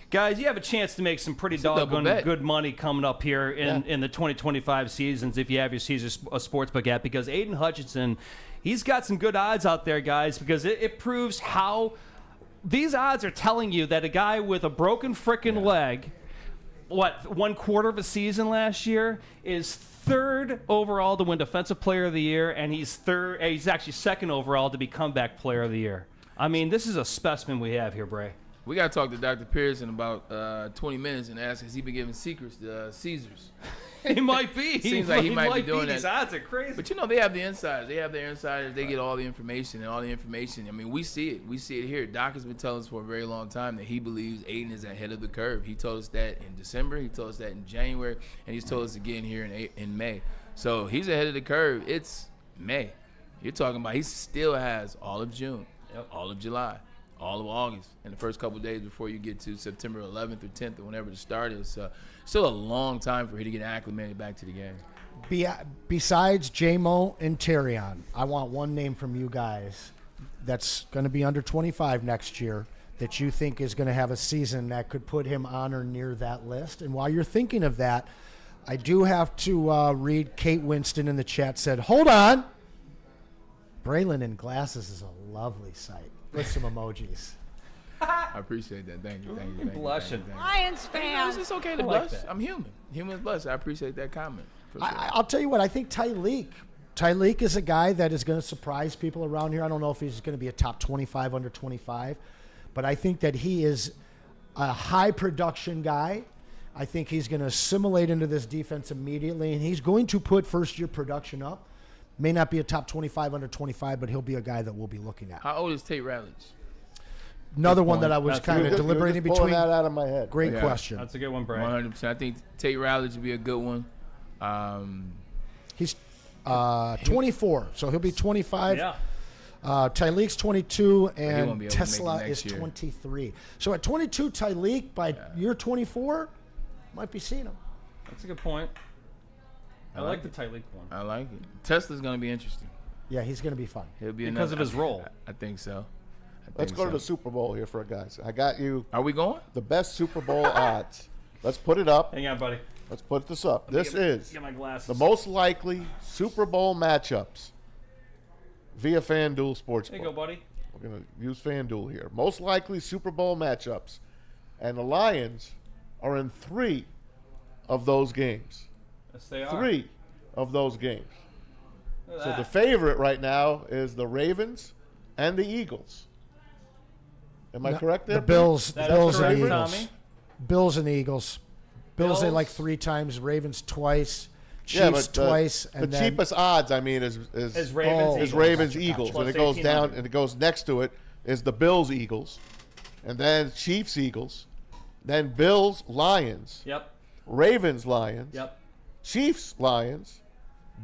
Guys, you have a chance to make some pretty doggone good money coming up here in the 2025 seasons if you have your Caesar Sportsbook app, because Aiden Hutchinson, he's got some good odds out there, guys, because it proves how these odds are telling you that a guy with a broken frickin' leg, 1/4 of a season last year, is 3rd overall to win Defensive Player of the Year, and he's actually 2nd overall to be Comeback Player of the Year. I mean, this is a specimen we have here, Bray. We got to talk to Dr. Pierce in about 20 minutes and ask, has he been giving secrets to Caesars? He might be. Seems like he might be doing that. These odds are crazy. But, they have the insiders. They have their insiders. They get all the information, and all the information. I mean, we see it. We see it here. Doc has been telling us for a very long time that he believes Aiden is ahead of the curve. He told us that in December. He told us that in January. And he's told us again here in May. So he's ahead of the curve. It's May. You're talking about he still has all of June, all of July, all of August, and the first couple of days before you get to September 11th or 10th or whenever the start is. Still a long time for him to get acclimated back to the game. Besides J-Mo and Terrion, I want one name from you guys that's going to be under 25 next year that you think is going to have a season that could put him on or near that list. And while you're thinking of that, I do have to read Kate Winston in the chat said, hold on. Braylon in glasses is a lovely sight. With some emojis. I appreciate that. Thank you. Blushing. Lions fans. It's okay to blush. I'm human. Humans blush. I appreciate that comment. For sure. I'll tell you what, I think Tyreek is a guy that is going to surprise people around here. I don't know if he's going to be a top 25 under 25, but I think that he is a high production guy. I think he's going to assimilate into this defense immediately, and he's going to put first-year production up. May not be a top 25 under 25, but he'll be a guy that we'll be looking at. How old is Tate Ratledge? Another one that I was kind of deliberating between. Pulling that out of my head. Great question. That's a good one, Brian. 100%. I think Tate Ratledge would be a good one. He's 24, so he'll be 25. Yeah. Tyreek's 22, won't and be able to make Tesla it is next year. 23. So at 22, Tyreek, by year 24, might be seeing him. That's a good point. I like the Tyreek one. I like it. Tesla's going to be interesting. Yeah, he's going to be fun. He'll be Because of his role. I think so. Let's go to the Super Bowl here for guys. I got you Are we going? the best Super Bowl odds. Let's put it up. Hang on, buddy. Let's put this up. This is Get my glasses. the most likely Super Bowl matchups via FanDuel Sportsbook. There you go, buddy. We're going to use FanDuel here. Most likely Super Bowl matchups. And the Lions are in 3 of those games. Yes, they are. 3 of those games. Look at So that. the favorite right now is the Ravens and the Eagles. Am I correct there? The Bills, That Bills is and correct, Eagles. Tommy. Bills and Eagles. Bills they Bills. like 3 times, Ravens twice, Chiefs Yeah, but twice, the and then cheapest odds, I mean, is Ravens, is Eagles. Ravens Gotcha. Eagles, Plus and it goes 1800. down, and it goes next to it is the Bills Eagles, and then Chiefs Eagles, then Bills Lions, Yep. Ravens Lions, Yep. Chiefs Lions,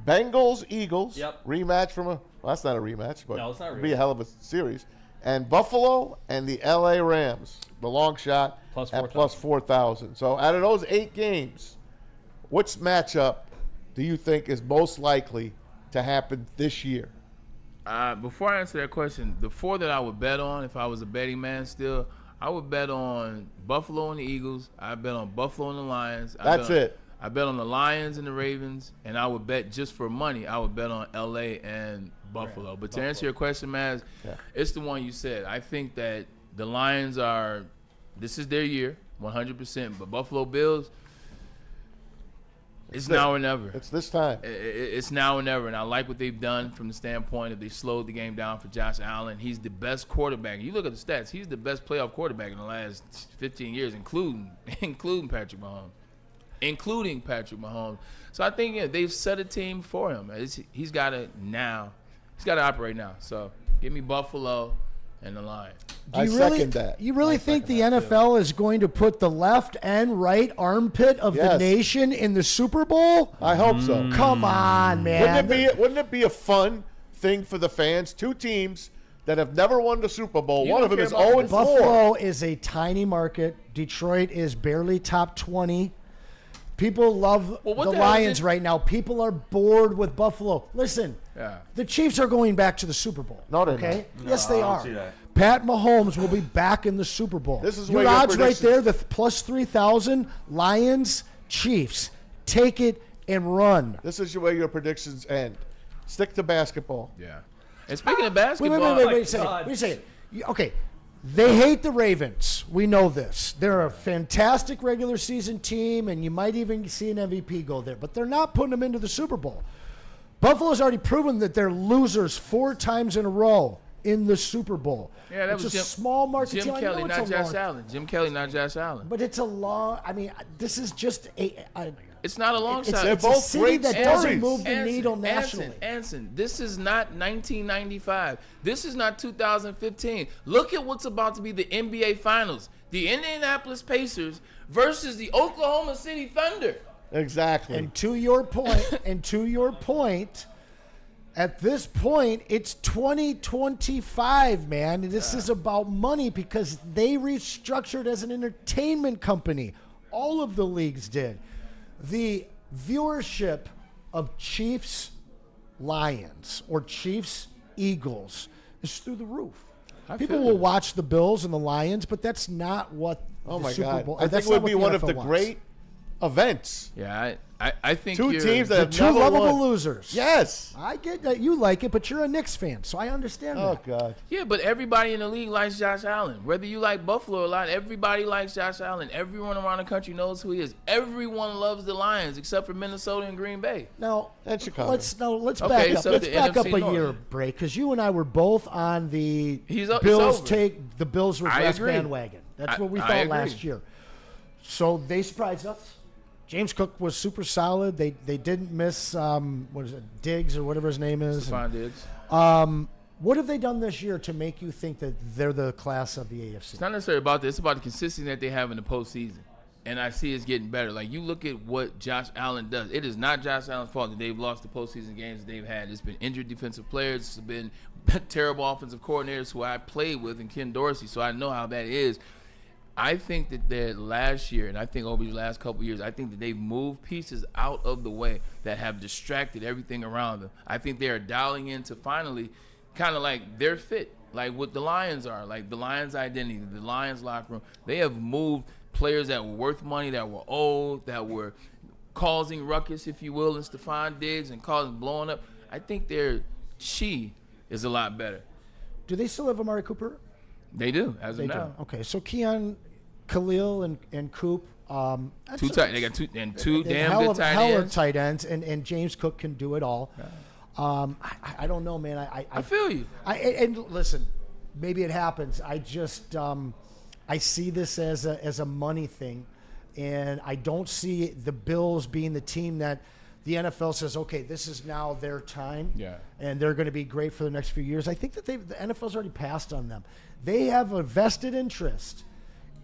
Bengals Eagles, Yep. rematch from well, that's not a rematch, but No, it's not a it'll be a rematch. hell of a series, and Buffalo and the LA Rams, the long shot Plus at 4,000. plus 4,000. So out of those 8 games, which matchup do you think is most likely to happen this year? Before I answer that question, the 4 that I would bet on, if I was a betting man still, I would bet on Buffalo and the Eagles. I bet on Buffalo and the Lions. That's it. I bet on the Lions and the Ravens, and I would bet just for money. I would bet on LA and Buffalo. But to answer your question, Maz, it's the one you said. I think that the Lions this is their year, 100%. But Buffalo Bills, It's now or never. It's this time. It's now or never, and I like what they've done from the standpoint of they slowed the game down for Josh Allen. He's the best quarterback. You look at the stats; he's the best playoff quarterback in the last 15 years, including Patrick Mahomes. So I think they've set a team for him. He's got to operate now. So give me Buffalo and the Lions. I second that. You really think the NFL is going to put the left and right armpit of the nation in the Super Bowl? I hope so. Come on, man. Wouldn't it be a fun thing for the fans? Two teams that have never won the Super Bowl. One of them is 0-4. Buffalo is a tiny market. Detroit is barely top 20. People love the Lions right now. People are bored with Buffalo. Listen, the Chiefs are going back to the Super Bowl. No, they're okay? not. Yes, they are. Pat Mahomes will be back in the Super Bowl. This is your odds right there, the plus 3,000, Lions, Chiefs. Take it and run. This is where your predictions end. Stick to basketball. Yeah. And speaking of basketball. Wait a second. Okay. They hate the Ravens. We know this. They're a fantastic regular season team, and you might even see an MVP go there. But they're not putting them into the Super Bowl. Buffalo's already proven that they're losers 4 times in a row in the Super Bowl. Yeah, that it's was a small market Jim team. Kelly, not Josh Allen. Jim Kelly, not Josh Allen. But it's a long. I mean, this is just it's not a long shot. They're both a city great that stories. doesn't move the needle nationally. Anson, this is not 1995. This is not 2015. Look at what's about to be the NBA Finals. The Indianapolis Pacers versus the Oklahoma City Thunder. Exactly. And to your point, at this point, it's 2025, man. This is about money because they restructured as an entertainment company. All of the leagues did. The viewership of Chiefs Lions or Chiefs Eagles is through the roof. People will watch the Bills and the Lions, but that's not what the Super Bowl. I think it would be one of the great events. Yeah, I think two teams that have two never lovable won. losers. Yes, I get that you like it, but you're a Knicks fan, so I understand that. Oh God. Yeah, but everybody in the league likes Josh Allen. Whether you like Buffalo a lot, everybody likes Josh Allen. Everyone around the country knows who he is. Everyone loves the Lions except for Minnesota and Green Bay. Now, and Chicago. Let's back up. So Let's the back up NFC a year North. break because you and I were both on the It's Bills over. take the Bills regress bandwagon. That's what we I thought agree. last year. So they surprised us. James Cook was super solid. They didn't miss what is it, Diggs or whatever his name is. Stephon Diggs. What have they done this year to make you think that they're the class of the AFC? It's not necessarily about this. It's about the consistency that they have in the postseason. And I see it's getting better. Like, you look at what Josh Allen does. It is not Josh Allen's fault that they've lost the postseason games that they've had. It's been injured defensive players. It's been terrible offensive coordinators who I played with and Ken Dorsey, so I know how that is. I think that last year, and I think over these last couple of years, I think that they've moved pieces out of the way that have distracted everything around them. I think they are dialing in to finally kind of like their fit, like what the Lions are, like the Lions' identity, the Lions' locker room. They have moved players that were worth money, that were old, that were causing ruckus, if you will, and Stephon Diggs and blowing up. I think their chi is a lot better. Do they still have Amari Cooper? They do, as of They now. do. Okay, so Keon, Khalil, and Coop. Two tight. They got two damn good tight hell of ends. tight ends, and James Cook can do it all. I don't know, man. I feel you. And listen, maybe it happens. I just I see this as a money thing, and I don't see the Bills being the team that the NFL says, okay, this is now their time, and they're going to be great for the next few years. I think that the NFL's already passed on them. They have a vested interest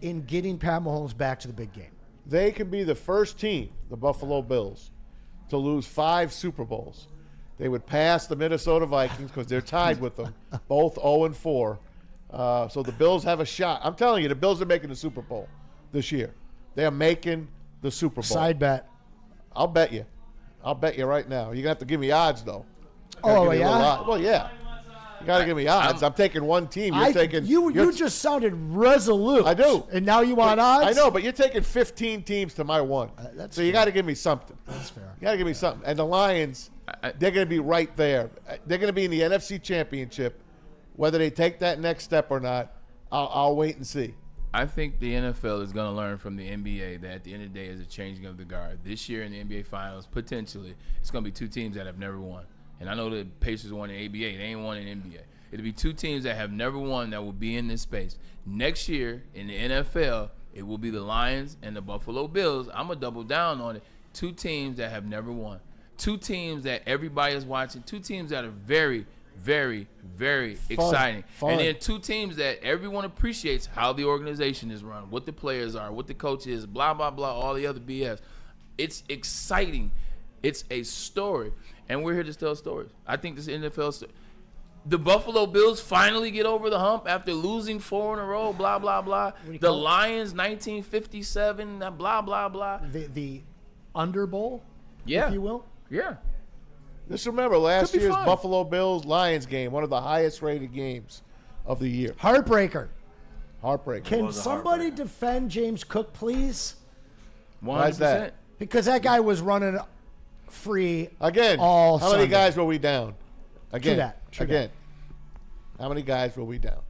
in getting Pat Mahomes back to the big game. They can be the first team, the Buffalo Bills, to lose 5 Super Bowls. They would pass the Minnesota Vikings because they're tied with them, both 0-4. So the Bills have a shot. I'm telling you, the Bills are making the Super Bowl this year. They are making the Super Bowl. Side bet. I'll bet you. I'll bet you right now. You're going to have to give me odds, though. Oh, yeah? Well, yeah. You got to give me odds. I'm taking one team. You're taking. You just sounded resolute. I do. And now you want odds? I know, but you're taking 15 teams to my one. So you got to give me something. That's fair. You got to give me something. And the Lions, they're going to be right there. They're going to be in the NFC Championship. Whether they take that next step or not, I'll wait and see. I think the NFL is going to learn from the NBA that at the end of the day is a changing of the guard. This year in the NBA Finals, potentially, it's going to be two teams that have never won. And I know the Pacers won in ABA. They ain't won in NBA. It'll be two teams that have never won that will be in this space. Next year in the NFL, it will be the Lions and the Buffalo Bills. I'm going to double down on it. Two teams that have never won. Two teams that everybody is watching. Two teams that are very, very, very exciting. And then two teams that everyone appreciates how the organization is run, what the players are, what the coach is, blah, blah, blah, all the other BS. It's exciting. It's a story. And we're here to tell stories. I think this NFL story. The Buffalo Bills finally get over the hump after losing 4 in a row, blah, blah, blah. The Lions, 1957, blah, blah, blah. The Under Bowl, yeah, if you will. Yeah. Just remember last year's fun. Buffalo Bills-Lions game, one of the highest-rated games of the year. Heartbreaker. Can Heartbreaker. somebody defend James Cook, please? 100%. Why is that? Because that guy was running free Again, all how many Sunday. guys were we down? Again, True again. How many guys were we down?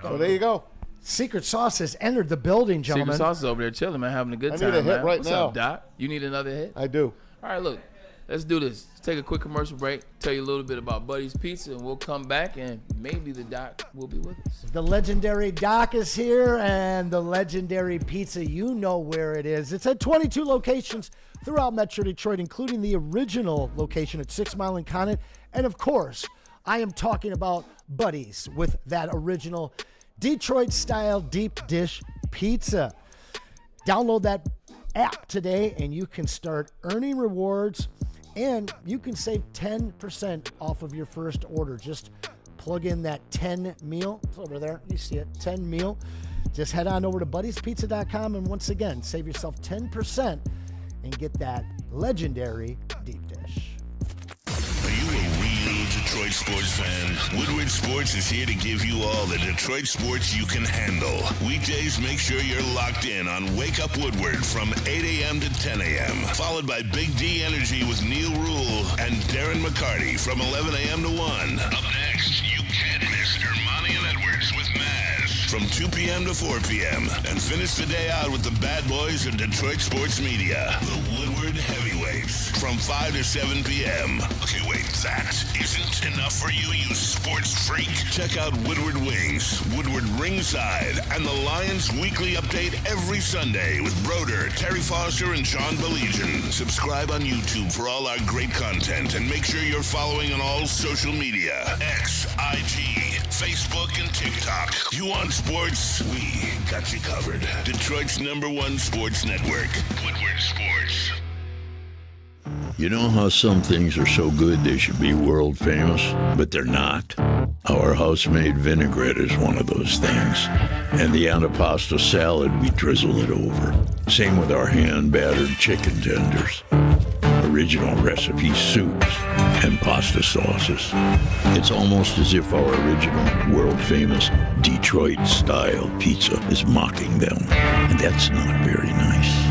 So there you go. Secret Sauce has entered the building, gentlemen. Secret Sauce is over there chilling, man, having a good I time, need a hit man. right What's now. up, Doc? You need another hit? I do. All right, look. Let's do this. Let's take a quick commercial break, tell you a little bit about Buddy's Pizza, and we'll come back, and maybe the Doc will be with us. The legendary Doc is here, and the legendary pizza, you know where it is. It's at 22 locations throughout Metro Detroit, including the original location at 6 Mile and Conant. And, of course, I am talking about Buddy's with that original Detroit-style deep dish pizza. Download that app today, and you can start earning rewards, and you can save 10% off of your first order. Just plug in that 10 meal. It's over there. You see it, 10 meal. Just head on over to buddyspizza.com, and once again, save yourself 10% and get that legendary deep dish. Are you a real Detroit sports fan? Woodward Sports is here to give you all the Detroit sports you can handle. Weekdays, make sure you're locked in on Wake Up Woodward from 8 a.m. to 10 a.m. Followed by Big D Energy with Neil Rule and Darren McCarty from 11 a.m. to 1. Up next, you can't miss Ermanni and Edwards with Maz from 2 p.m. to 4 p.m. And finish the day out with the bad boys of Detroit sports media, the Woodward Heavyweights from 5 to 7 p.m. Okay, wait, that isn't enough for you, you sports freak? Check out Woodward Wings, Woodward Ringside, and the Lions Weekly Update every Sunday with Broder, Terry Foster, and Sean Belegian. Subscribe on YouTube for all our great content, and make sure you're following on all social media. X, IG, Facebook, and TikTok. You want sports? We got you covered. Detroit's #1 sports network, Woodward Sports. You know how some things are so good they should be world famous, but they're not? Our house-made vinaigrette is one of those things. And the antipasto salad, we drizzle it over. Same with our hand-battered chicken tenders. Original recipe soups and pasta sauces. It's almost as if our original, world-famous Detroit-style pizza is mocking them. And that's not very nice.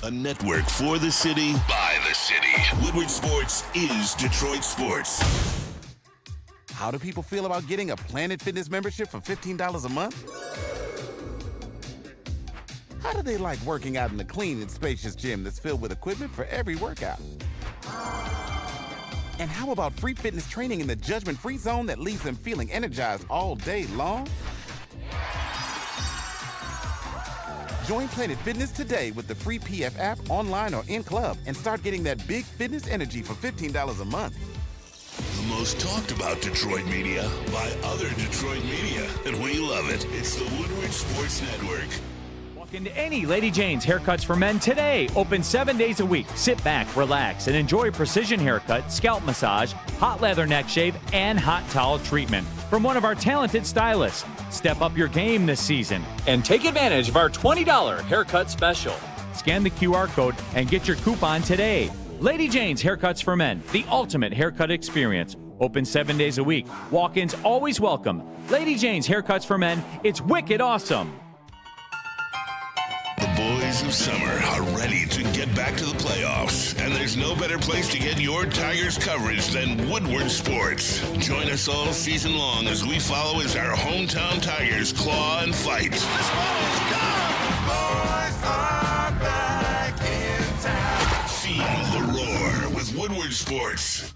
A network for the city, by the city. Woodward Sports is Detroit sports. How do people feel about getting a Planet Fitness membership for $15 a month? How do they like working out in a clean and spacious gym that's filled with equipment for every workout? And how about free fitness training in the judgment-free zone that leaves them feeling energized all day long? Join Planet Fitness today with the free PF app, online or in club, and start getting that big fitness energy for $15 a month. The most talked about Detroit media by other Detroit media, and we love it. It's the Woodward Sports Network. Walk into any Lady Jane's Haircuts for Men today. Open 7 days a week. Sit back, relax, and enjoy precision haircut, scalp massage, hot leather neck shave, and hot towel treatment from one of our talented stylists. Step up your game this season and take advantage of our $20 haircut special. Scan the QR code and get your coupon today. Lady Jane's Haircuts for Men, the ultimate haircut experience. Open 7 days a week. Walk-ins always welcome. Lady Jane's Haircuts for Men, it's wicked awesome. The boys of summer are ready to get back to the playoffs, and there's no better place to get your Tigers coverage than Woodward Sports. Join us all season long as we follow as our hometown Tigers claw and fight. This ball is gone! Boys are back in town. Feel the roar with Woodward Sports.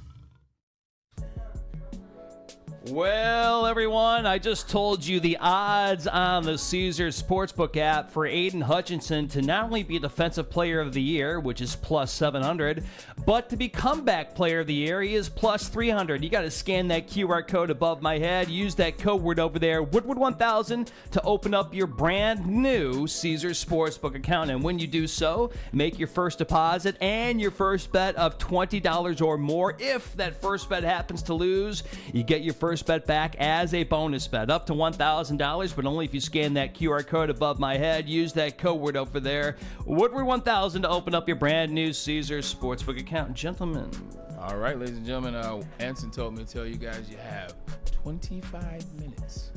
Well, everyone, I just told you the odds on the Caesars Sportsbook app for Aiden Hutchinson to not only be Defensive Player of the Year, which is plus 700, but to be Comeback Player of the Year, he is plus 300. You got to scan that QR code above my head. Use that code word over there, Woodward1000, to open up your brand new Caesars Sportsbook account. And when you do so, make your first deposit and your first bet of $20 or more. If that first bet happens to lose, you get your first bet back as a bonus bet up to $1,000, but only if you scan that QR code above my head. Use that code word over there, Woodward1000, to open up your brand new Caesars Sportsbook account. Gentlemen. All right, ladies and gentlemen, Anson told me to tell you guys you have 25 minutes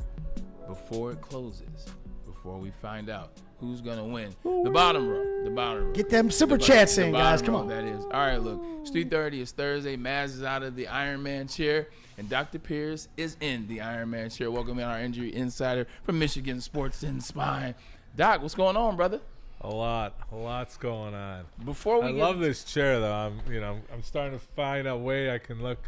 before it closes, before we find out who's going to win. The bottom row. Get them super chats in, guys. Come on. That is. All right, look. It's 3:30. It's Thursday. Maz is out of the Iron Man chair, and Dr. Pierce is in the Iron Man chair. Welcome in our injury insider from Michigan Sports and Spine. Doc, what's going on, brother? A lot's going on. Before we love this chair though. I'm starting to find a way I can look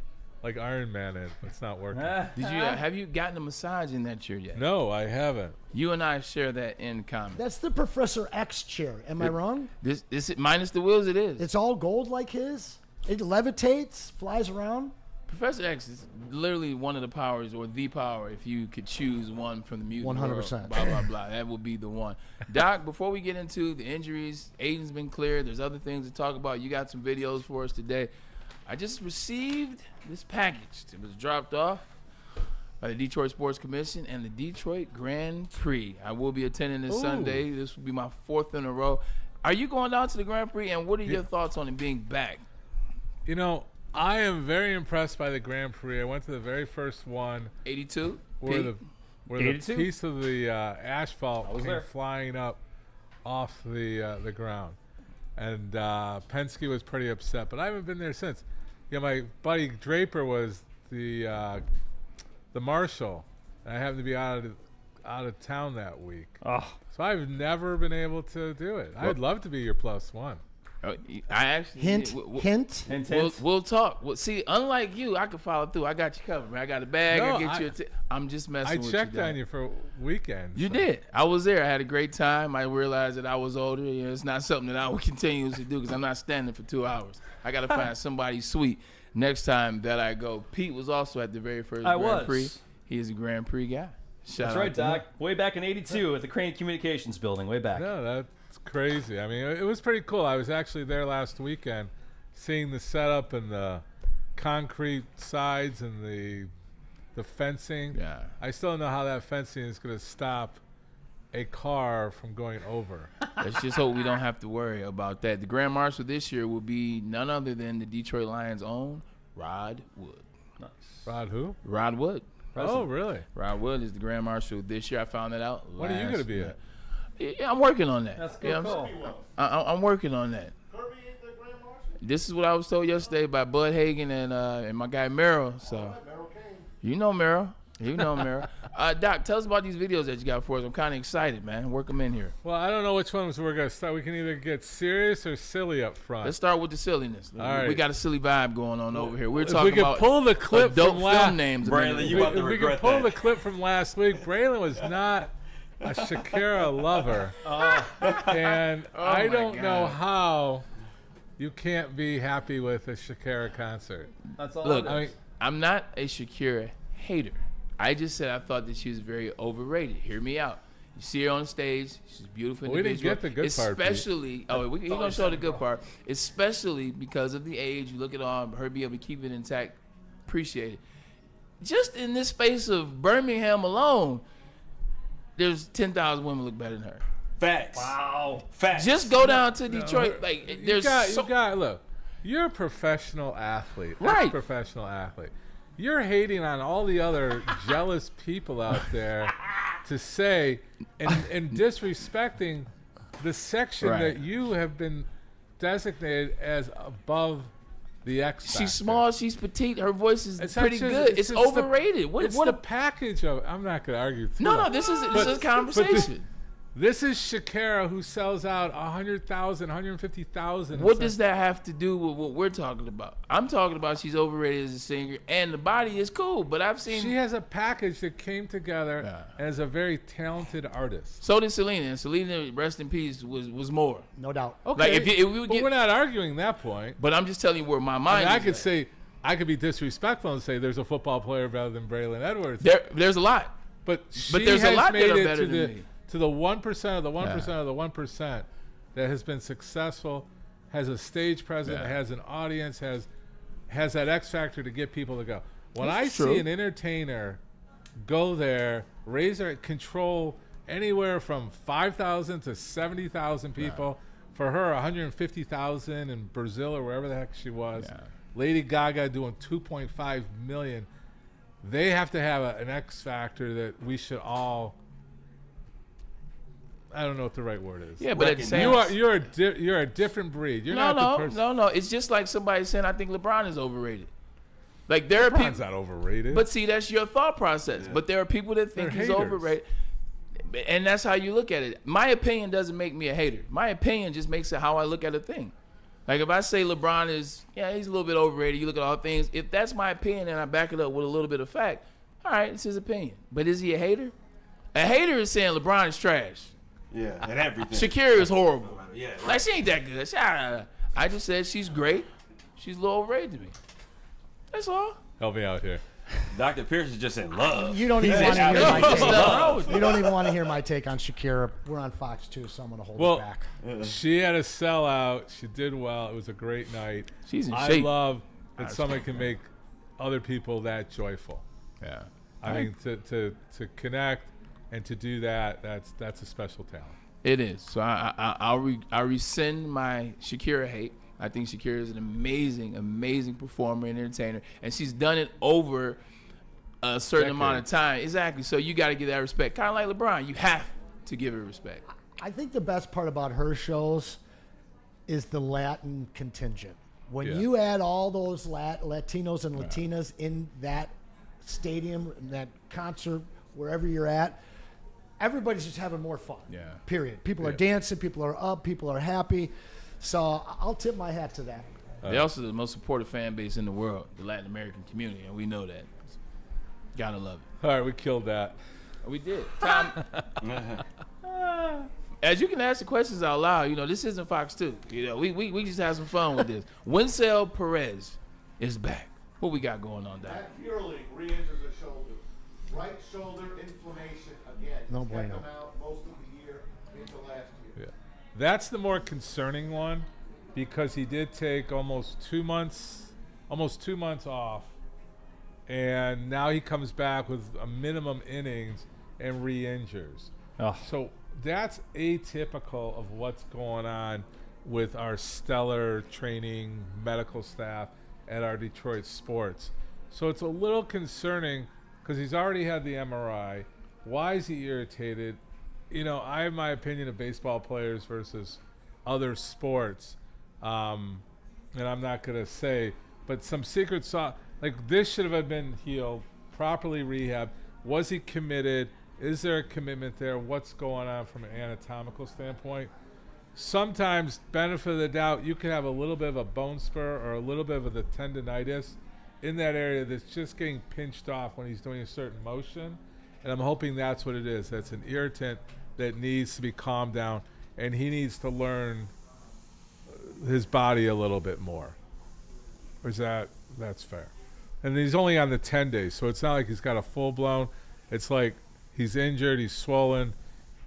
like Iron Man in, but it's not working. Have you gotten a massage in that chair yet? No, I haven't. You and I share that in common. That's the Professor X chair. Am I wrong? This minus the wheels, it is. It's all gold like his? It levitates, flies around? Professor X is literally one of the powers, or the power, if you could choose one from the mutant 100%. world. Blah, blah, blah. That would be the one. Doc, before we get into the injuries, Aiden's been cleared. There's other things to talk about. You got some videos for us today. I just received this package. It was dropped off by the Detroit Sports Commission and the Detroit Grand Prix. I will be attending this Sunday. This will be my 4th in a row. Are you going down to the Grand Prix, and what are your thoughts on it being back? You know, I am very impressed by the Grand Prix. I went to the very first one. 82? Where the piece of the asphalt came there. flying up off the ground. And Penske was pretty upset, but I haven't been there since. Yeah, my buddy Draper was the marshal, and I happened to be out of town that week. Oh. So I've never been able to do it. I'd love to be your +1. I actually Hint. We'll talk. Well, see, unlike you, I can follow through. I got you covered, man. I got a bag. No, I get you. I'm just messing with you. I checked on you for weekends. You did. I was there. I had a great time. I realized that I was older. You know, it's not something that I would continuously do because I'm not standing for 2 hours. I got to find somebody sweet next time that I go. Pete was also at the very first Grand Prix. He is a Grand Prix guy. That's right, Doc. Way back in '82 at the Crane Communications building. Way back. No, that's crazy. I mean, it was pretty cool. I was actually there last weekend, seeing the setup and the concrete sides and the fencing. Yeah. I still don't know how that fencing is going to stop a car from going over. Let's just hope we don't have to worry about that. The Grand Marshal this year will be none other than the Detroit Lions' own Rod Wood. Nice. Rod who? Rod Wood. Oh, really? Rod Wood is the Grand Marshal this year. I found that out. When are you going to be at? Yeah, I'm working on that. That's good. Cool. I'm working on that. This is what I was told yesterday by Bud Hagan and my guy Merrill. So, you know Merrill. Doc, tell us about these videos that you got for us. I'm kind of excited, man. Work them in here. Well, I don't know which ones we're going to start. We can either get serious or silly up front. Let's start with the silliness. All right. We got a silly vibe going on over here. We're If talking we about pull the clip adult from film names. Braylon, you about to If we regret can pull that. the clip from last week, Braylon was not a Shakira lover. And I don't know how you can't be happy with a Shakira concert. That's all. Look, it is. I'm not a Shakira hater. I just said I thought that she was very overrated. Hear me out. You see her on the stage. She's a beautiful We didn't individual. get the good part, Pete. Especially, we're going to show the good part. Especially because of the age. You look at her being able to keep it intact. Appreciate it. Just in this space of Birmingham alone, there's 10,000 women look better than her. Facts. Wow. Facts. Just go down to Detroit. Look, you're a professional athlete. Right. Professional athlete. You're hating on all the other jealous people out there to say and disrespecting the section that you have been designated as above the X factor. She's small. She's petite. Her voice is pretty good. It's overrated. It's the package of. I'm not going to argue. No. This is a conversation. This is Shakira, who sells out 100,000, 150,000. What does that have to do with what we're talking about? I'm talking about she's overrated as a singer, and the body is cool. But I've seen she has a package that came together as a very talented artist. So did Selena, and Selena, rest in peace, was more. No doubt. Okay, But we're not arguing that point. But I'm just telling you where my mind. I could say, I could be disrespectful and say there's a football player better than Braylon Edwards. There's a lot. But there's a lot that are better than me. To the 1% of the 1% of the 1% that has been successful, has a stage presence, has an audience, has that X factor to get people to go. When I see an entertainer go there, control anywhere from 5,000 to 70,000 people, for her 150,000 in Brazil or wherever the heck she was, Lady Gaga doing 2.5 million, they have to have an X factor that we should all. I don't know what the right word is. Yeah, but at the same time, you're a different breed. You're not the person. No. It's just like somebody saying I think LeBron is overrated. Like there are people. LeBron's not overrated. But see, that's your thought process. Yeah. But there are people that think he's overrated, and that's how you look at it. My opinion doesn't make me a hater. My opinion just makes it how I look at a thing. Like if I say LeBron is, he's a little bit overrated. You look at all things. If that's my opinion and I back it up with a little bit of fact, all right, it's his opinion. But is he a hater? A hater is saying LeBron is trash. Yeah, and everything. Shakira is horrible. Yeah, right. Like, she ain't that good. I just said she's great. She's a little overrated to me. That's all. Help me out here. Dr. Pierce is just in love. You don't even want to hear my take. You don't even want to hear my take on Shakira. We're on Fox 2, so I'm going to hold it back. She had a sellout. She did well. It was a great night. She's in shape. I love that somebody can make other people that joyful. Yeah. I mean, to connect and to do that, that's a special talent. It is. So I rescind my Shakira hate. I think Shakira is an amazing, amazing performer and entertainer, and she's done it over a certain amount of time. Exactly. So you got to give that respect. Kind of like LeBron, you have to give her respect. I think the best part about her shows is the Latin contingent. When you add all those Latinos and Latinas in that stadium, that concert, wherever you're at, everybody's just having more fun. Yeah. Period. People are dancing. People are up. People are happy. So I'll tip my hat to that. They're also the most supportive fan base in the world, the Latin American community, and we know that. Gotta love it. All right, we killed that. We did. Tom, as you can ask the questions out loud, this isn't Fox 2. We just have some fun with this. Winsell Perez is back. What we got going on, Doc? Matt Furley re-injures a shoulder. Right shoulder inflammation again. No bueno. Kept him out most of the year into last year. Yeah. That's the more concerning one because he did take almost 2 months off, and now he comes back with a minimum innings and re-injures. Oh. So that's atypical of what's going on with our stellar training medical staff at our Detroit Sports. So it's a little concerning because he's already had the MRI. Why is he irritated? I have my opinion of baseball players versus other sports, and I'm not going to say, but some secret sauce, like this should have been healed, properly rehabbed. Was he committed? Is there a commitment there? What's going on from an anatomical standpoint? Sometimes, benefit of the doubt, you can have a little bit of a bone spur or a little bit of the tendinitis in that area that's just getting pinched off when he's doing a certain motion. And I'm hoping that's what it is. That's an irritant that needs to be calmed down, and he needs to learn his body a little bit more. Or is that's fair? And he's only on the 10 days, so it's not like he's got a full-blown. It's like he's injured, he's swollen,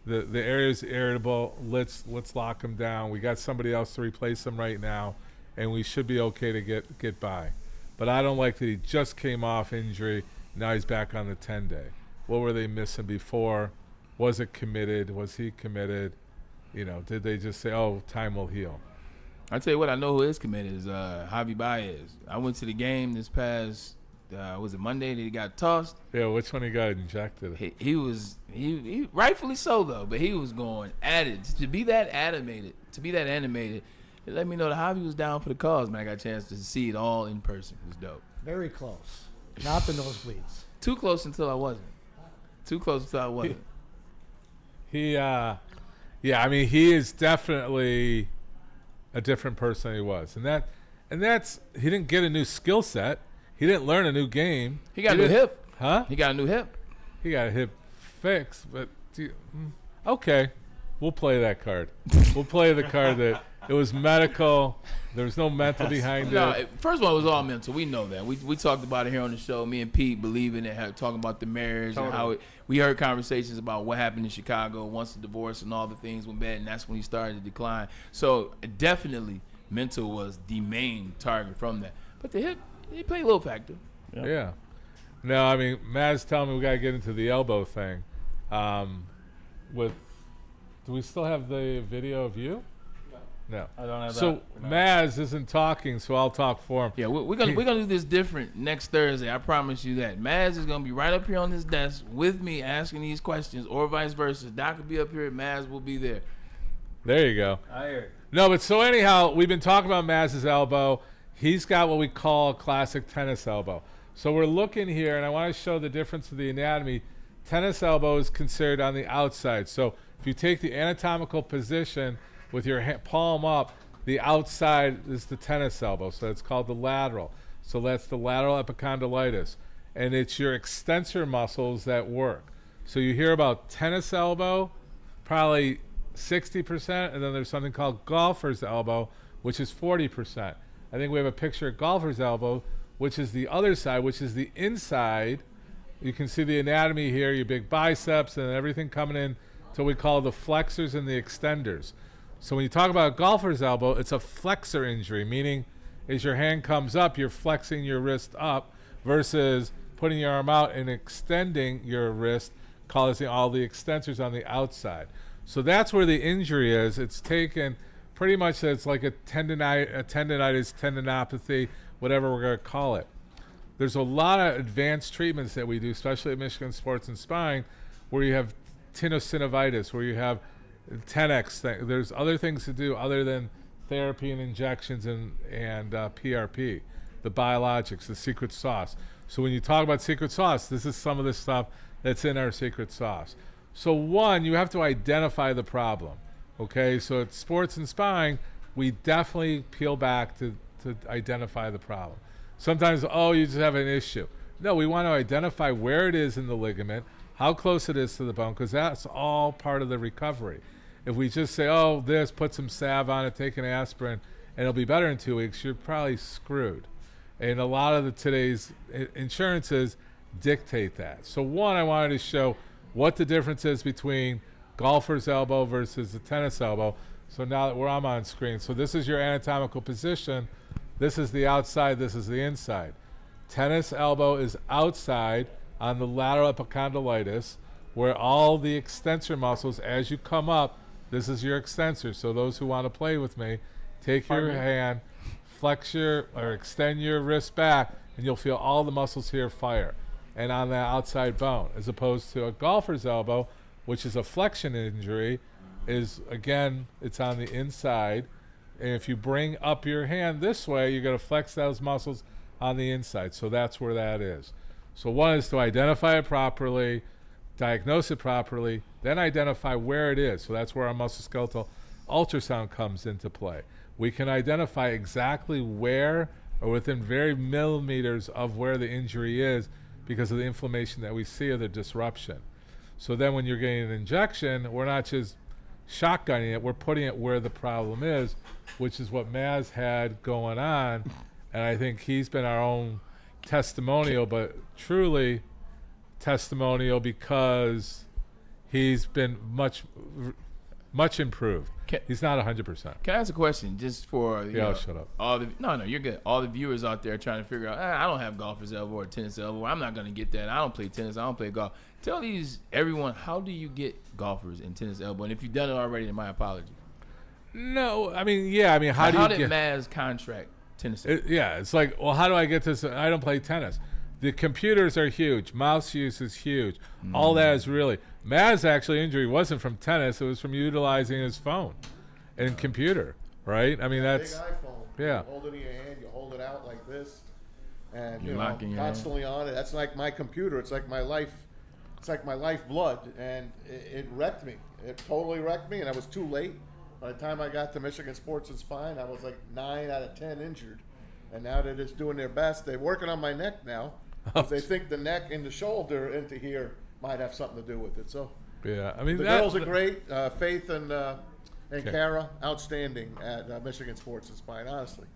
the area's irritable. Let's lock him down. We got somebody else to replace him right now, and we should be okay to get by. But I don't like that he just came off injury. Now he's back on the 10-day. What were they missing before? Was it committed? Was he committed? Did they just say, oh, time will heal? I tell you what, I know who is committed is Javi Baez. I went to the game this past was it Monday that he got tossed? Yeah, which one he got injected? He rightfully so though, but he was going at it to be that animated. It let me know that Javi was down for the cause. Man, I got a chance to see it all in person. It was dope. Very close. Not the nosebleeds. Too close until I wasn't. Yeah, I mean, he is definitely a different person than he was, and that's he didn't get a new skill set. He didn't learn a new game. He got a new hip. Huh? He got a new hip. He got a hip fix, but okay, we'll play that card. We'll play the card that it was medical. There was no mental behind it. First of all, it was all mental. We know that. We talked about it here on the show. Me and Pete believe in it, talking about the marriage and how we heard conversations about what happened in Chicago once the divorce and all the things went bad, and that's when he started to decline. So definitely mental was the main target from that. But the hip, he played a little factor. Yeah. No, I mean, Matt's telling me we got to get into the elbow thing. Do we still have the video of you? No. I don't have so that. No. Maz isn't talking, so I'll talk for him. Yeah, we're gonna do this different next Thursday. I promise you that. Maz is gonna be right up here on this desk with me asking these questions, or vice versa. Doc will be up here, Maz will be there. There you go. I hear you. No, but so anyhow, we've been talking about Maz's elbow. He's got what we call a classic tennis elbow. So we're looking here, and I want to show the difference of the anatomy. Tennis elbow is considered on the outside. So if you take the anatomical position with your palm up, the outside is the tennis elbow. So it's called the lateral. So that's the lateral epicondylitis. And it's your extensor muscles that work. So you hear about tennis elbow, probably 60%, and then there's something called golfer's elbow, which is 40%. I think we have a picture of golfer's elbow, which is the other side, which is the inside. You can see the anatomy here, your big biceps and everything coming in to what we call the flexors and the extenders. So when you talk about golfer's elbow, it's a flexor injury, meaning as your hand comes up, you're flexing your wrist up versus putting your arm out and extending your wrist, causing all the extensors on the outside. So that's where the injury is. It's taken pretty much, it's like a tendonitis, tendinopathy, whatever we're going to call it. There's a lot of advanced treatments that we do, especially at Michigan Sports and Spine, where you have tenosynovitis, where you have 10X thing. There's other things to do other than therapy and injections and PRP, the biologics, the secret sauce. So when you talk about secret sauce, this is some of the stuff that's in our secret sauce. So one, you have to identify the problem. Okay, so at Sports and Spine, we definitely peel back to identify the problem. Sometimes, you just have an issue. No, we want to identify where it is in the ligament, how close it is to the bone, because that's all part of the recovery. If we just say, put some salve on it, take an aspirin, and it'll be better in 2 weeks, you're probably screwed. And a lot of today's insurances dictate that. So one, I wanted to show what the difference is between golfer's elbow versus the tennis elbow. So now that I'm on screen. So this is your anatomical position. This is the outside, this is the inside. Tennis elbow is outside on the lateral epicondylitis, where all the extensor muscles, as you come up, this is your extensor. So those who want to play with me, take your hand, flex or extend your wrist back, and you'll feel all the muscles here fire. And on that outside bone, as opposed to a golfer's elbow, which is a flexion injury, is, again, it's on the inside. And if you bring up your hand this way, you're going to flex those muscles on the inside. So that's where that is. So one is to identify it properly, diagnose it properly, then identify where it is. So that's where our musculoskeletal ultrasound comes into play. We can identify exactly where, or within very millimeters of where the injury is, because of the inflammation that we see or the disruption. So then when you're getting an injection, we're not just shotgunning it, we're putting it where the problem is, which is what Maz had going on. And I think he's been our own testimonial, but truly testimonial because he's been much improved. He's not 100%. Can I ask a question just for shut up. No, you're good. All the viewers out there trying to figure out, I don't have golfer's elbow or tennis elbow. I'm not going to get that. I don't play tennis. I don't play golf. Tell everyone, how do you get golfers and tennis elbow? And if you've done it already, then my apology. No, how do you get... How did Maz contract tennis elbow? It's like, well, how do I get this? I don't play tennis. The computers are huge. Mouse use is huge. All that is really. Maz's actually injury wasn't from tennis. It was from utilizing his phone and computer, right? I mean, that's. Big iPhone. Yeah. You hold it in your hand. You hold it out like this. And, You're you know, locking your constantly on it. That's like my computer. It's like my life. It's like my lifeblood. And it wrecked me. It totally wrecked me. And I was too late. By the time I got to Michigan Sports and Spine, I was like 9 out of 10 injured. And now they're just doing their best. They're working on my neck now. Because they think the neck and the shoulder into here might have something to do with it. So Yeah, I mean, the girls are great. Faith and Kara, outstanding at Michigan Sports and Spine, honestly.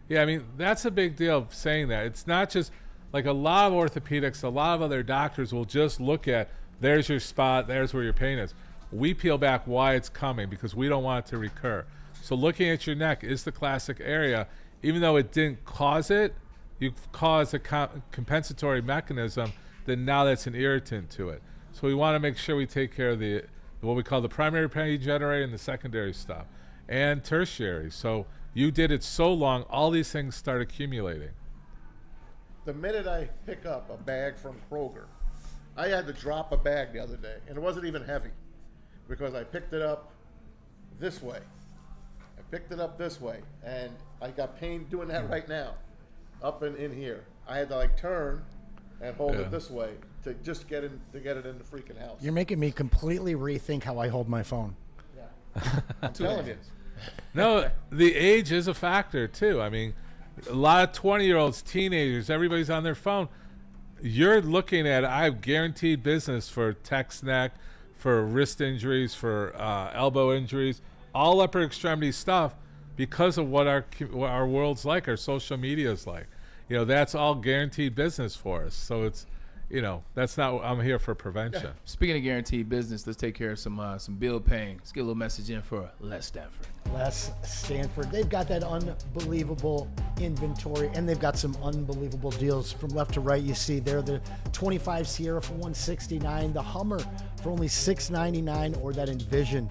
Yeah, I mean, that's a big deal saying that. It's not just like a lot of orthopedics, a lot of other doctors will just look at, there's your spot, there's where your pain is. We peel back why it's coming because we don't want it to recur. So looking at your neck is the classic area. Even though it didn't cause it, you've caused a compensatory mechanism that now that's an irritant to it. So we want to make sure we take care of the what we call the primary pain generator and the secondary stuff and tertiary. So you did it so long, all these things start accumulating. The minute I pick up a bag from Kroger, I had to drop a bag the other day, and it wasn't even heavy because I picked it up this way. I picked it up this way, and I got pain doing that right now, up and in here. I had to like turn and hold it this way to just get it in the freaking house. You're making me completely rethink how I hold my phone. Yeah. I'm telling you. No, the age is a factor too. I mean, a lot of 20-year-olds, teenagers, everybody's on their phone. You're looking at, I have guaranteed business for text neck, for wrist injuries, for elbow injuries, all upper extremity stuff because of what our world's like, our social media is like. You know, that's all guaranteed business for us. So it's, you know, that's not what I'm here for prevention. Speaking of guaranteed business, let's take care of some bill paying. Let's get a little message in for Les Stanford. Les Stanford. They've got that unbelievable inventory, and they've got some unbelievable deals from left to right. You see there the 25 Sierra for $169, the Hummer for only $699, or that Envision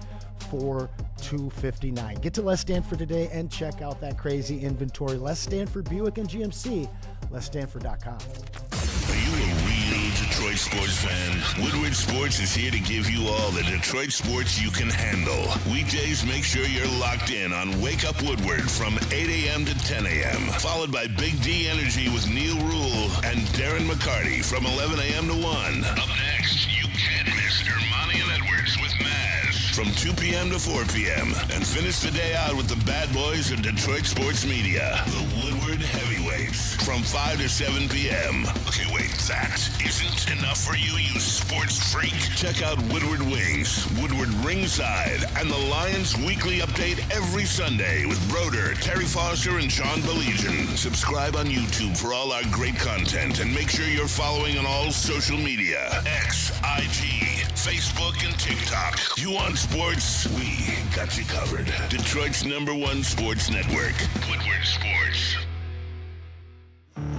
for $259. Get to Les Stanford today and check out that crazy inventory. Les Stanford Buick and GMC, lesstanford.com. Are you a real Detroit sports fan? Woodward Sports is here to give you all the Detroit sports you can handle. Weekdays, make sure you're locked in on Wake Up Woodward from 8 a.m. to 10 a.m. Followed by Big D Energy with Neil Rule and Darren McCarty from 11 a.m. to 1. Up next, you can't miss Ermanni and Edwards with Maz from 2 p.m. to 4 p.m. And finish the day out with the bad boys of Detroit sports media, the Woodward Heavyweights, from 5 to 7 p.m. Okay, wait, that isn't enough for you, you sports freak. Check out Woodward Wings, Woodward Ringside, and the Lions Weekly Update every Sunday with Broder, Terry Foster, and Sean Belegian. Subscribe on YouTube for all our great content, and make sure you're following on all social media, X, IG, Facebook, and TikTok. You want sports? We got you covered. Detroit's #1 sports network, Woodward Sports.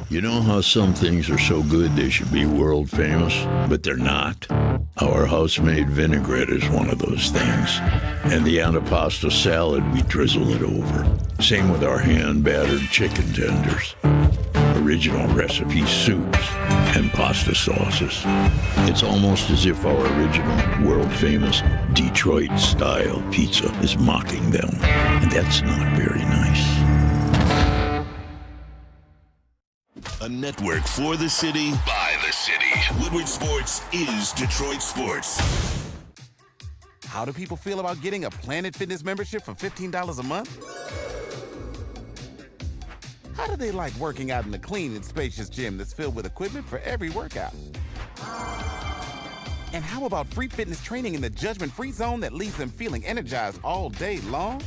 You know how some things are so good they should be world famous, but they're not? Our house-made vinaigrette is one of those things. And the antipasto salad, we drizzle it over. Same with our hand-battered chicken tenders. Original recipe soups and pasta sauces. It's almost as if our original, world-famous Detroit-style pizza is mocking them. And that's not very nice. A network for the city, by the city. Woodward Sports is Detroit sports. How do people feel about getting a Planet Fitness membership for $15 a month? How do they like working out in a clean and spacious gym that's filled with equipment for every workout? And how about free fitness training in the judgment-free zone that leaves them feeling energized all day long?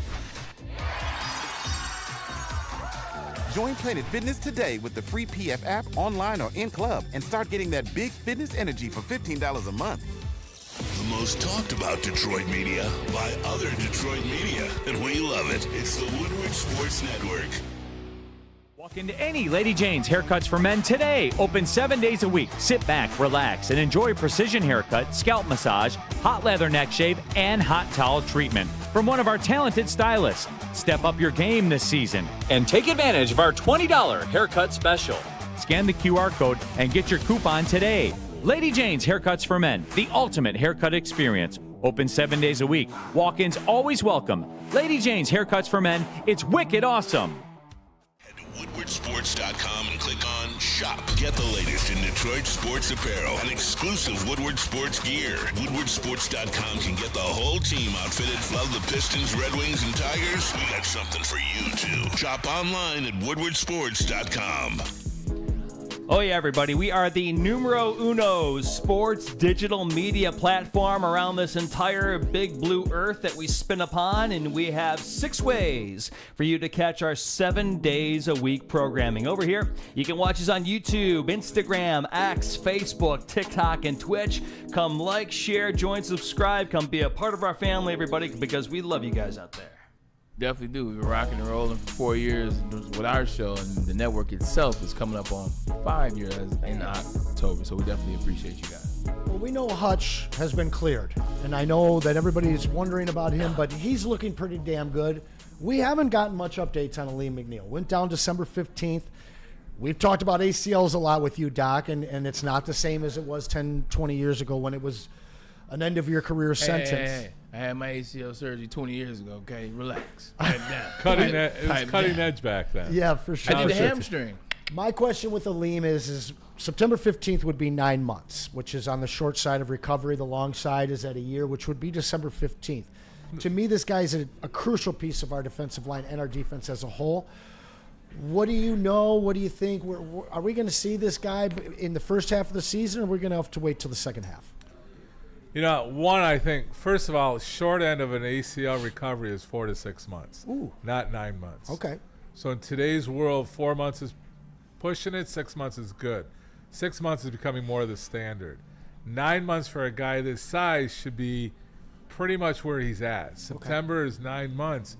Join Planet Fitness today with the free PF app, online or in club, and start getting that big fitness energy for $15 a month. The most talked about Detroit media by other Detroit media, and we love it. It's the Woodward Sports Network. Walk into any Lady Jane's Haircuts for Men today. Open 7 days a week. Sit back, relax, and enjoy precision haircut, scalp massage, hot leather neck shave, and hot towel treatment from one of our talented stylists. Step up your game this season and take advantage of our $20 haircut special. Scan the QR code and get your coupon today. Lady Jane's Haircuts for Men, the ultimate haircut experience. Open 7 days a week. Walk-ins always welcome. Lady Jane's Haircuts for Men, it's wicked awesome. Head to WoodwardSports.com and click on Shop. Get the latest in Detroit sports apparel and exclusive Woodward Sports gear. WoodwardSports.com can get the whole team outfitted. Love the Pistons, Red Wings, and Tigers? We got something for you, too. Shop online at WoodwardSports.com. Oh yeah, everybody. We are the numero uno sports digital media platform around this entire big blue earth that we spin upon, and we have 6 ways for you to catch our 7 days a week programming. Over here, you can watch us on YouTube, Instagram, X, Facebook, TikTok, and Twitch. Come like, share, join, subscribe. Come be a part of our family, everybody, because we love you guys out there. Definitely do. We've been rocking and rolling for 4 years with our show, and the network itself is coming up on 5 years in October, so we definitely appreciate you guys. Well, we know Hutch has been cleared, and I know that everybody's wondering about him, but he's looking pretty damn good. We haven't gotten much updates on Aleem McNeil. Went down December 15th. We've talked about ACLs a lot with you, Doc, and it's not the same as it was 10, 20 years ago when it was an end-of-your-career sentence. Hey. I had my ACL surgery 20 years ago, okay? Relax. Pipe down. It was cutting edge back then. Yeah, for sure. I did the hamstring. My question with Aleem is September 15th would be 9 months, which is on the short side of recovery. The long side is at a year, which would be December 15th. To me, this guy's a crucial piece of our defensive line and our defense as a whole. What do you know? What do you think? Are we going to see this guy in the first half of the season, or are we going to have to wait till the second half? You know, one, I think, first of all, short end of an ACL recovery is 4 to 6 months, not 9 months. Okay. So in today's world, 4 months is pushing it, 6 months is good. 6 months is becoming more the standard. 9 months for a guy this size should be pretty much where he's at. September is 9 months.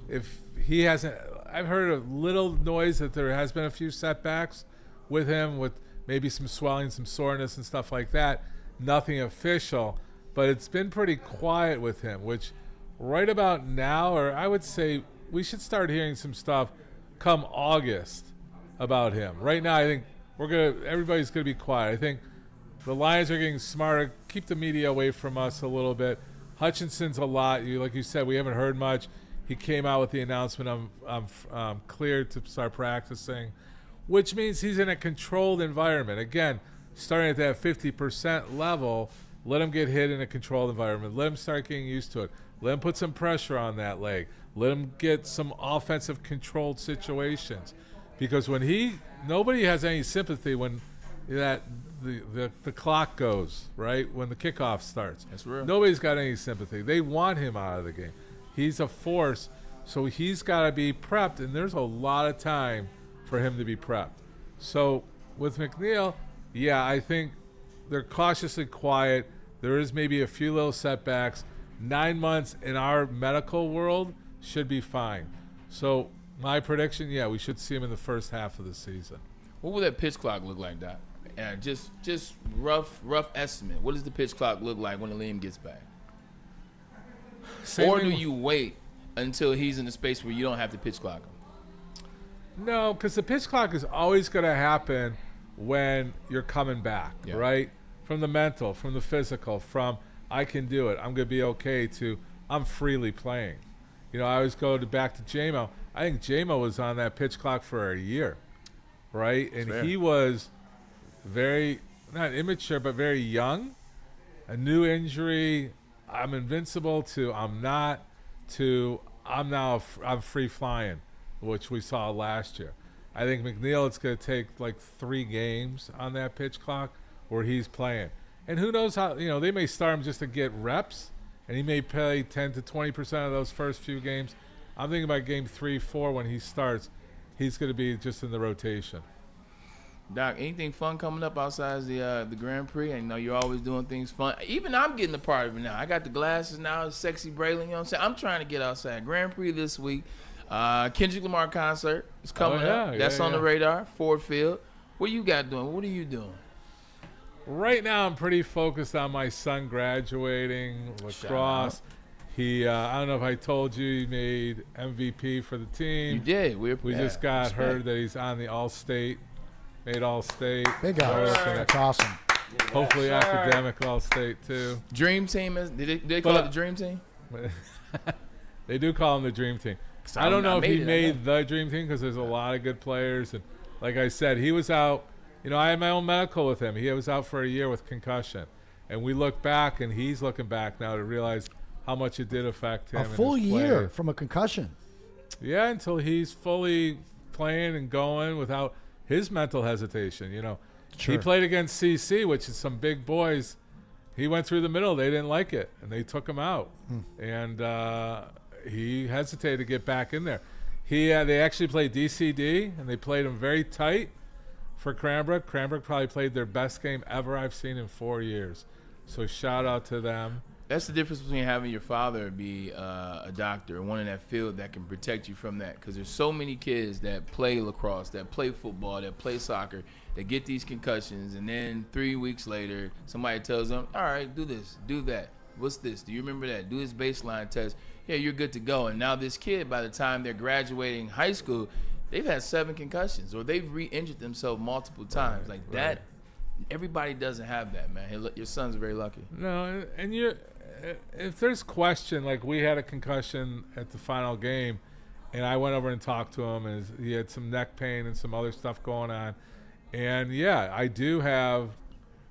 If he hasn't, I've heard a little noise that there has been a few setbacks with him, with maybe some swelling, some soreness and stuff like that. Nothing official, but it's been pretty quiet with him, which right about now, or I would say we should start hearing some stuff come August about him. Right now, I think everybody's gonna be quiet. I think the Lions are getting smarter, keep the media away from us a little bit. Hutchinson's a lot. Like you said, we haven't heard much. He came out with the announcement, I'm cleared to start practicing, which means he's in a controlled environment. Again, starting at that 50% level, let him get hit in a controlled environment. Let him start getting used to it. Let him put some pressure on that leg. Let him get some offensive controlled situations. Because nobody has any sympathy when the clock goes, right? When the kickoff starts. That's real. Nobody's got any sympathy. They want him out of the game. He's a force, so he's got to be prepped, and there's a lot of time for him to be prepped. So with McNeil, yeah, I think they're cautiously quiet. There is maybe a few little setbacks. 9 months in our medical world should be fine. So my prediction, yeah, we should see him in the first half of the season. What will that pitch clock look like, Doc? Just rough estimate. What does the pitch clock look like when Aleem gets back? Or do you wait until he's in the space where you don't have to pitch clock him? No, because the pitch clock is always going to happen when you're coming back, right? From the mental, from the physical, from I can do it, I'm going to be okay, to I'm freely playing. You know, I always go back to J-Mo. I think J-Mo was on that pitch clock for a year, right? And he was very, not immature, but very young. A new injury, I'm invincible, to I'm not, to I'm free flying, which we saw last year. I think McNeil, it's going to take like 3 games on that pitch clock where he's playing. And who knows how, they may start him just to get reps, and he may play 10 to 20% of those first few games. I'm thinking about game 3, 4 when he starts, he's going to be just in the rotation. Doc, anything fun coming up outside the Grand Prix? I know you're always doing things fun. Even I'm getting a part of it now. I got the glasses now, sexy Braylon, you know what I'm saying? I'm trying to get outside. Grand Prix this week. Kendrick Lamar concert is coming up. That's on the radar. Ford Field. What you got doing? What are you doing? Right now, I'm pretty focused on my son graduating lacrosse. He, I don't know if I told you, he made MVP for the team. You did. We just got heard that he's on the All-State made All-State. Big ups. That's awesome. Hopefully academic All-State too. Dream team is? Did they call it the dream team? They do call him the dream team. I don't know if he made the dream team because there's a lot of good players, and like I said, he was out. You know, I had my own medical with him. He was out for a year with concussion, and we look back, and he's looking back now to realize how much it did affect him. A full year from a concussion. Yeah, until he's fully playing and going without his mental hesitation. You know, he played against CC, which is some big boys. He went through the middle. They didn't like it, and they took him out. And he hesitated to get back in there. They actually played DCD, and they played him very tight for Cranbrook. Cranbrook probably played their best game ever I've seen in 4 years. So shout out to them. That's the difference between having your father be a doctor and one in that field that can protect you from that. Because there's so many kids that play lacrosse, that play football, that play soccer, that get these concussions, and then 3 weeks later, somebody tells them, all right, do this, do that. What's this? Do you remember that? Do this baseline test. Yeah, you're good to go. And now this kid, by the time they're graduating high school, they've had 7 concussions, or they've re-injured themselves multiple times. Like that, everybody doesn't have that, man. Your son's very lucky. No, and if there's question, like we had a concussion at the final game, and I went over and talked to him, and he had some neck pain and some other stuff going on. And yeah,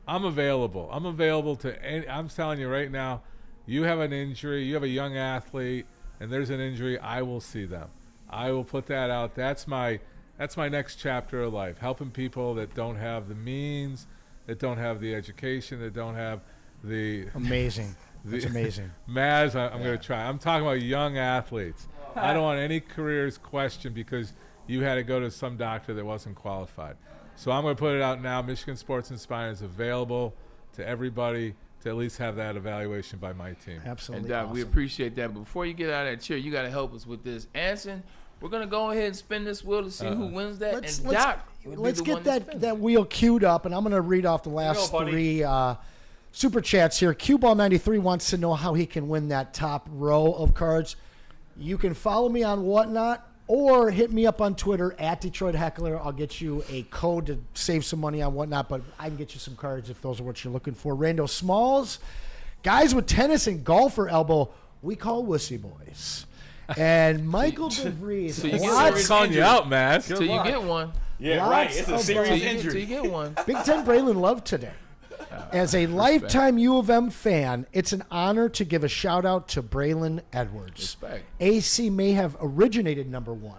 I'm available. I'm available to any. I'm telling you right now, you have an injury, you have a young athlete, and there's an injury, I will see them. I will put that out. That's my next chapter of life, helping people that don't have the means, that don't have the education, that don't have the amazing. That's amazing. Maz, I'm going to try. I'm talking about young athletes. I don't want any careers questioned because you had to go to some doctor that wasn't qualified. So I'm going to put it out now. Michigan Sports and Spine is available to everybody to at least have that evaluation by my team. Absolutely. And Doc, awesome. we appreciate that. But before you get out of that chair, you got to help us with this. Anson, we're going to go ahead and spin this wheel to see who wins that. Let's get that wheel queued up, and I'm going to read off the last 3 super chats here. Q-Ball93 wants to know how he can win that top row of cards. You can follow me on Whatnot or hit me up on Twitter at Detroit Heckler. I'll get you a code to save some money on Whatnot, but I can get you some cards if those are what you're looking for. Rando Smalls, guys with tennis and golfer elbow, we call wussy boys. And Michael DeVries. So you get calling you out, man. So you get one. Yeah, right. It's a serious injury. So you get one. Big Ten Braylon love today. As a lifetime U of M fan, it's an honor to give a shout-out to Braylon Edwards. Respect. AC may have originated #1,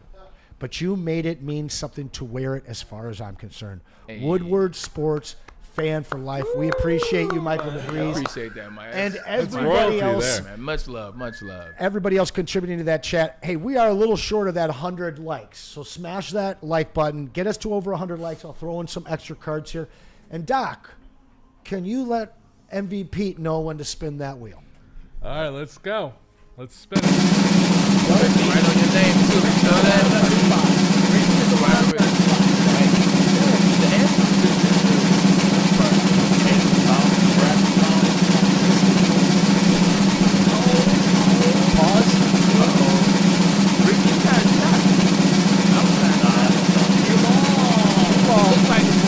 but you made it mean something to wear it as far as I'm concerned. Hey. Woodward Sports, fan for life. We appreciate you, Michael DeVries. Appreciate that, Mike. And everybody else. Man, much love, much love. Everybody else contributing to that chat. Hey, we are a little short of that 100 likes, so smash that like button. Get us to over 100 likes. I'll throw in some extra cards here. And Doc, can you let MVP know when to spin that wheel? All right, let's go. Let's spin it. Right on your name, too. You know that? The answer Pause. Uh-oh. Ricky got shot. Looks like it's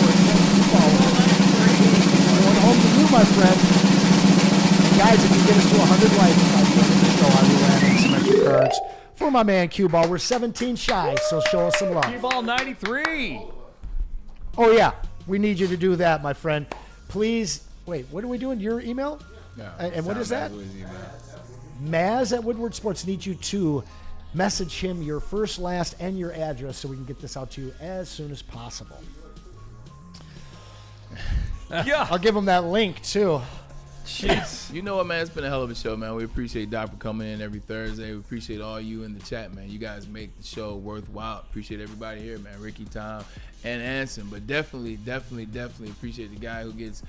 Going home to you, my friend. Guys, if you get us to 100 likes by the end of the show, I will add in some extra cards for my man Q-Ball. We're 17 shy, so show us some love. Q-Ball 93. Oh, yeah. We need you to do that, my friend. Please. Wait, what are we doing? Your email? No. And what is that? Maz at Woodward Sports needs you to message him your first, last, and your address so we can get this out to you as soon as possible. Yeah. I'll give him that link, too. Jeez. You know what, man? It's been a hell of a show, man. We appreciate Doc for coming in every Thursday. We appreciate all you in the chat, man. You guys make the show worthwhile. Appreciate everybody here, man. Ricky, Tom, and Anson. But definitely appreciate the guy who gets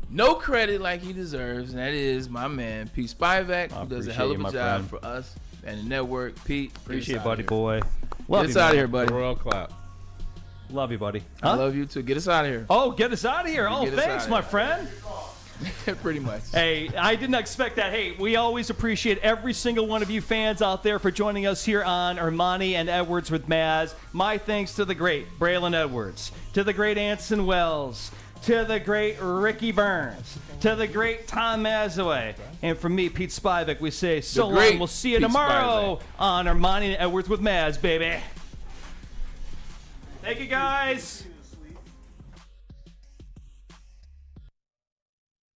no credit like he deserves, and that is my man, Pete Spivak, who does a hell of a job for us and the network. Pete, appreciate buddy boy. Love get us you, out of man. here, buddy. Royal clap. Love you, buddy. I love you too. Get us out of here. Oh, get us out of here. Oh, Get us thanks, outta my here. friend. Pretty much. Hey, I didn't expect that. Hey, we always appreciate every single one of you fans out there for joining us here on Ermanni and Edwards with Maz. My thanks to the great Braylon Edwards, to the great Anson Wells, to the great Ricky Burns, to the great Tom Mazaway, and from me, Pete Spivak, we say so long. We'll see you tomorrow on Ermanni and Edwards with Maz, baby. Thank you, guys.